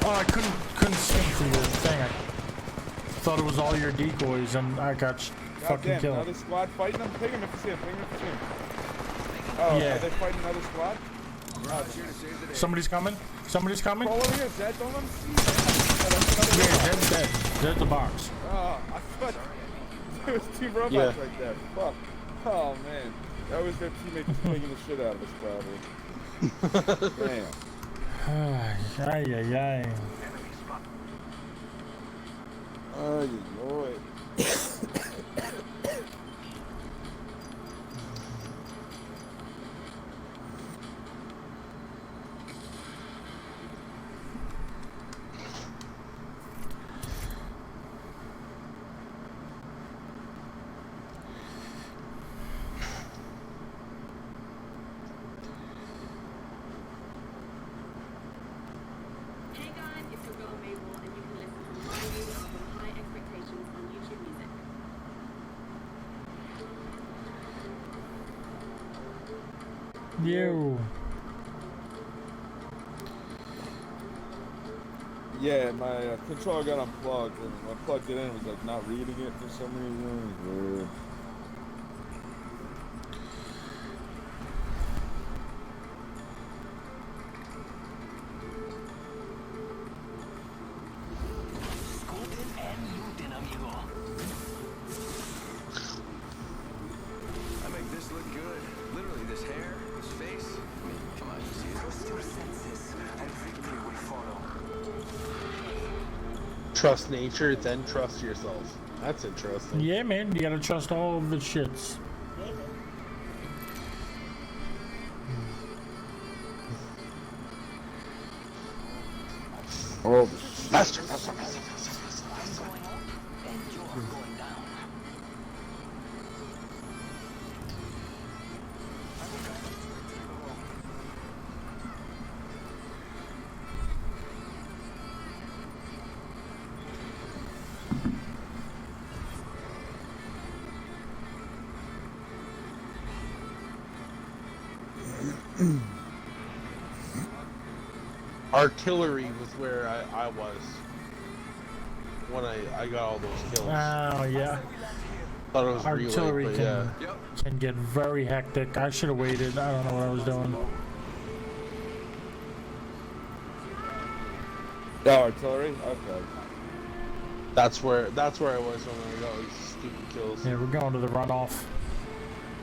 Oh, I couldn't see through the thing. I thought it was all your decoys, and I got fucking Goddamn, killed. another squad fighting them? Ping him if you see him, ping him if you see him. Oh, Yeah. are they fighting another squad? Somebody's coming. Somebody's coming. Crawl over here, Zed, don't let him see you. Oh, that's another Yeah, robot. Zed's dead. Zed's the box. Oh, I thought there was 2 robots Yeah. right there. Fuck. Oh, man. That was their teammates taking the shit out of us, probably. Damn. Ay, ay, ay. Oh, boy. Hey guys, it's your girl Mabel, and you can listen to my review of High Expectations on YouTube Music. You. Yeah, my controller got unplugged, and when I plugged it in, it was like not reading it for some reason. It was weird. I make this look good. Literally, this hair, this face. I mean, come on, you see it. Trust your senses, and victory will follow. trust nature, then trust yourself. That's interesting. Yeah, man, you gotta trust all of the shits. Oh, Faster, faster, faster, faster. Artillery was where I was when I got all those kills. Oh, yeah. Thought it was Artillery relay, but can, yeah. can get very hectic. I should have waited. I don't know what I was doing. oh, artillery? Okay. That's where I was when I got all these stupid kills. Yeah, we're going to the runoff.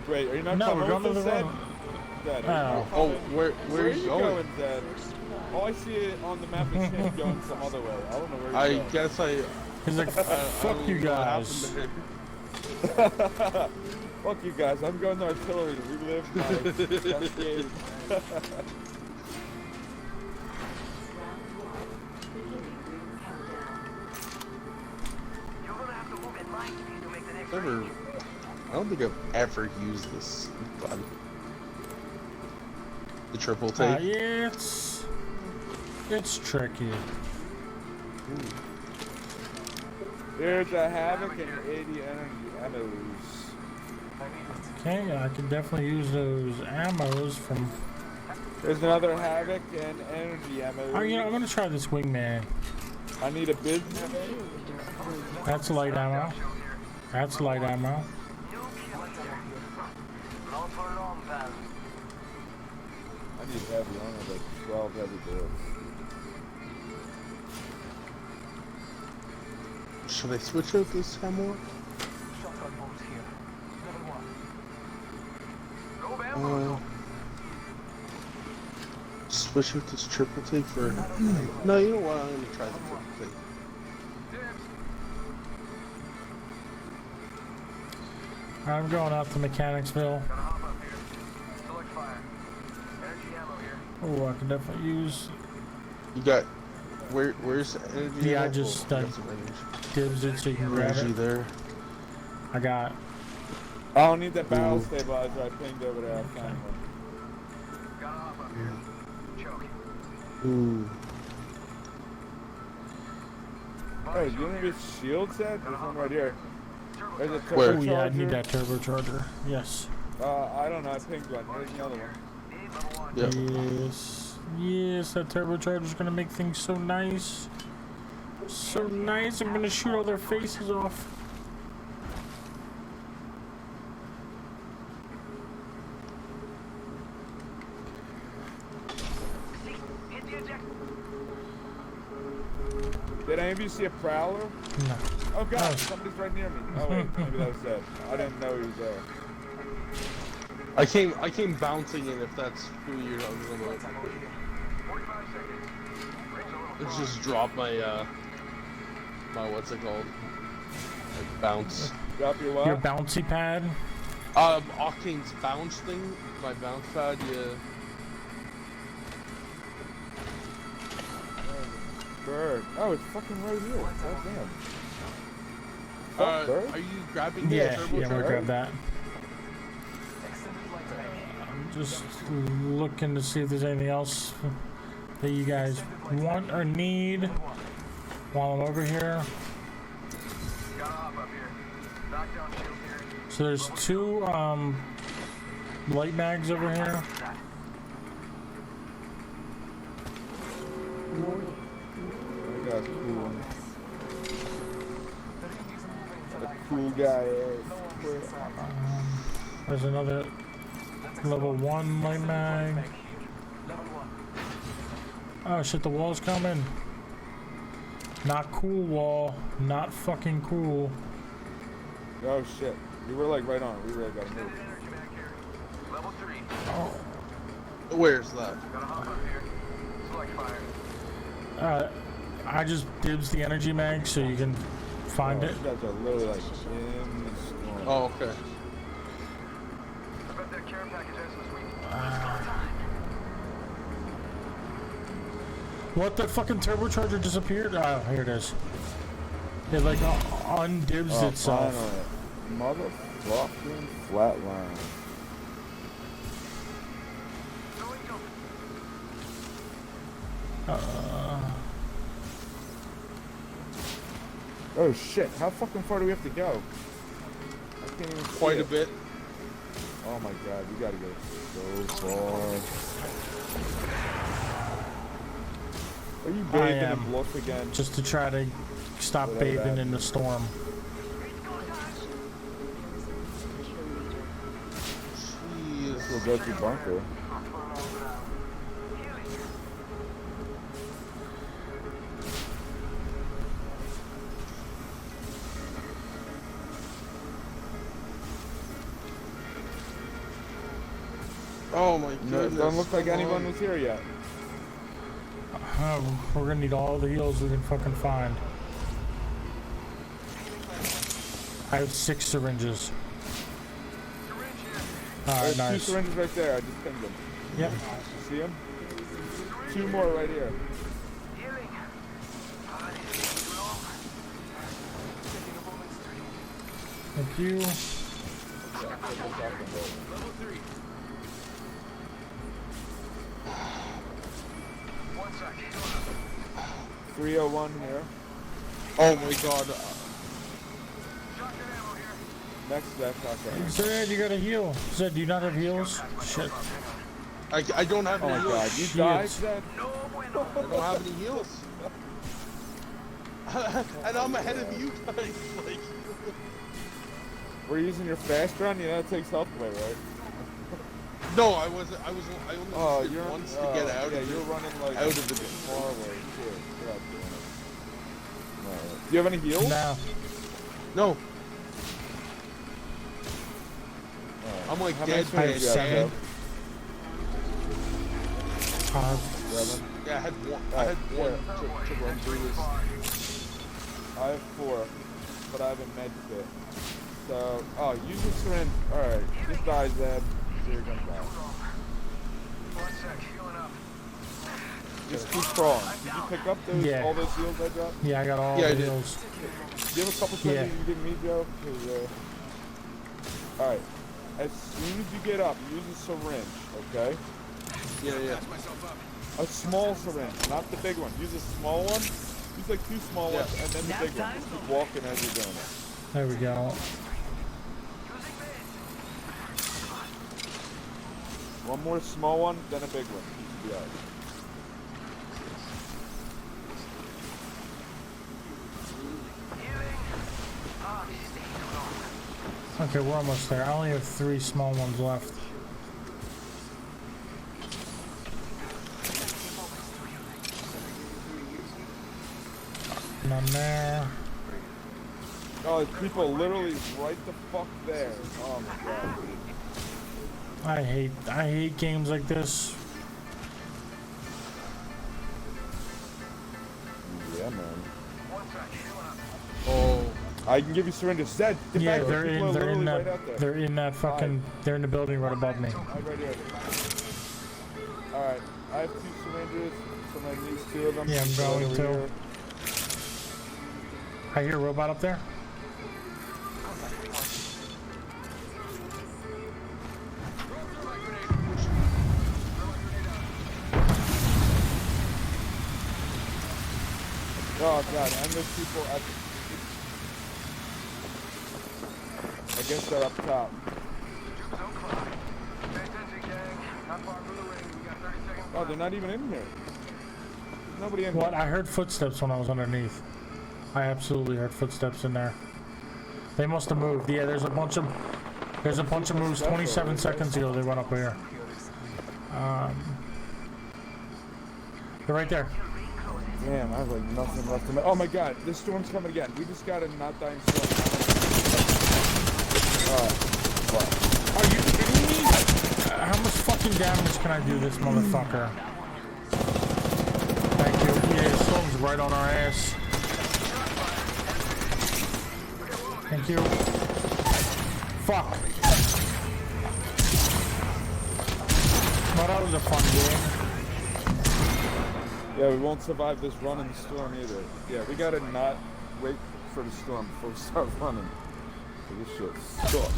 Wait, are you not No, coming we're going to with the us, Zed? runoff. Dad. Oh. Oh, where Where are you going? Dad? All I see on the map is him going some other way. I don't know where I he's going. guess I. He's like, I fuck don't you know what guys. happened there. Fuck you guys. I'm going to artillery to relive my cascade. Never. I don't think I've ever used this button. The triple tape. Yeah, it's tricky. There's a Havoc and 80 energy ammos. Okay, I can definitely use those ammos from. There's another Havoc and energy ammos. Oh, you know, I'm gonna try this wingman. I need a business. That's light ammo. That's light ammo. I need heavy. I only have like 12 heavy bullets. Should I switch out this ammo? Switch out this triple tape for. No, you know what? I'm gonna try the triple tape. I'm going out to Mechanicsville. Oh, I can definitely use. You got. Where's the energy? Yeah, I ammo? just Oh, you got some energy. dibs it so you can grab Energy it. there. I got. I don't need that barrel stabilizer I pinged over there. I found one. Ooh. Oh, you want me to shield set? There's one right here. There's a Where? Oh yeah, I need turbocharger. that turbocharger. Yes. I don't know. I pinged one. There's another one. Yeah. Yes. Yes, that turbocharger's gonna make things so nice. So nice. I'm gonna shoot all their faces off. Did any of you see a prowler? No. Oh god, Oh. somebody's right near me. Oh wait, maybe that was Zed. I didn't know he was there. I came bouncing in. If that's who you're talking about. It's just dropped my my what's it called? Like bounce. Drop your what? Your bouncy pad. Octane's bounce thing. My bounce pad. Yeah. Bird. Oh, it's fucking right here. God damn. Fuck, bird? Are you grabbing the Yeah, turbo yeah, I'm gonna charger? grab that. I'm just looking to see if there's anything else that you guys want or need while I'm over here. So there's two light mags over here. I got cool. The cool guy. There's another level 1 light mag. Oh shit, the wall's coming. Not cool wall. Not fucking cool. Oh shit. You were like right on. We really gotta move. Oh. Where's that? I just dibs the energy mag so you can find it. You guys are literally like in the storm. Oh, okay. What, the fucking turbocharger disappeared? Oh, here it is. It like undibs Oh, itself. finally. Motherfucking flatline. Oh shit, how fucking far do we have to go? I can't even see Quite a it. bit. Oh my god, we gotta go so far. Are you I bathing in am. bluff again? Just to try to stop Without bathing that. in the storm. Jeez. We'll go through bunker. Oh my No, goodness. don't look like come anyone on. was here yet. We're gonna need all the heals we can fucking find. I have 6 syringes. Alright, There's 2 nice. syringes right there. I just pinned them. Yep. You see them? 2 more right here. Thank you. Level 3. 1 sec. 301 here. Oh my god. Next left, okay. Zed, you gotta heal. Zed, do you not have heals? Shit. I don't have Oh any my god, heals. you Shit. died, Zed? I don't have any heals. And I'm ahead of you guys. Like, We're using your fast run? You know it takes health away, right? no, I only Oh, did you're once to get out yeah, of you're it. running like Out of the far away too. You're not doing it. Alright. Do you have any heals? Nah. No, Alright. I'm like How dead, many dead, syringes do you have, dead. Joe? 7. 7? Yeah, I had one Alright, to run through this. I have 4, but I have a med kit. So, oh, use the syringe. Alright, just die, Zed. So you're gonna die. 1 sec. Healing up. Just keep crawling. Did you pick up those Yeah. all those heals I dropped? Yeah, I got all Yeah, I the did. heals. Do you have a couple Yeah. seconds you can give me, Joe? 'Cause, alright. As soon as you get up, use a syringe, okay? Yeah. A small syringe, not the big one. Use a small one. Use like 2 small ones and then the big one. Just keep walking as you're doing it. There we go. One more small one, then a big one. You should be alright. Okay, we're almost there. I only have 3 small ones left. None there. Oh, there's people literally right the fuck there. Oh my god. I hate games like this. Yeah, man. 1 sec. Healing up. Oh, I can give you syringes. Zed, get Yeah, back there. they're People are in literally right out that there. they're in that fucking they're in the building right above me. Right here. Alright, I have 2 syringes, so I need 2 of them. Yeah, I'm So going over to. here. I hear a robot up there. Oh god, and there's people at I guess they're up top. Oh, they're not even in here. There's nobody in What? here. I heard footsteps when I was underneath. I absolutely heard footsteps in there. They must have moved. Yeah, there's a bunch of moves. 27 seconds ago they went up here. They're right there. Damn, I have like nothing left in my. Oh my god, this storm's coming again. We just got a not dying storm. Fuck. Are you kidding me? How much fucking damage can I do this motherfucker? Thank you. Yeah, the storm's right on our ass. Thank you. Fuck. Well, that was a fun game. Yeah, we won't survive this run in the storm either. Yeah, we gotta not wait for the storm before we start running. This shit sucks.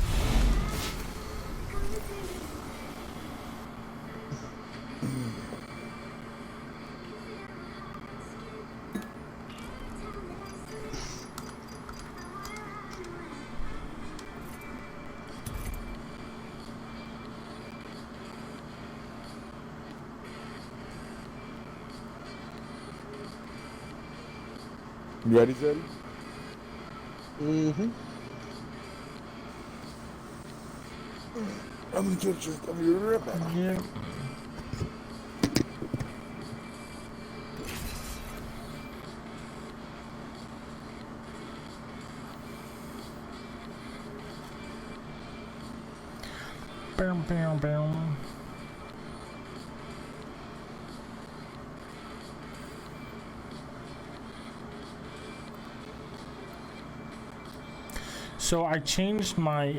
You ready, Zeddy? Mm-hmm. I'm gonna get you. I'm gonna rip it. Yeah. Bam, bam, bam. So I changed my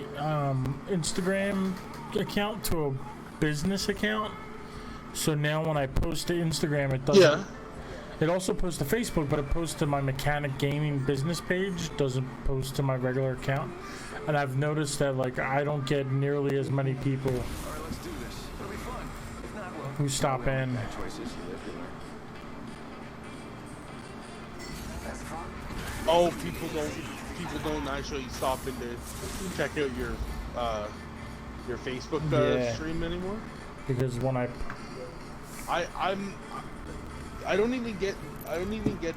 Instagram account to a business account. So now when I post to Instagram, it doesn't. Yeah. It also posts to Facebook, but it posts to my Mechanic Gaming business page. Doesn't post to my regular account. And I've noticed that like I don't get nearly as many people All right, let's do this. It'll be fun. If not, well, who stop in. bad choices. Oh, people don't actually stop in to check out your Facebook Yeah. stream anymore. Because when I I don't even get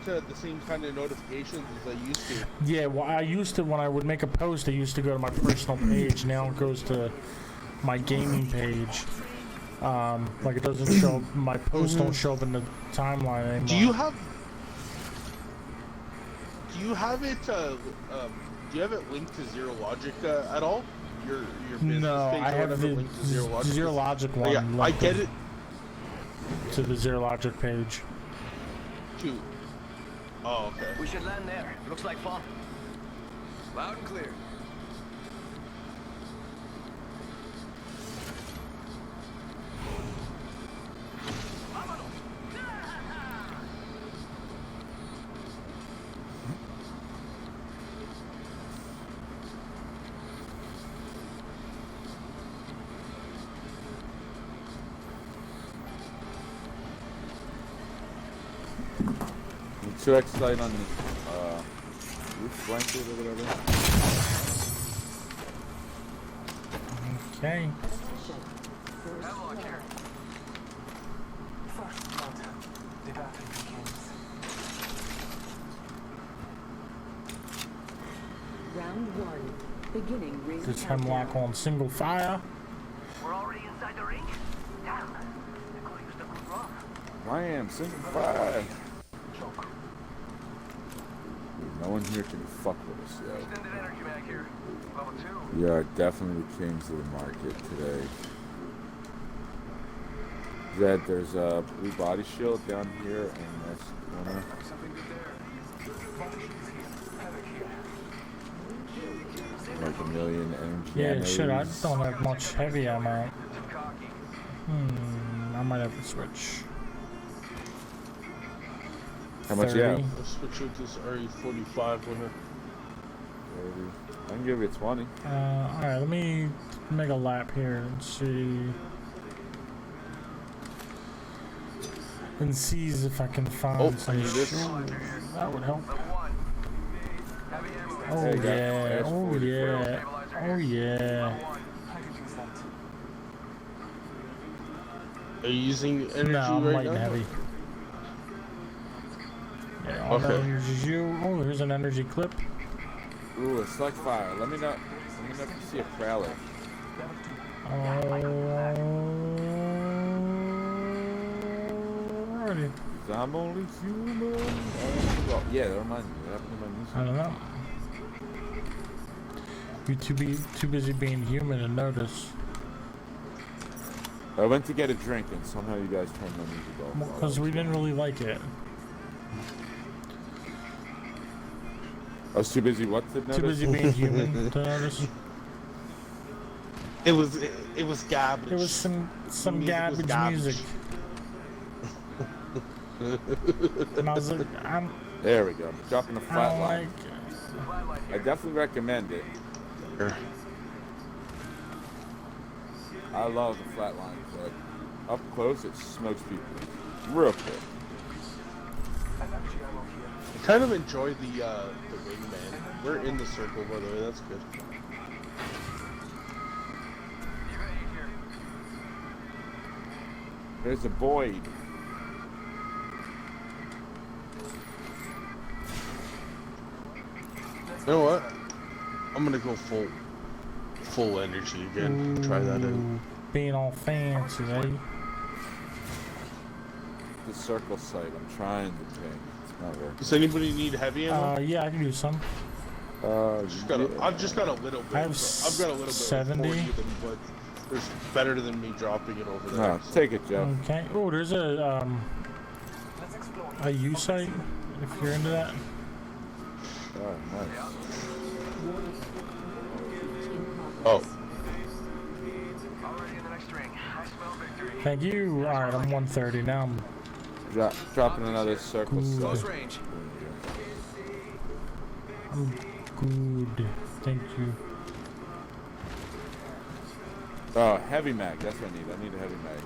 the same kind of notifications as I used to. Yeah, well, I used to, when I would make a post, it used to go to my personal page. Now it goes to my gaming page. Like it doesn't show up, my posts don't show up in the timeline anymore. Do you have it? Do you have it linked to Zero Logic at all? Your business No, page I or have whatever the linked to Zero Logic. Zero Logic one. Yeah, I get it. To the Zero Logic page. Too. Oh, okay. We should land there. Looks like fun. Loud and clear. Too excited on the roof blanket or whatever. Okay. Hemlock here. First blood. The battle begins. Round one. Beginning ring This countdown. Hemlock on single fire. We're already inside the ring? Damn. The call used to move rough. I am single fire. Choke. No one here can fuck with us, yo. Extended energy mag here. Level 2. We are definitely the kings of the market today. Zed, there's a blue body shield down here in this corner. Something good there. Havoc here. Like a million energy. Yeah, shit, I ammo. don't have much heavy ammo. Too cocky. I might have to switch. How much you have? 30. Let's switch with this RE45 with her. 30. I can give you 20. Alright, let me make a lap here and see. And sees if I can find Oh, some I need this. shoes. That would help. Level 1. Heavy ammo. Oh There you go. yeah, There's oh 40. yeah, oh yeah. Level 1. I could use that. Are you using energy No, I'm right light and now? heavy. Yeah, all that Okay. energy is you. Oh, here's an energy clip. Ooh, a select fire. Let me know if you see a prowler. Alrighty. 'Cause I'm only human. Oh, yeah, that reminds me. What happened to my music? I don't know. You too busy being human to notice. I went to get a drink and somehow you guys turned my music off. Because we didn't really like it. I was too busy what to notice? Too busy being human to notice. It was garbage. It was some Music was garbage music. And I was like, There we go. Dropping the I flat don't line. like. I definitely recommend it. I love the flat line, but up close it smokes people real quick. I kind of enjoy the wingman. We're in the circle, by the way. That's good. There's a Boyd. You know what? I'm gonna go full energy again. Try that out. Ooh, being all fancy, eh? The circle site. I'm trying to ping. It's not working. Does anybody need heavy ammo? Yeah, I can do some. I've just got a little bit. I have I've got a little bit. 70. Of 40 of them, but it's better than me dropping it over there. No, take it, Joe. Okay. Oh, there's a U site. If you're into that. Oh, nice. Oh, Already in the next ring. I smell victory. Thank you. All right, I'm 130 now. I'm Dropping another circle Good. Close set. range. good. Thank you. Oh, heavy mag. That's what I need. I need a heavy mag.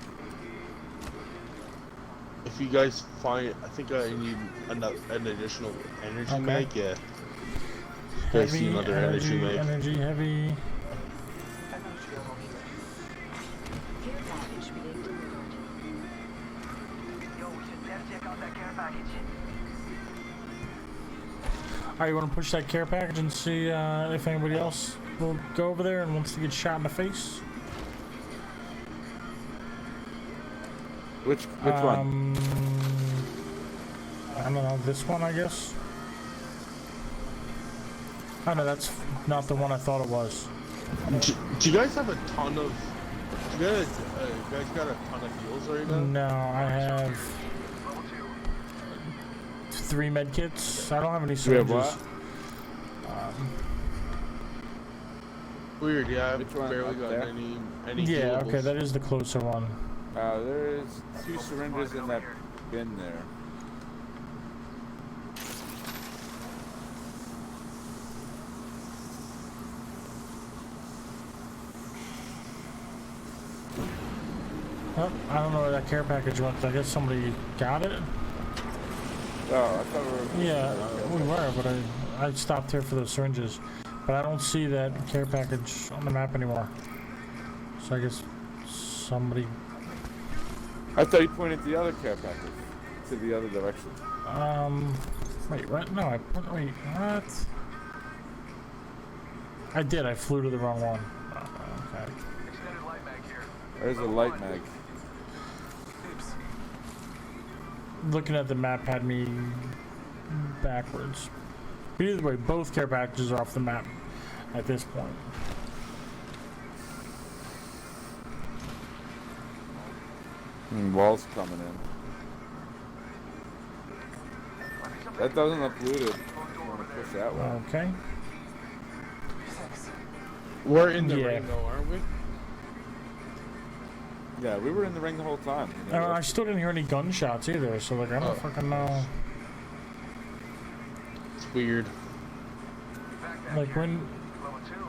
if you guys find, I think I need an additional energy Okay. mag. Yeah. You guys see Heavy, another energy mag? energy, heavy. Energy ammo here. Care package being delivered. Yo, we should def check out that care package. Alright, you want to push that care package and see if anybody else will go over there and wants to get shot in the face? Which one? I don't know, this one, I guess? Oh no, that's not the one I thought it was. Do you guys have a ton of? Do you guys got a ton of heals right now? No, I have 3 med kits. I don't have any Do we have syringes. what? Weird. Yeah, I've Which one? barely Up got there? any. Yeah, healables. okay, that is the closer one. There is 2 syringes in that bin there. Oh, I don't know where that care package went. I guess somebody got it? Oh, I thought we were. Yeah, we were, but I stopped here for those syringes. But I don't see that care package on the map anymore. So I guess somebody... I thought you pointed the other care package to the other direction. Wait, what? No, wait, what? I did, I flew to the wrong one. Okay. Extended light mag here. There's a light mag. Looking at the map had me backwards. But either way, both care packages are off the map at this point. Walls coming in. That doesn't look looted. You want to push that way? Okay. We're in the Yeah. ring though, aren't we? Yeah, we were in the ring the whole time. You know, I still didn't hear any gunshots either, so like I don't fucking know. It's weird. Like when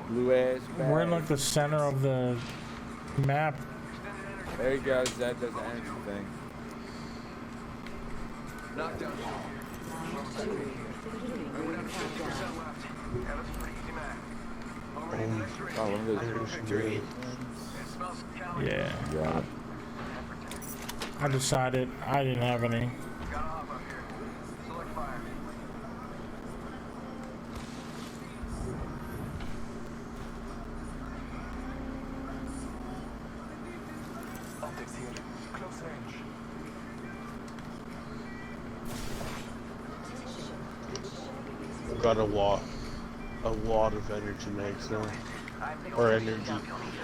blue ass bag. we're in like the center of the map. There you go, Zed does the energy thing. Knockdown. We're down to 50% left. Yeah, that's a pretty easy mag. Already in the next ring. Oh, one of those Energy. It smells calories. Yeah. Yeah. I decided I didn't have any. Gotta hop up here. Select fire. Optics here. Close range. Got a lot of energy mags now, or energy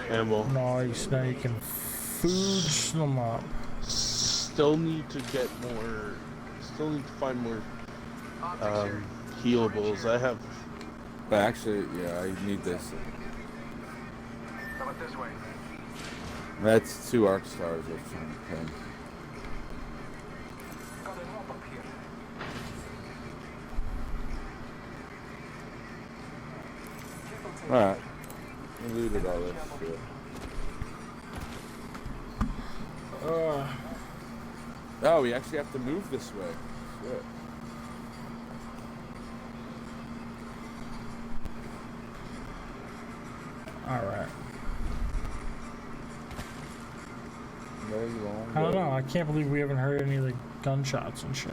ammo. Nice, now you can food them up. Still need to get more. Still need to find more healables. I have. But actually, yeah, I need this. How about this way? That's 2 arc stars. That's okay. Got an op up here. Alright. We looted all this shit. Oh, we actually have to move this way. Shit. Alright. Very long. I don't know, I can't believe we haven't heard any like gunshots and shit.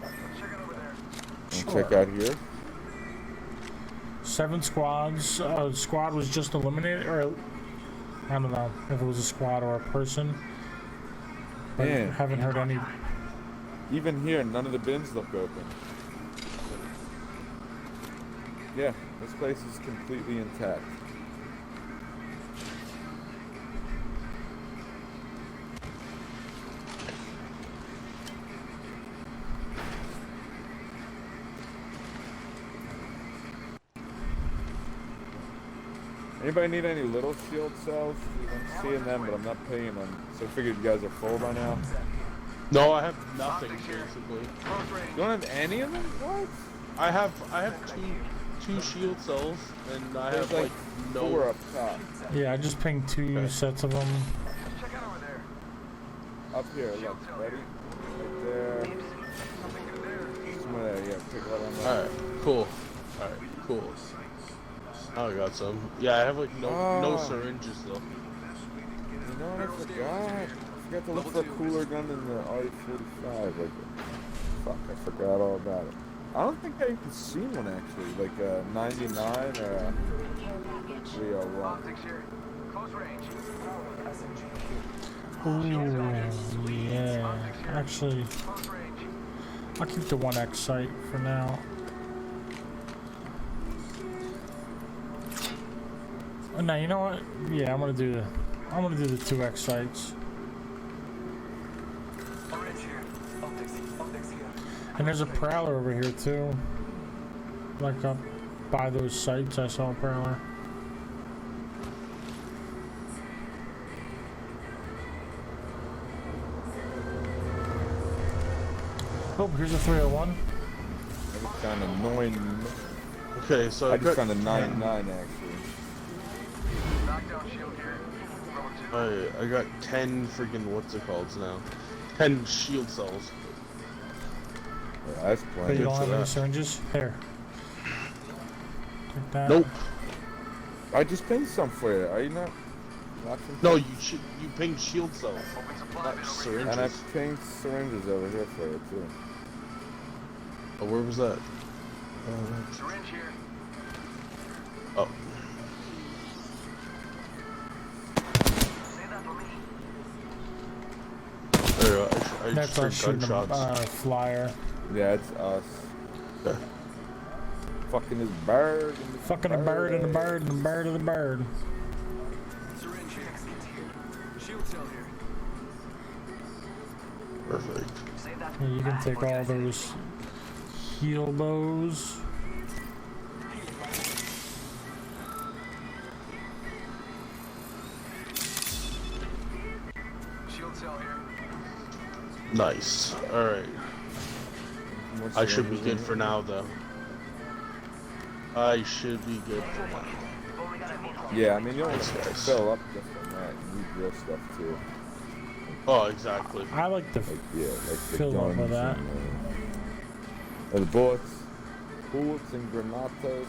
Check it over there. And check out here. 7 squads. Squad was just eliminated, or I don't know if it was a squad or a person. But Man. haven't heard any. Even here, none of the bins look open. Yeah, this place is completely intact. Anybody need any little shield cells? I'm seeing them, but I'm not paying them. So I figured you guys are full by now. No, I have nothing basically. You don't have any of them? What? I have two shield cells, and I There's have like no. 4 up top. Yeah, I just pinged 2 sets of them. Check out over there. Up here, look, ready? Right there. Somewhere there, yeah, pick one on that. Alright, cool. Alright, cool. Oh, I got some. Yeah, I have like no syringes though. You know what I forgot? I forgot to look for a cooler gun in the RE45. Like, fuck, I forgot all about it. I don't think I even seen one actually, like a 99 or a 301. Ooh, yeah. Actually, I'll keep the 1X sight for now. No, you know what? Yeah, I'm gonna do the 2X sights. And there's a prowler over here too. Like up by those sites, I saw a prowler. Oh, here's a 301. I just found a 9. Okay, so I just found a 99 actually. I got 10 freaking what's it called now? 10 shield cells. Yeah, that's But plenty. you don't have any syringes? Here. Take that. Nope. I just pinged some for you. Are you not watching? No, you pinged shield cells, not syringes. And I pinged syringes over here for you too. Oh, where was that? Syringe here. Oh. There you go. I That's just us heard shooting gunshots. a flyer. Yeah, it's us. Okay. Fucking this bird. Fucking a bird and a bird and a bird and a bird. Syringe here. Shield cell here. Perfect. Yeah, you can take all those heal bows. Shield cell here. Nice. Alright. I should be good for now, though. I should be good for now. Yeah, I mean, you don't Thanks, guys. fill up just from that. You need real stuff too. Oh, exactly. I like the Like, yeah, like the fill up guns with that. and the bullets and granatas.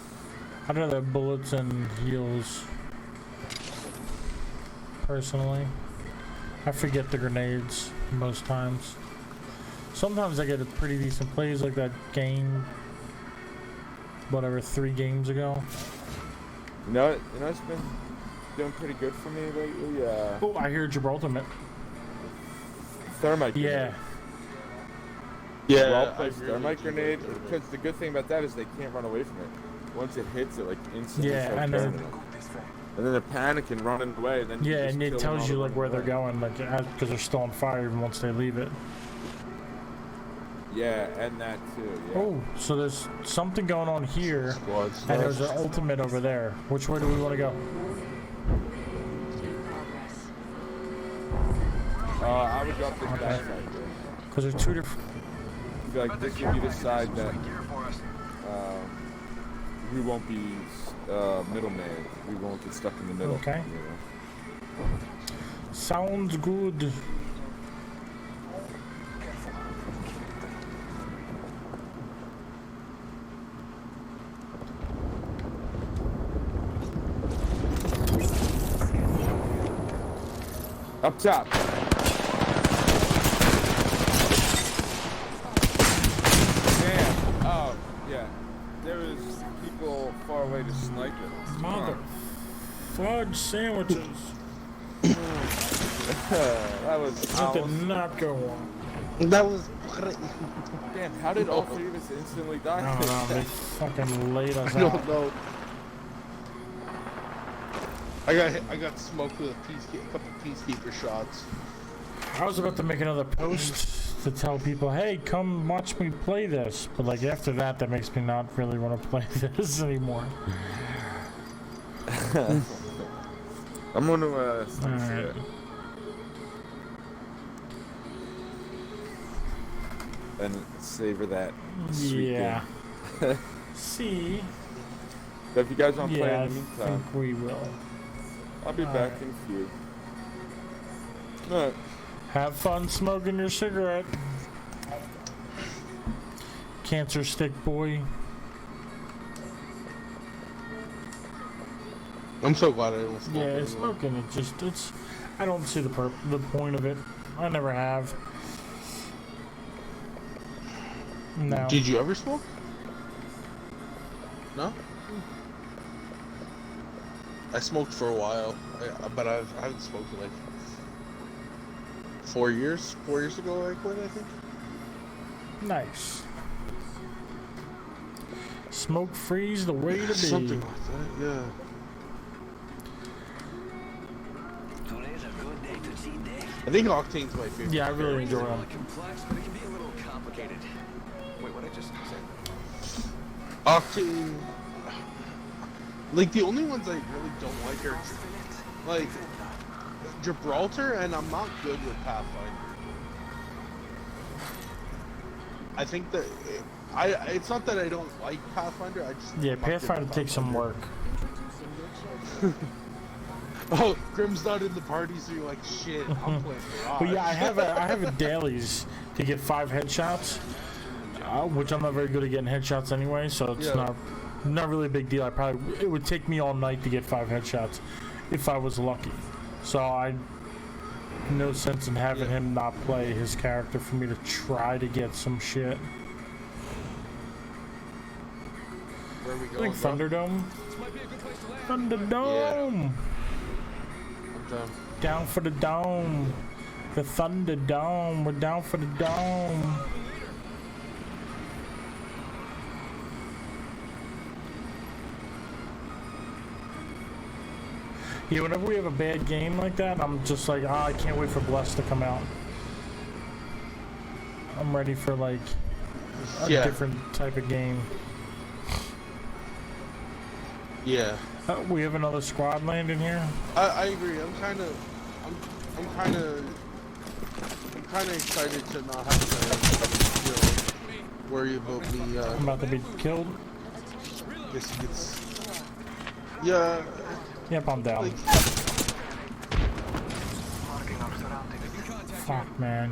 I'd rather bullets and heals. Personally, I forget the grenades most times. Sometimes I get a pretty decent plays like that game. Whatever, 3 games ago. You know, it's been doing pretty good for me lately. Oh, I hear Gibraltar. Thermite. Yeah. Yeah, Well-placed thermite grenade. Because the good thing about that is they can't run away from it. Once it hits it, like instantly Yeah, starts and burning then- it. And then they're panicking, running away. And then you Yeah, just and it kill them tells all you the like way where they're away. going, like because they're still on fire even once they leave it. Yeah, and that too. Yeah. Oh, so there's something going on here, Squad and there's stuff. an ultimate over there. Which way do we want to go? I would drop this back side there. Because there's 2 different. I feel like this would be the side that we won't be middleman. We won't get stuck in the middle. Okay. You know? Sounds good. Up top. Damn. Oh, yeah. There was people far away to snipe it. Mother fudge sandwiches. That was. That did not go on. That was. Damn, how did all 3 of us instantly die? I don't know. They fucking laid us I out. don't know. I got smoked with a couple peacekeeper shots. I was about to make another post to tell people, hey, come watch me play this. But like after that makes me not really want to play this anymore. I'm gonna slice Alright. it and savor that sweet Yeah. game. See? But if you guys want to play Yeah, I in the meantime, think we will. I'll be back in a few. Alright. Have fun smoking your cigarette. Cancer stick boy. I'm so glad I don't smoke Yeah, anymore. smoking, it's, I don't see the point of it. I never have. No. Did you ever smoke? No? I smoked for a while, but I haven't smoked in like 4 years. 4 years ago I quit, I think. Nice. Smoke free's the way to be. Something like that, yeah. I think Octane's my favorite. Yeah, I really enjoy them. Complex, but it can be a little complicated. Wait, what I just said? Octane. Like the only ones I really don't like are like Gibraltar, and I'm not good with Pathfinder. I think that it's not that I don't like Pathfinder. I just Yeah, Pathfinder takes some work. Oh, Grim's not in the party, so you're like, shit, I'm playing Mirage. But yeah, I have a dailies to get 5 headshots, which I'm not very good at getting headshots anyway, so it's not really a big deal. It would take me all night to get 5 headshots if I was lucky. So no sense in having him not play his character for me to try to get some shit. Where are we I going? think Thunderdome. Thunderdome. Yeah. I'm done. Down for the dome. The Thunderdome. We're down for the dome. Yeah, whenever we have a bad game like that, I'm just like, I can't wait for Bless to come out. I'm ready for like a different type of game. Yeah. We have another squad landing here. I agree. I'm kind of excited to not have to worry about me. I'm about to be killed. This gets. Yeah. Yep, I'm down. Like, Fuck, man.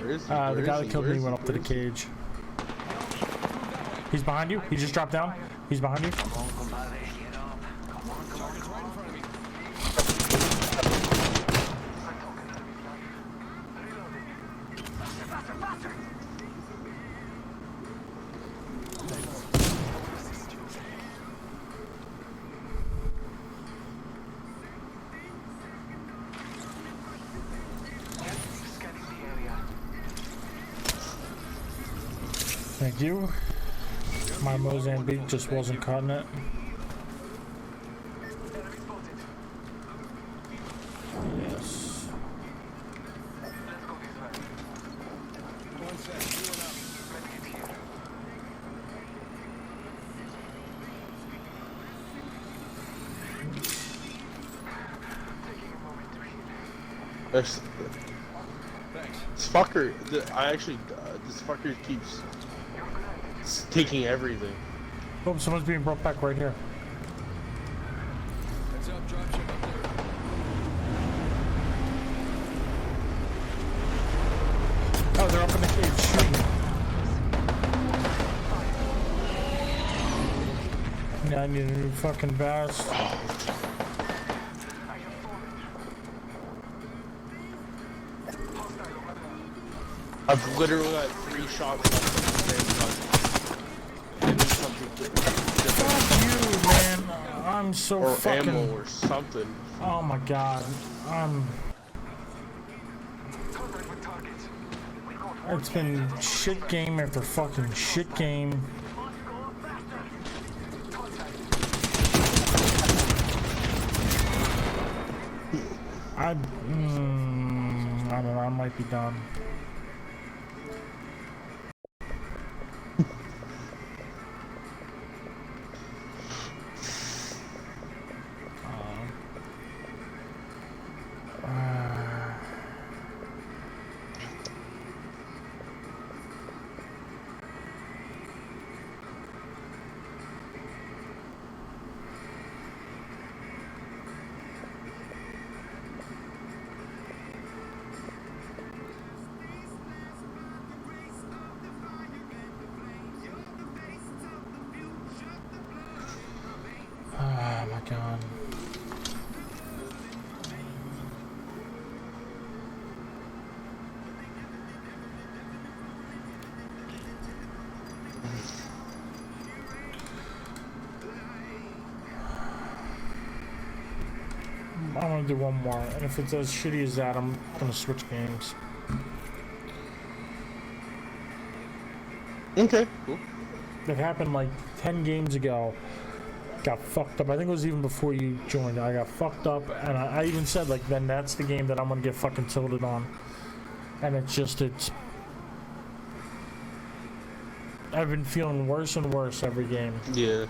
where is he? The Where guy is that he? killed Where me is went he? up to the Where is he? cage. He's behind you. He just dropped down. He's behind you. Thank you. My Mozambique just wasn't cutting it. Yes. This fucker. This fucker keeps taking everything. Oh, someone's being brought back right here. Heads up, drop ship up there. Oh, they're up in the cage shooting. Yeah, I need a new fucking vest. I've literally got 3 shots left on the same gun. And there's something Fuck you, man. I'm so or fucking... ammo or something. Oh my god. It's been shit game after fucking shit game. I don't know, I might be done. I want to do one more, and if it's as shitty as that, I'm gonna switch games. Okay, cool. It happened like 10 games ago. Got fucked up. I think it was even before you joined. I got fucked up, and I even said, like, then that's the game that I'm gonna get fucking tilted on. And it's. I've been feeling worse and worse every game. Yeah.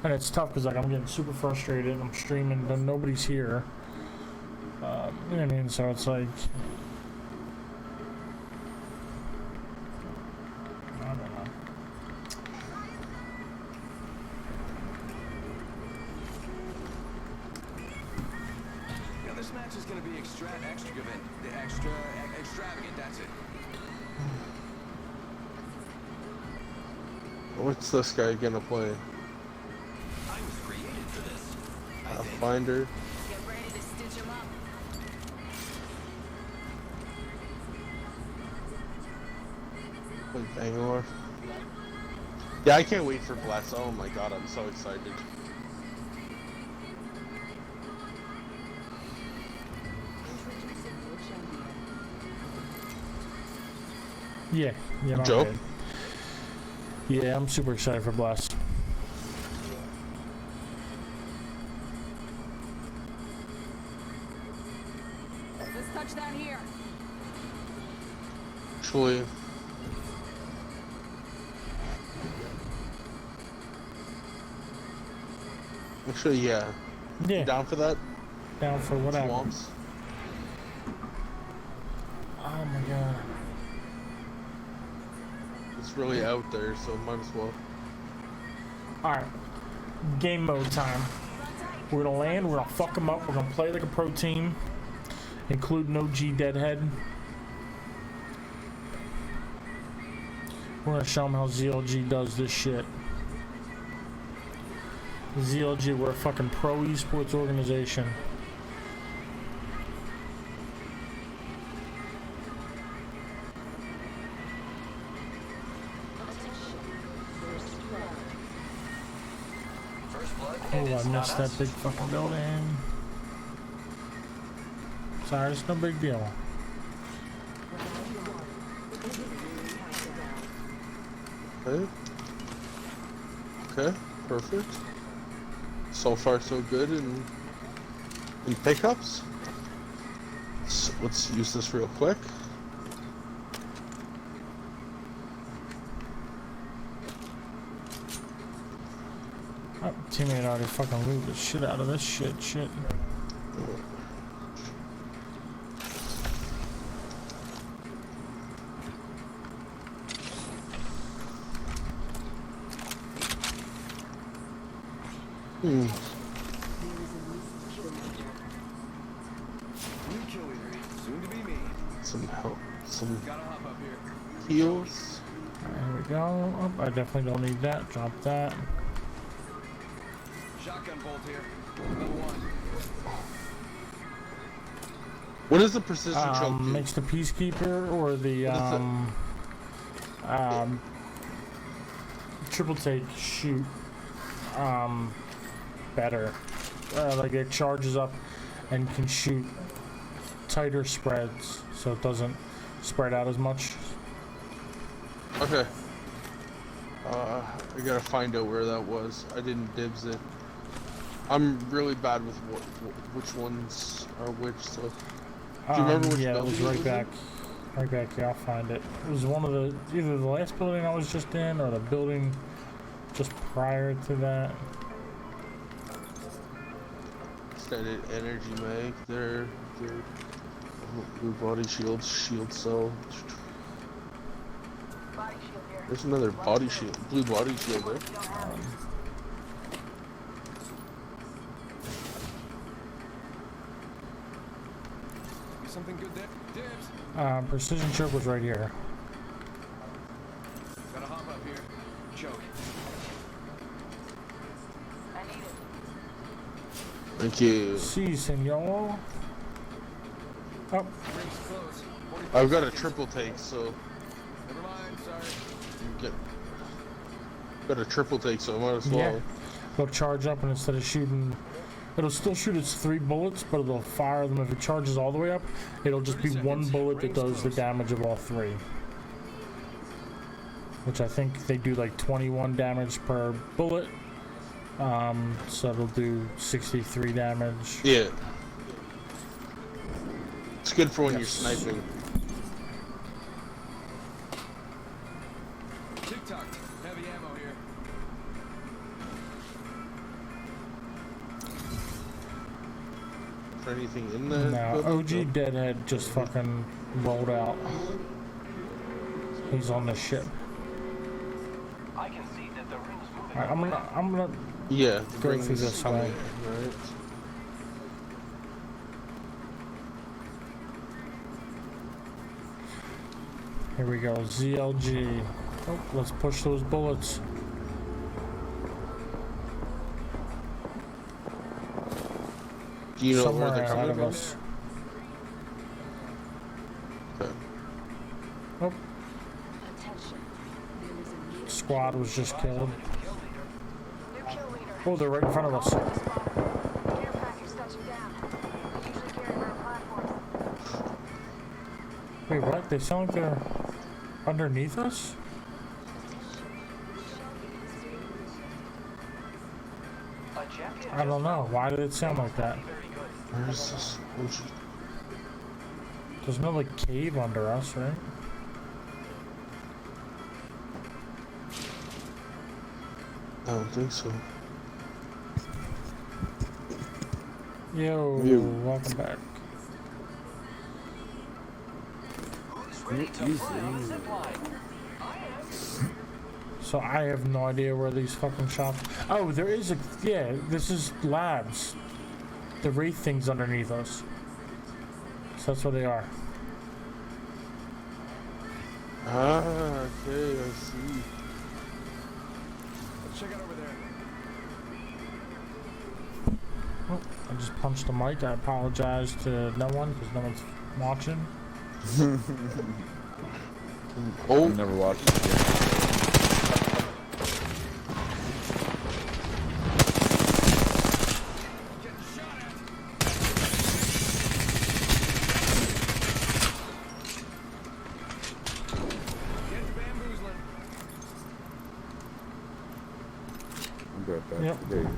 And it's tough because, like, I'm getting super frustrated. I'm streaming, and nobody's here. You know what I mean? So it's like. I don't know. Yeah, this match is gonna be extravagant. That's it. What's this guy gonna play? I was created for this. A finder. Get ready to stitch him up. Play Bangalore. Yeah, I can't wait for Blast. Oh my god, I'm so excited. Yeah. Yeah. Joe? Okay. Yeah, I'm super excited for Blast. Let's touch down here. Actually, yeah. Yeah. You down for that? Down for whatever. Swamps. Oh my god. It's really out there, so might as well. Alright. Game mode time. We're gonna land, we're gonna fuck them up, we're gonna play like a pro team, including OG Deadhead. We're gonna show them how ZLG does this shit. ZLG, we're a fucking pro esports organization. Oh, I missed that big fucking building. Sorry, it's no big deal. Okay. Okay, perfect. So far, so good in pickups. Let's use this real quick. Oh, teammate already fucking looted the shit out of this shit. Hmm. New kill leader, soon to be me. Some help. Some Gotta hop up here. heals. There we go. Oh, I definitely don't need that. Drop that. Shotgun bolt here. Level 1. What is the precision choke do? Makes the Peacekeeper or the triple take shoot better. Like it charges up and can shoot tighter spreads, so it doesn't spread out as much. Okay. I gotta find out where that was. I didn't dibs it. I'm really bad with which ones are which, so... Do you remember which yeah, it building was right back. Right back here, I'll find it. It was one of the... either the last building I was just in, or the building just prior to that. Extended energy mag, they're blue body shield, shield cell. There's another body shield, blue body shield there. Something good there? Dibs. Precision choke was right here. Gotta hop up here. Choke. Thank you. Si, senor. Oh, Rings close. 45 I've got a seconds. triple take, so Never mind, sorry. you get got a triple take, so I might as well. Yeah. It'll charge up, and instead of shooting, it'll still shoot its 3 bullets, but it'll fire them. If it charges all the way up, it'll just be 1 bullet that does the damage of all 3. Which I think they do like 21 damage per bullet. So it'll do 63 damage. Yeah. It's good for when you're sniping. TikTok, heavy ammo here. Is there anything in there? No, OG Deadhead just fucking rolled out. He's on the ship. I can see that the ring's moving. Alright, I'm gonna Yeah, go through this way. Right. Here we go, ZLG. Oh, let's push those bullets. Do you know Somewhere where they're ahead coming of from? us. Okay. Oh, Attention. There is a new squad was just killed. New kill leader. Oh, they're right in front of us. Care package touching down. Usually carried around platforms. Wait, what? They sound like they're underneath us? A champion I don't know. Why did it sound like that? very good. Where is this? There's no like cave under us, right? I don't think so. Yo, welcome back. So I have no idea where these fucking shops. Oh, there is a. Yeah, this is labs. The wraith thing's underneath us. So that's where they are. Ah, okay, I see. Let's check out over there. Oh, I just punched the mic. I apologize to no one because no one's watching. Oh, I've never watched it yet. Get bamboozling. I'll be right back. Yep. There you go.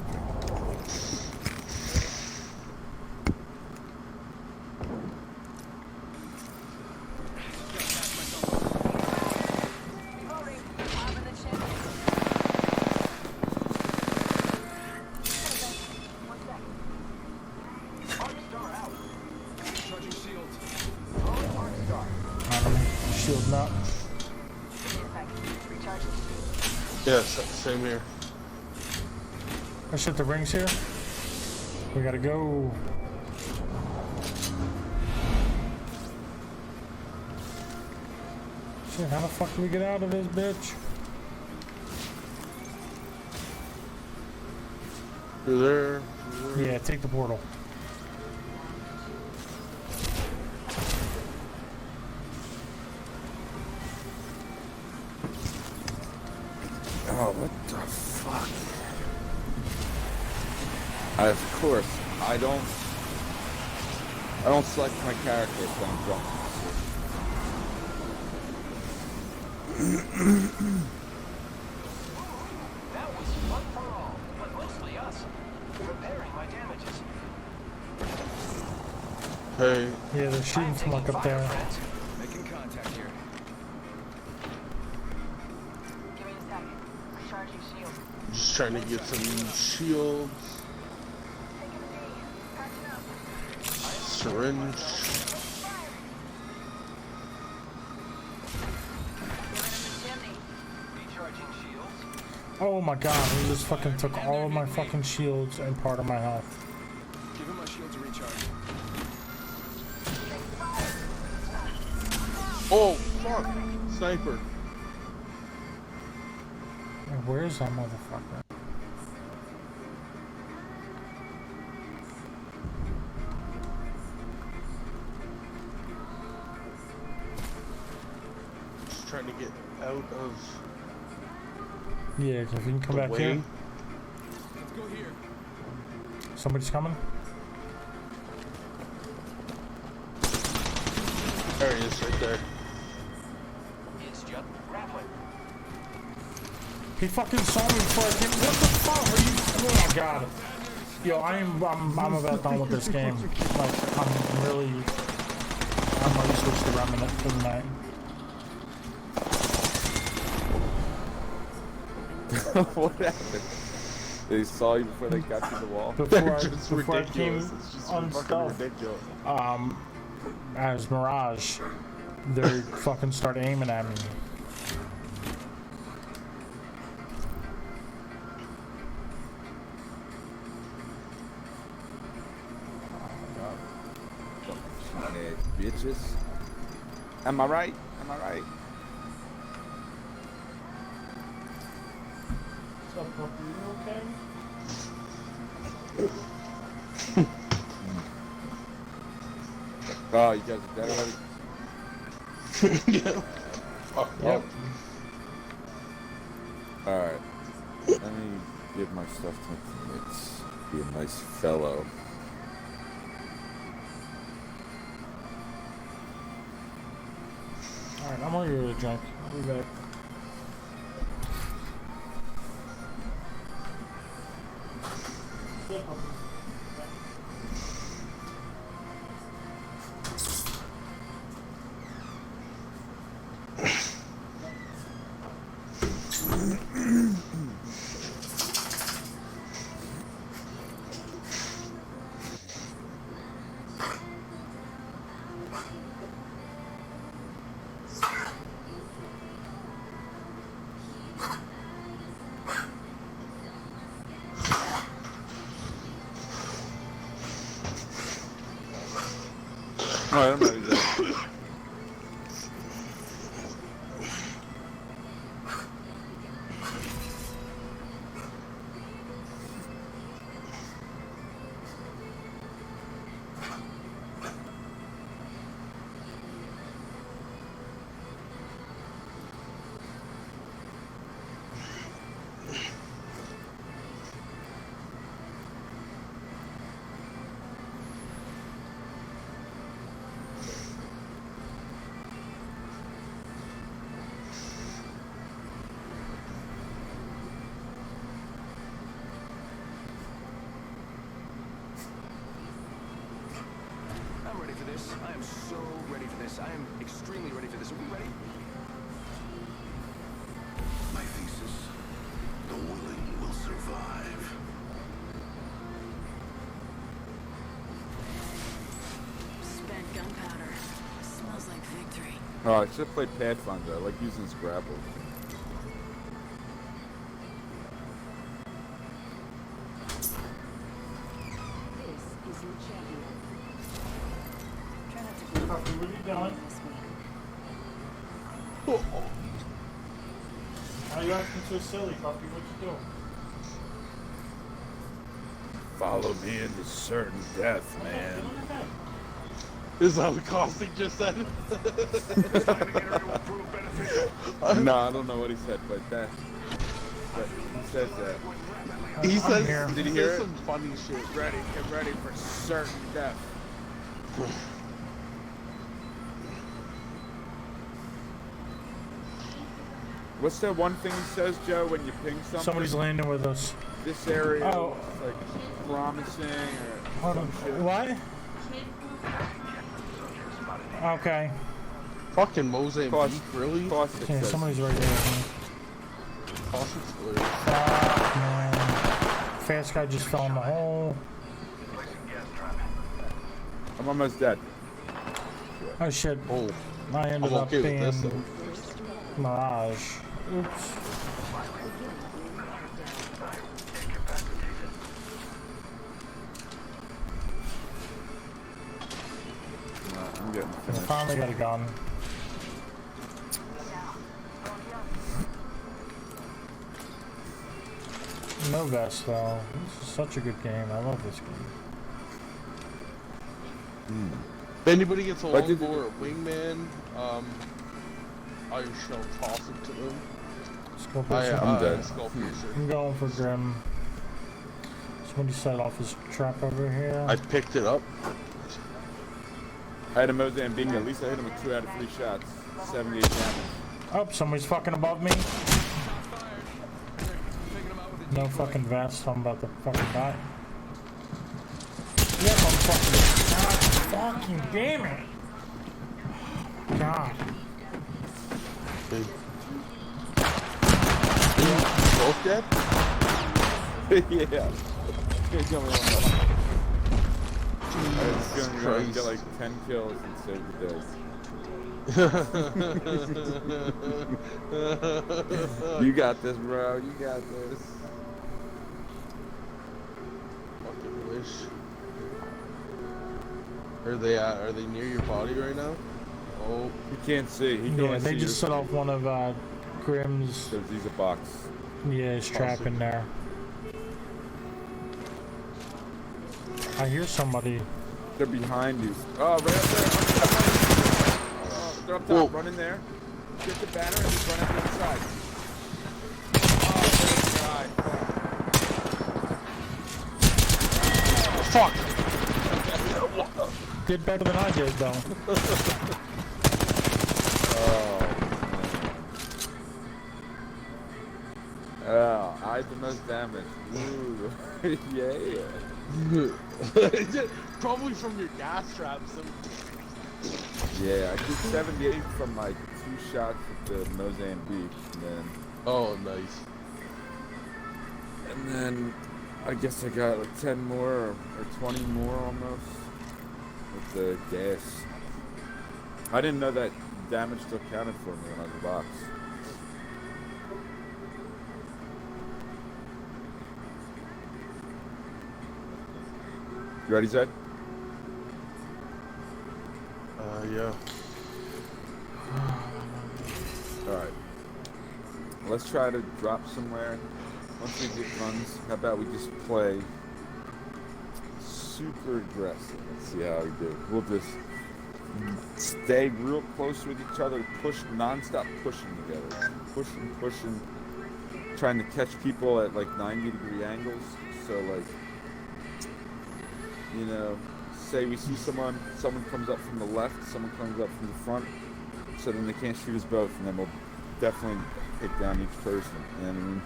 Reloading. I'm in the chin. One sec. Arc star out. Charging shields. Throwing arc star. Shielding up. Care package. Recharging. yes, same here. Oh shit, the ring's here. We gotta go. Shit, how the fuck do we get out of this bitch? You're there. Yeah, take the portal. Oh, what the fuck? Of course, I don't select my character if I'm drunk. That was fun for all, but mostly us. Repairing my damages. Hey, Yeah, they're shooting from like up there. friends. Making contact here. Give me a second. Recharging shield. just trying to get some shields, Taking a knee. Patching up. syringe. Chimney. Recharging shields. Oh my god, he just fucking took all of my fucking shields and part of my health. Give him my shield to recharge. Oh, fuck! Sniper. Hey, where's that motherfucker? Just trying to get out of. Yeah, if you can come back here. Let's go here. Somebody's coming. There he is, right there. Is just grappling. He fucking saw me before I came. What the fuck are you? Oh my god. Yo, I'm about done with this game. Like, I'm ready to switch to Remnant for the night. What happened? They saw you before they got to the wall? Before I came It's just unstuffed, fucking ridiculous. as Mirage, they fucking started aiming at me. Bitches. Am I right? Am I right? What's up, puppy? You okay? Oh, you guys are dead already? Yeah. Fuck Yep. up. Alright. Let me give my stuff to my teammates. Be a nice fellow. Alright, I'm gonna get a drink. I'll be back. Alright, I'm ready to I'm ready for this. I am so ready for this. I am extremely ready for this. Are we ready? My thesis: the willing will survive. Spent gunpowder. Smells like victory. Oh, I should have played Pathfinder. I like using Scrabble. This is your champion. Try not to be Puppy, what are you doing? this week. How you acting so silly, puppy? What you doing? Follow me into certain death, man. Is that what Caustic just said? No, I don't know what he said, but he says that. He I'm says, here. Did you hear it? some funny shit. Get ready for certain death. What's that one thing he says, Joe, when you ping something? Somebody's landing with us. This area Oh. is like promising or Hold on. What? Okay. Fucking Mozambique, really? Caustic Yeah, says- somebody's right there. Caustic's hilarious. Fuck, man. Fast guy just fell in the hole. I'm almost dead. Oh shit. Oh, I ended I'm up okay with being this, though. Mirage. Oops. I'm getting I finished. finally got a gun. No vest though. This is such a good game. I love this game. If anybody gets a What did longbow or a wingman, I shall toss it to them. This What person? I'm dead. Skull piercer. I'm going for Grim. Somebody set off his trap over here. I picked it up. I had a Mozambique. At least I hit him with 2 out of 3 shots. 78 damage. Oh, somebody's fucking above me. No fucking vest. I'm about to fucking die. Yep, I'm fucking. God fucking damn it. God. Hey. Both dead? Yeah. He's the only one left. I was feeling you're gonna get like 10 kills and save the day. You got this, bro. You got this. Fucking wish. Are they Are they near your body right now? Oh, You can't see. He can Yeah, only they see just set off one of Grim's. There's he's a box. Yeah, his trap in there. I hear somebody. They're behind you. Oh, right up there. They're up top. Whoa. Run in there. Get the banner and just run out the other side. Oh, fuck! Did better than I did, though. Oh, I had the most damage. Ooh. Yeah. Probably from your gas traps. Yeah, I did 78 from my 2 shots at the Mozambique, and then Oh, nice. and then I guess I got like 10 more or 20 more almost with the gas. I didn't know that damage still counted for me when I was in the box. You ready, Zed? Yeah. Alright. Let's try to drop somewhere. Once we get guns, how about we just play super aggressive? Let's see how we do. We'll just stay real close with each other, push, non-stop pushing together. Pushing, trying to catch people at like 90-degree angles. So like, you know, say we see someone comes up from the left, someone comes up from the front, so then they can't shoot us both, and then we'll definitely take down each person. You know what I mean?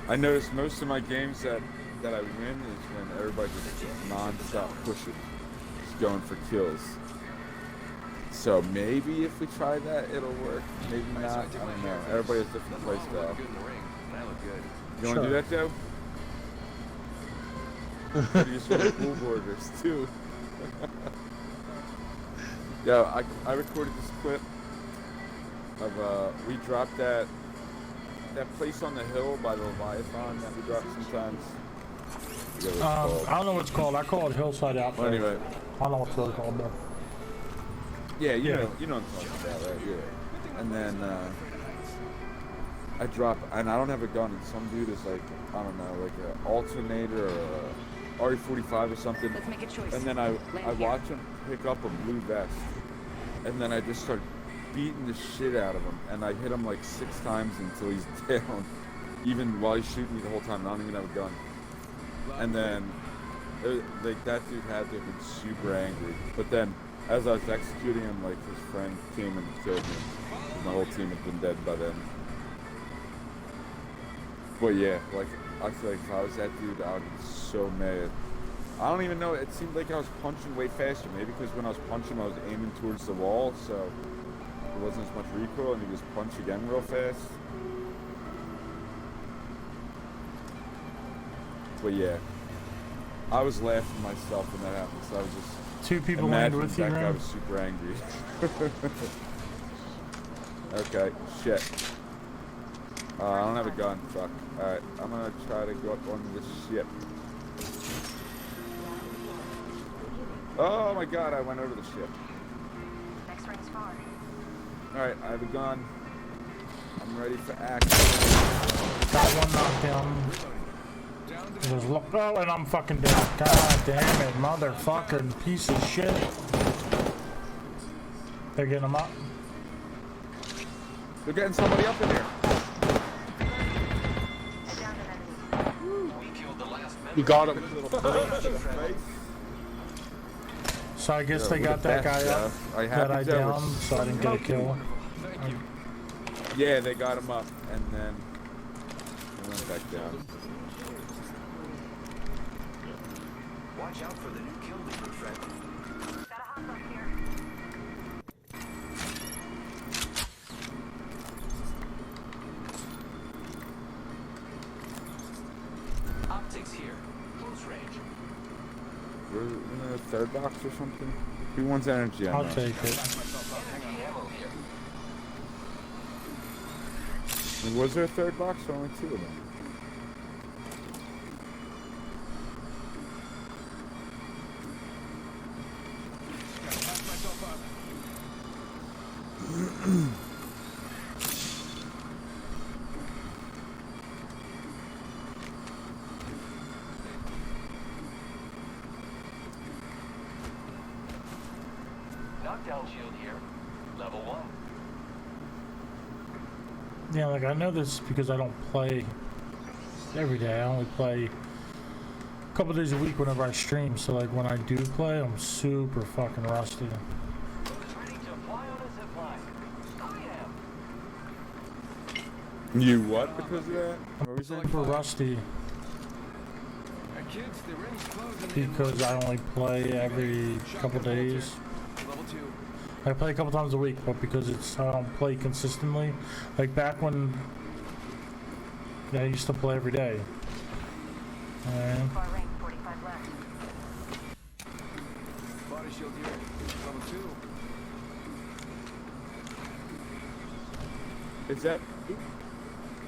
I notice most of my games that I win is when everybody just non-stop pushing, just going for kills. So maybe if we try that, it'll work. Maybe not. I don't know. Everybody has different play style. You want to do that, Joe? You just want to pool borders too. Yo, I recorded this clip of we dropped that place on the hill by the Leviathan that we drop sometimes. I don't know what it's called. I call it Hillside Outfit. Well, anyway. I don't know what it's really called though. Yeah, you know what I'm talking about, right? Yeah. And then I drop, and I don't have a gun, and some dude is like, I don't know, like an alternator or a RE45 or something. Let's make a choice. And then I watch him pick up a blue vest, and then I just start beating the shit out of him, and I hit him like 6 times until he's down, even while he's shooting me the whole time. I don't even have a gun. And then like that dude had to have been super angry. But then as I was executing him, like his friend came and killed me. My whole team had been dead by then. But yeah, like I feel like if I was that dude, I would be so mad. I don't even know. It seemed like I was punching way faster. Maybe because when I was punching, I was aiming towards the wall, so there wasn't as much recoil, and you just punch again real fast. But yeah, I was laughing myself when that happened. So I was just 2 people landed with you, that guy Ram? was super angry. Okay, shit. I don't have a gun. Fuck. Alright, I'm gonna try to go up on this ship. Oh my god, I went over the ship. Next ring's far. Alright, I have a gun. I'm ready for action. Got one knockdown. Oh, and I'm fucking down. God damn it, motherfucking piece of shit. They're getting them up. They're getting somebody up in here. We killed the last member. You got him. So I guess Yeah, they we're got the that best, guy up. Jeff. I That happy I to ever- downed, so I didn't get a kill. Thank you. Yeah, they got him up, and then they went back down. Watch out for the new kill leader, friend. Optics here. Close range. We're in a third box or something. Who wants energy on I'll that? take it. Enemy ammo here. And was there a third box or only 2 of them? Knockdown shield here. Level 1. Yeah, like I know this because I don't play every day. I only play a couple days a week whenever I stream. So like when I do play, I'm super fucking rusty. Who's ready to fly on a zip line? I am. You what because of that? What were you saying? Super rusty Kids, the ring's closing. because I only play every couple days. Level 2. I play a couple times a week, but because I don't play consistently. Like back when I used to play every day. And Body shield here. Level 2. Is that?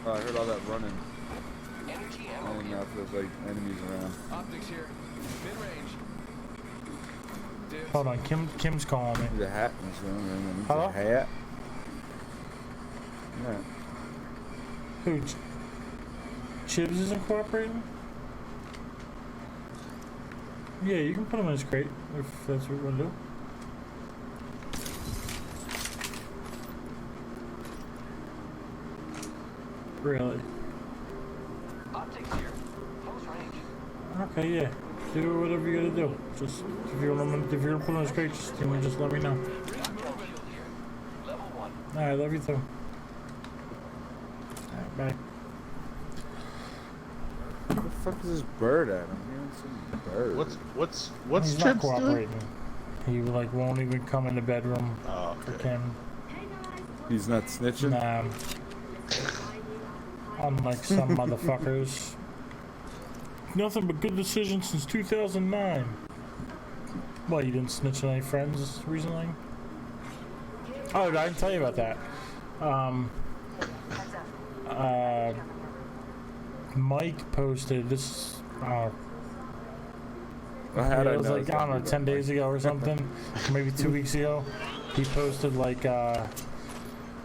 Oh, I heard all that running. Energy ammo And here. now feels like enemies around. Optics here. Mid-range. Dibs. hold on, Kim's calling me. Needs a hat. Needs Hello? a hat. Yeah. Who? Chibs isn't cooperating? Yeah, you can put him in his crate if that's what you want to do. Really? Optics here. Close range. Okay, yeah. Do whatever you gotta do. Just if you're gonna put him in his crate, just let me know. Knockdown shield here. Level 1. Alright, love you too. Alright, bye. Where the fuck is this bird at? I'm hearing some bird. What's He's not Chips doing? cooperating. He like won't even come in the bedroom Oh, for okay. Kim. He's not snitching? Nah. Unlike some motherfuckers. Nothing but good decisions since 2009. What, you didn't snitch on any friends recently? Oh, I didn't tell you about that. Mike posted this. It was like, I don't know, 10 days ago or something. Maybe 2 weeks ago. He posted like,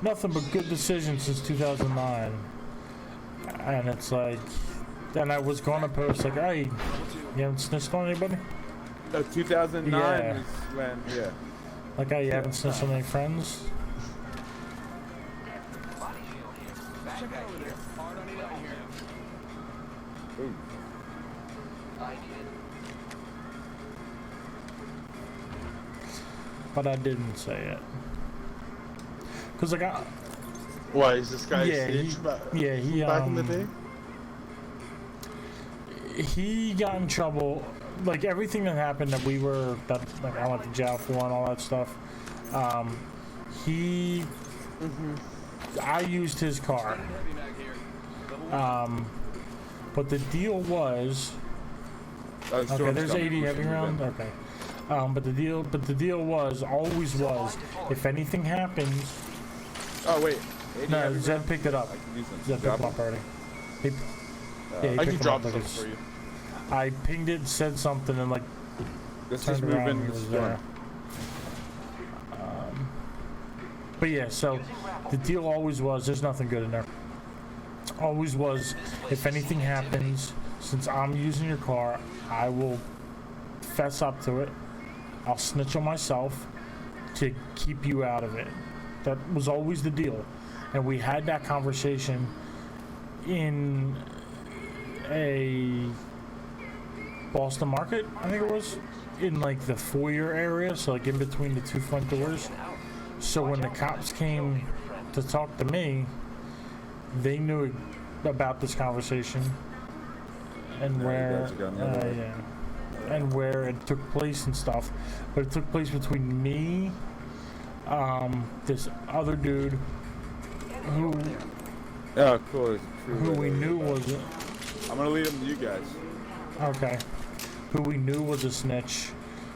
nothing but good decisions since 2009. And it's like, and I was going to post like, hey, you haven't snitched on anybody? 2009 Yeah. is when, yeah. Like, hey, you haven't snitched on any friends? Body shield here. Check out over there. Hard on it out here. Ooh. I need it. But I didn't say it. Cause like, Why is this guy yeah, he, snitch back, yeah, he, back in the day? He got in trouble, like everything that happened that like I went to jail for and all that stuff. I used his car. Heavy mag here. Level 1. But the deal was, okay, there's 80 heavy round, okay. But the deal was, always was, if anything happens, Oh, wait. 80 no, heavy Zed round? picked it up. I can use them. Zed picked Drop them up already. He, yeah, he I picked can them drop up, like some it's- for you. I pinged it, said something, and like This is turned around moving and he the was storm. there. But yeah, so the deal always was, there's nothing good in there. Always was, if anything happens, since I'm using your car, I will fess up to it. I'll snitch on myself to keep you out of it. That was always the deal. and we had that conversation in a Boston Market, I think it was, in like the foyer area, so like in between the two front doors. So when the cops came to talk to me, they knew about this conversation and where and where it took place and stuff. But it took place between me, this other dude who who we knew was I'm gonna lead him to you guys. okay, who we knew was a snitch,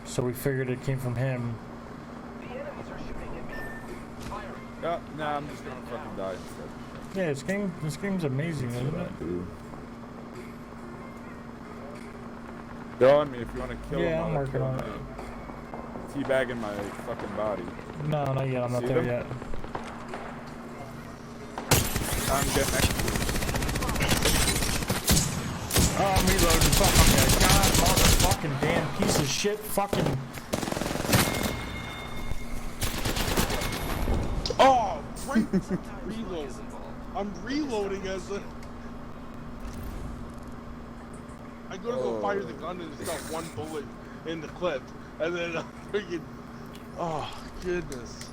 so we figured it came from him. No, I'm just gonna fucking die instead. Yeah, this game's amazing, isn't it? Go on me if you want to kill him. Yeah, I'm working on it. Teabagging my fucking body. No, not yet. I'm not there yet. I'm getting next to you. Oh, I'm reloading. Fucking God, motherfucking damn piece of shit. Fucking. Oh, great reload. I'm reloading as a. I go to go fire the gun and it's got one bullet in the clip, and then I'm freaking. Oh goodness.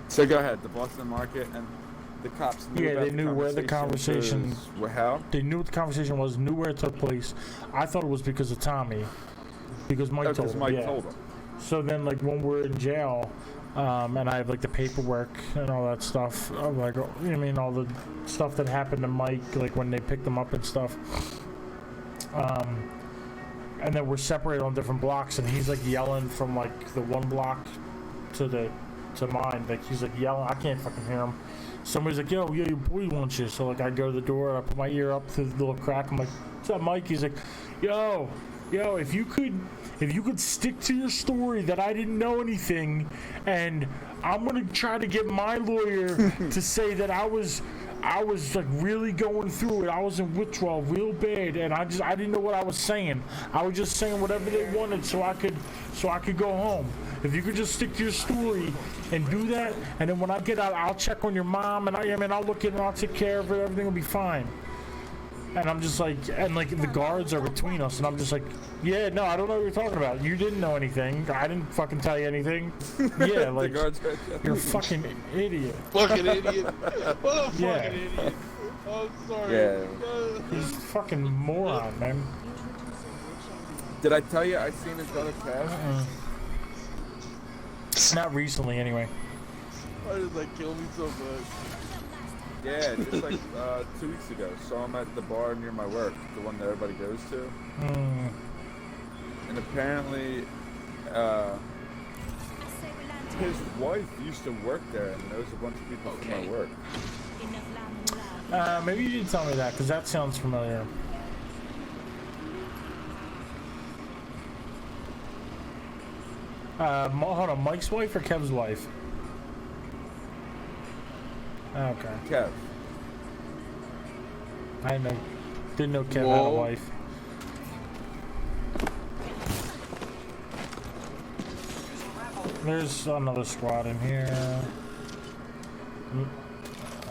So go ahead, the Boston Market and the cops knew Yeah, about they knew where the conversation. How? They knew what the conversation was. Knew where it took place. I thought it was because of Tommy, because Mike told him. Mike told him. So then, like when we're in jail, and I have like the paperwork and all that stuff, like I mean all the stuff that happened to Mike, like when they picked him up and stuff. And then we're separated on different blocks, and he's like yelling from like the one block to mine. Like he's like yelling. I can't fucking hear him. Somebody's like, yo, your boy wants you. So like I go to the door, I put my ear up through the little crack. I'm like, what's up, Mike? He's like, yo, if you could stick to your story that I didn't know anything, and I'm gonna try to get my lawyer to say that I was like really going through it. I was in withdrawal real bad, and I didn't know what I was saying. I was just saying whatever they wanted so I could go home. If you could just stick to your story and do that, and then when I get out, I'll check on your mom, and I'll look in and I'll take care of it. Everything will be fine. And I'm just like, and like the guards are between us, and I'm just like, yeah, no, I don't know what you're talking about. You didn't know anything. I didn't fucking tell you anything. Yeah, like, you're a fucking idiot. Fucking idiot. What a fucking idiot. Oh, sorry. Yeah. He's a fucking moron, man. Did I tell you I seen his brother crash? Not recently, anyway. Why did that kill me so much? Yeah, just like 2 weeks ago. Saw him at the bar near my work, the one that everybody goes to. And apparently, his wife used to work there and knows a bunch of people from my work. Maybe you didn't tell me that, because that sounds familiar. Hold on, Mike's wife or Kev's wife? Okay. Kev. I didn't know Kev had a wife. There's another squad in here.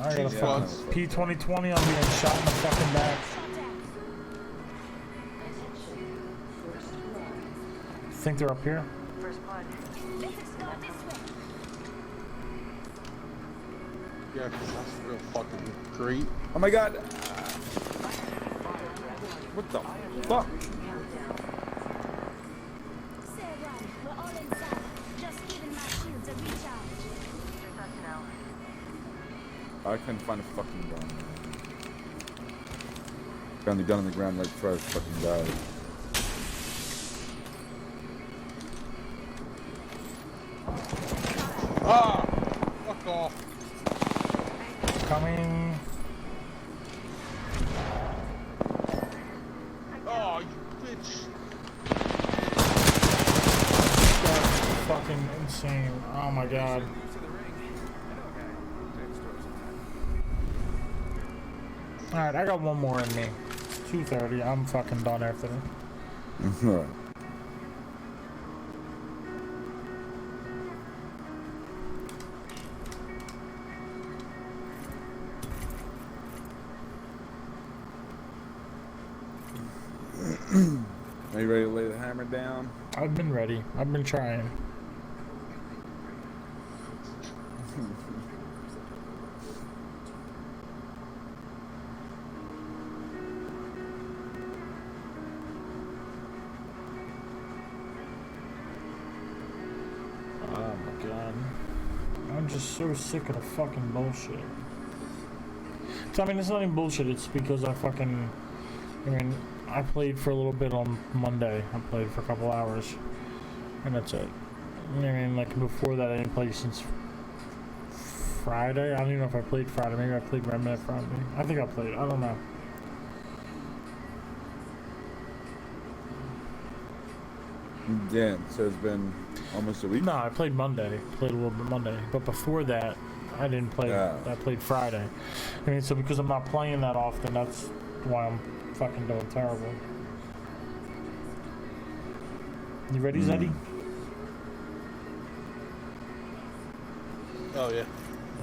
I got a fucking P2020. I'm being shot in the fucking back. I think they're up here. Yeah, because that's real fucking great. Oh my god. What the fuck? I couldn't find a fucking gun. Found the gun on the ground right before I fucking died. Ah! Fuck off. Coming. Oh, you bitch. That's fucking insane. Oh my god. Alright, I got one more in me. 2:30. I'm fucking done after that. Are you ready to lay the hammer down? I've been ready. I've been trying. Oh my god. I'm just so sick of the fucking bullshit. So, I mean, it's not even bullshit, it's because I played for a little bit on Monday. I played for a couple hours. And that's it. I mean, like, before that I didn't play since Friday. I don't even know if I played Friday. Maybe I played Remnant Friday. I think I played. I don't know. Damn, so it's been almost a week? No, I played Monday. Played a little bit Monday. But before that, I didn't play. I played Friday. I mean, so because I'm not playing that often, that's why I'm fucking doing terrible. You ready, Zeddy? Oh, yeah.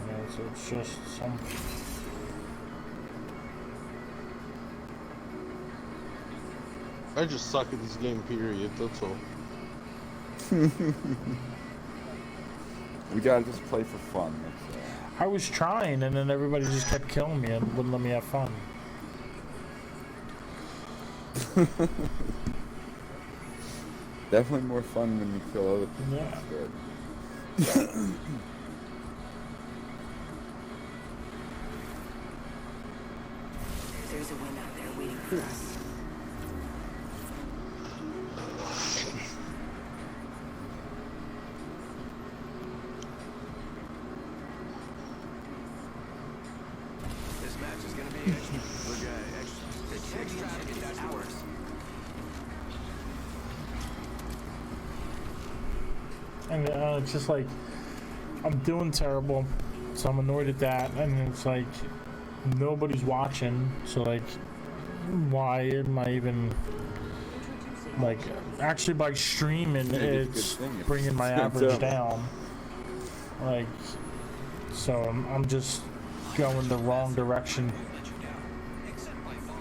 Yeah, so it's just some... I just suck at this game, period, that's all. We gotta just play for fun. That's, I was trying, and then everybody just kept killing me and wouldn't let me have fun. Definitely more fun when you kill other people. Yeah. There's a wind out there waiting for us. This match is gonna be extra. We're gonna extra. That's worse. And it's just like, I'm doing terrible, so I'm annoyed at that, and it's like, nobody's watching, so like, why am I even, like, actually by streaming, it's bringing my average down, like, so I'm just going the wrong direction.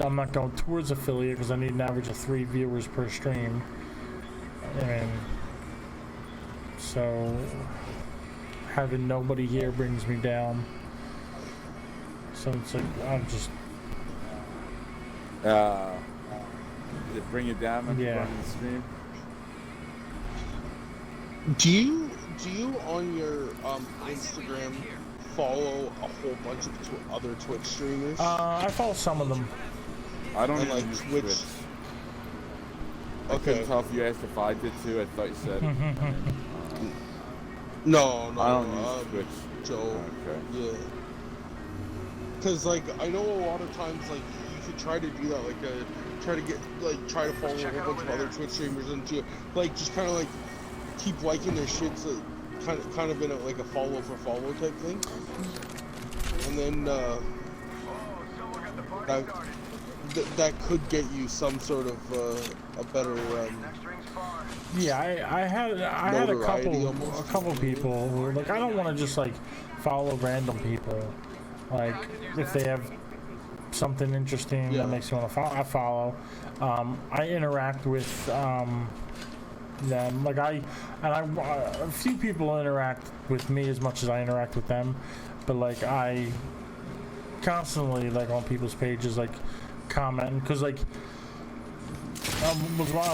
I'm not going towards affiliate because I need an average of 3 viewers per stream, and so having nobody here brings me down. So it's like I'm just did it bring you down when you're running the stream? Do you on your Instagram follow a whole bunch of other Twitch streamers? I follow some of them. I don't And, even like, use Twitch. Twitch. I couldn't tell if you asked if I did too. I thought you said. No, I don't use Twitch. Joe. Okay. Yeah. Cause like I know a lot of times like you could try to do that, like try to follow a whole bunch of other Twitch streamers and like just kind of like keep liking their shit, so kind of in like a follow for follow type thing. And then that could get you some sort of a better Yeah, I had a couple people who were like, I don't want to just like follow random people. Like if they have something interesting that makes me want to follow, I follow. I interact with them. Like a few people interact with me as much as I interact with them, but like I constantly like on people's pages like commenting because like I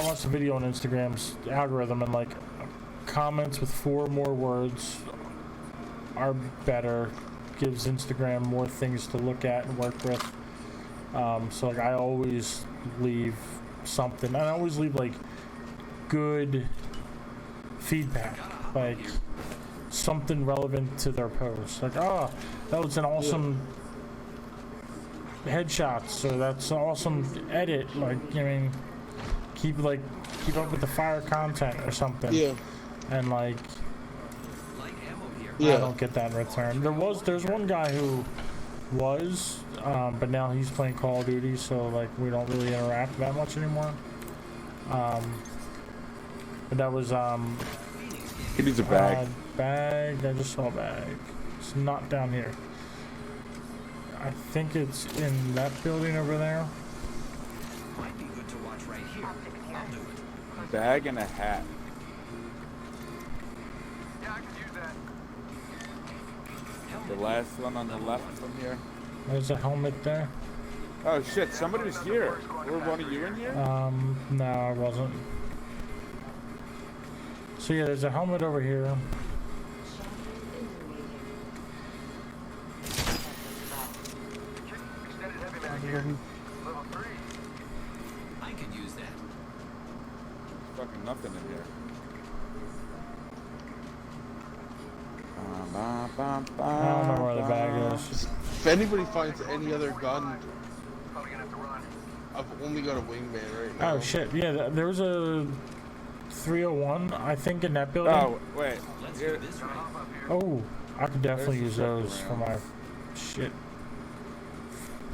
watched a video on Instagram's algorithm and like comments with 4 more words are better, gives Instagram more things to look at and work with. So like I always leave something. I always leave like good feedback, like something relevant to their post. Like, oh, that was an awesome headshots, or that's an awesome edit. Like, I mean, keep up with the fire content or something. Yeah. And like, I don't get that in return. There's one guy who was, but now he's playing Call of Duty, so like we don't really interact that much anymore. But that was He needs a bag. Bag. I just saw a bag. It's not down here. I think it's in that building over there. Might be good to watch right here. bag and a hat. Yeah, I could use that. The last one on the left from here. There's a helmet there. Oh shit, somebody was here. Were one of you in here? No, I wasn't. So yeah, there's a helmet over here. Extended heavy mag here. Level 3. I could use that. Fucking nothing in here. I don't know where the bag is. If anybody finds any other gun, Probably gonna have to run. I've only got a wingman right now. Oh shit, yeah, there was a 301, I think, in that building. Oh, wait. Let's Here. do this right. Hop up here. Oh, I could definitely There's use the those shit for my shit.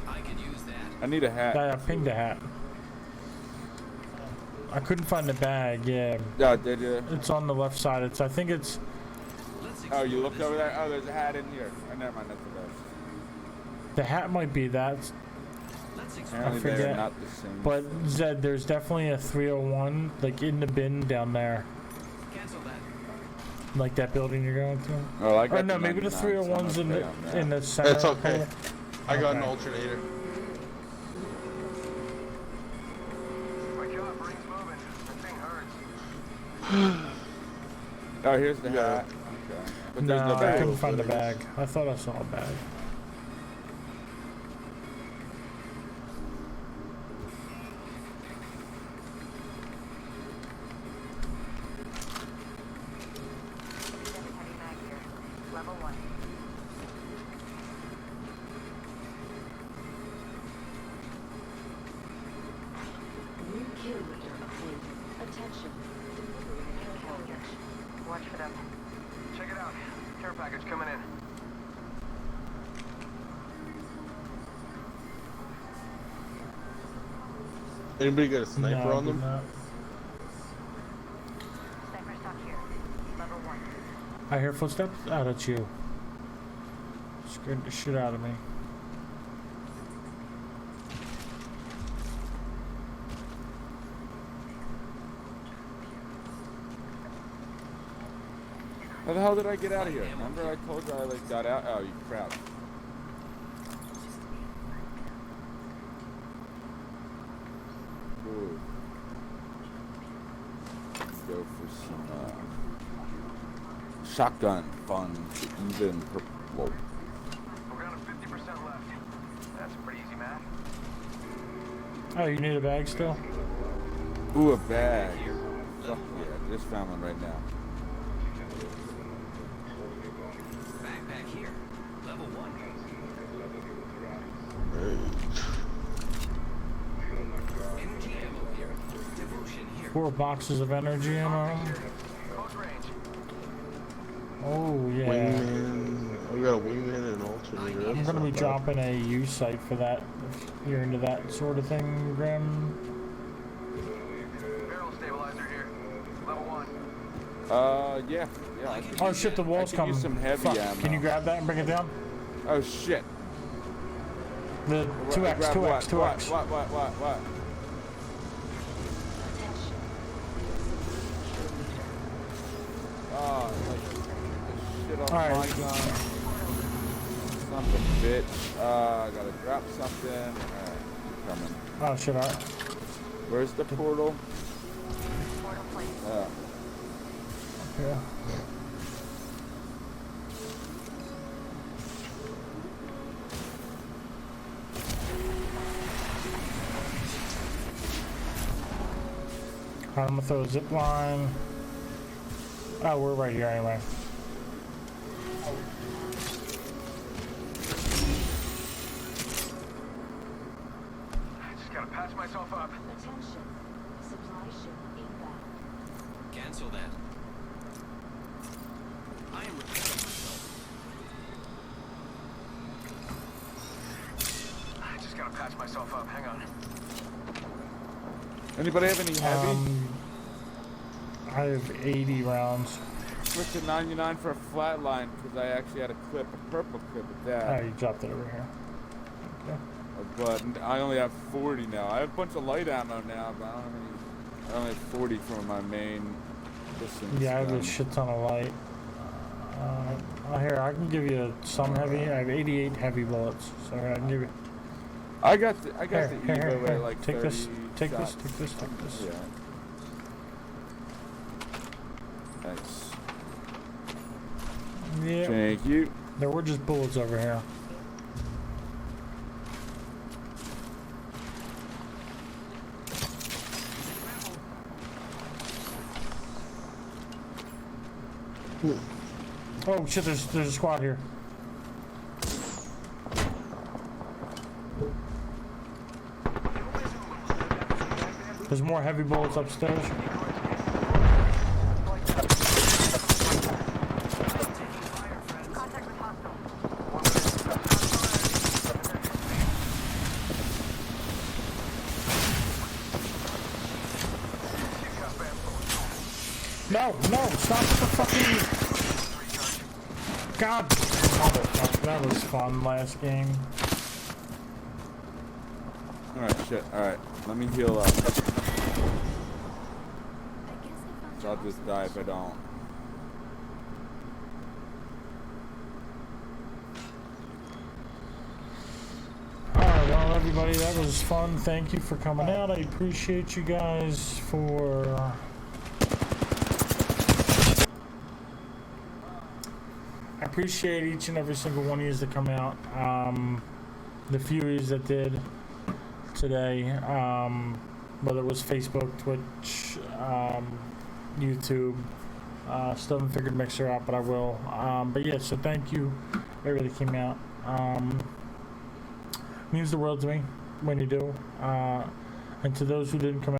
I could use that. I need a hat. I pinged a hat. I couldn't find the bag, yeah. Oh, did you? It's on the left side. I think it's, Let's Oh, you explore looked this over there? right. Oh, there's a hat in here. Oh, never mind, that's the best. the hat might be that, Let's explore Apparently they're forget. not the same. but Zed, there's definitely a 301, like in the bin down there. Cancel that. Like that building you're going to? Oh, I got Or no, the maybe the 99, 301's so I'm in okay the on that. in the center. That's okay. I got an Okay. alternator. Wake up, rings moving. That thing hurts. Oh, here's the Yeah. hat. Okay. But No, there's no I bag. couldn't find the bag. I thought I saw a bag. Level 1. New kill leader obtained. Attention. Delivering kill package. Watch for them. Check it out. Care package coming in. Anybody got a sniper No, on them? no. Sniper stock here. Level 1. I hear footsteps. Oh, that's you. Scared the shit out of me. How the hell did I get out of here? Remember I told you I like got out? Oh, you crap. Ooh. Let's go for some shotgun fun. Even purple. We're down to 50% left. That's pretty easy, man. Oh, you need a bag still? Ooh, a bag. Fuck yeah, just found one right now. Backpack here. Level 1. Energy ammo here. Devotion here. 4 boxes of energy ammo. Close range. Oh yeah. Wingman. We got a wingman and an alternator. I'm That's gonna be not bad. dropping a use site for that. If you're into that sort of thing, Grim. Barrel stabilizer here. Level 1. Yeah. I could Oh use- shit, the wall's I could coming. use some heavy Fuck. ammo. Can you grab that and bring it down? Oh shit. The 2x, Grab 2x, 2x. What? Oh, like, shit on Alright. my gun. Something, bitch. I gotta drop something. Alright, coming. Oh shit, alright. Where's the portal? Portal place. Yeah. Alright, I'm gonna throw a zip line. Oh, we're right here anyway. Just gotta patch myself up. Attention. Supply ship inbound. Cancel that. I am repairing myself. I just gotta patch myself up. Hang on. Anybody have any heavy? I have 80 rounds. Switch to 99 for a flatline because I actually had a clip, a purple clip of Oh, that. you dropped it over here. Okay. But I only have 40 now. I have a bunch of light ammo now, but I don't have any I only have 40 from my main distance. Yeah, I have a gun. shit ton of light. Here, I can give you some heavy. I have 88 heavy bullets, so here, I can give you. I got the Here, Evo at like take 30 this, take this, shots. take this, take this. Yeah. Nice. Yeah, Thank you. there were just bullets over here. Oh shit, there's a squad here. There's more heavy bullets upstairs. No, stop the fucking... God, motherfucker, that was fun last game. Alright, shit. Alright, let me heal up. So I'll just die if I don't. Alright, well everybody, that was fun. Thank you for coming out. I appreciate you guys for... I appreciate each and every single one of you that come out. The few of you that did today, whether it was Facebook, Twitch, YouTube, still haven't figured Mixer out, but I will. But yeah, so thank you, everybody that came out. Means the world to me when you do. And to those who didn't come out.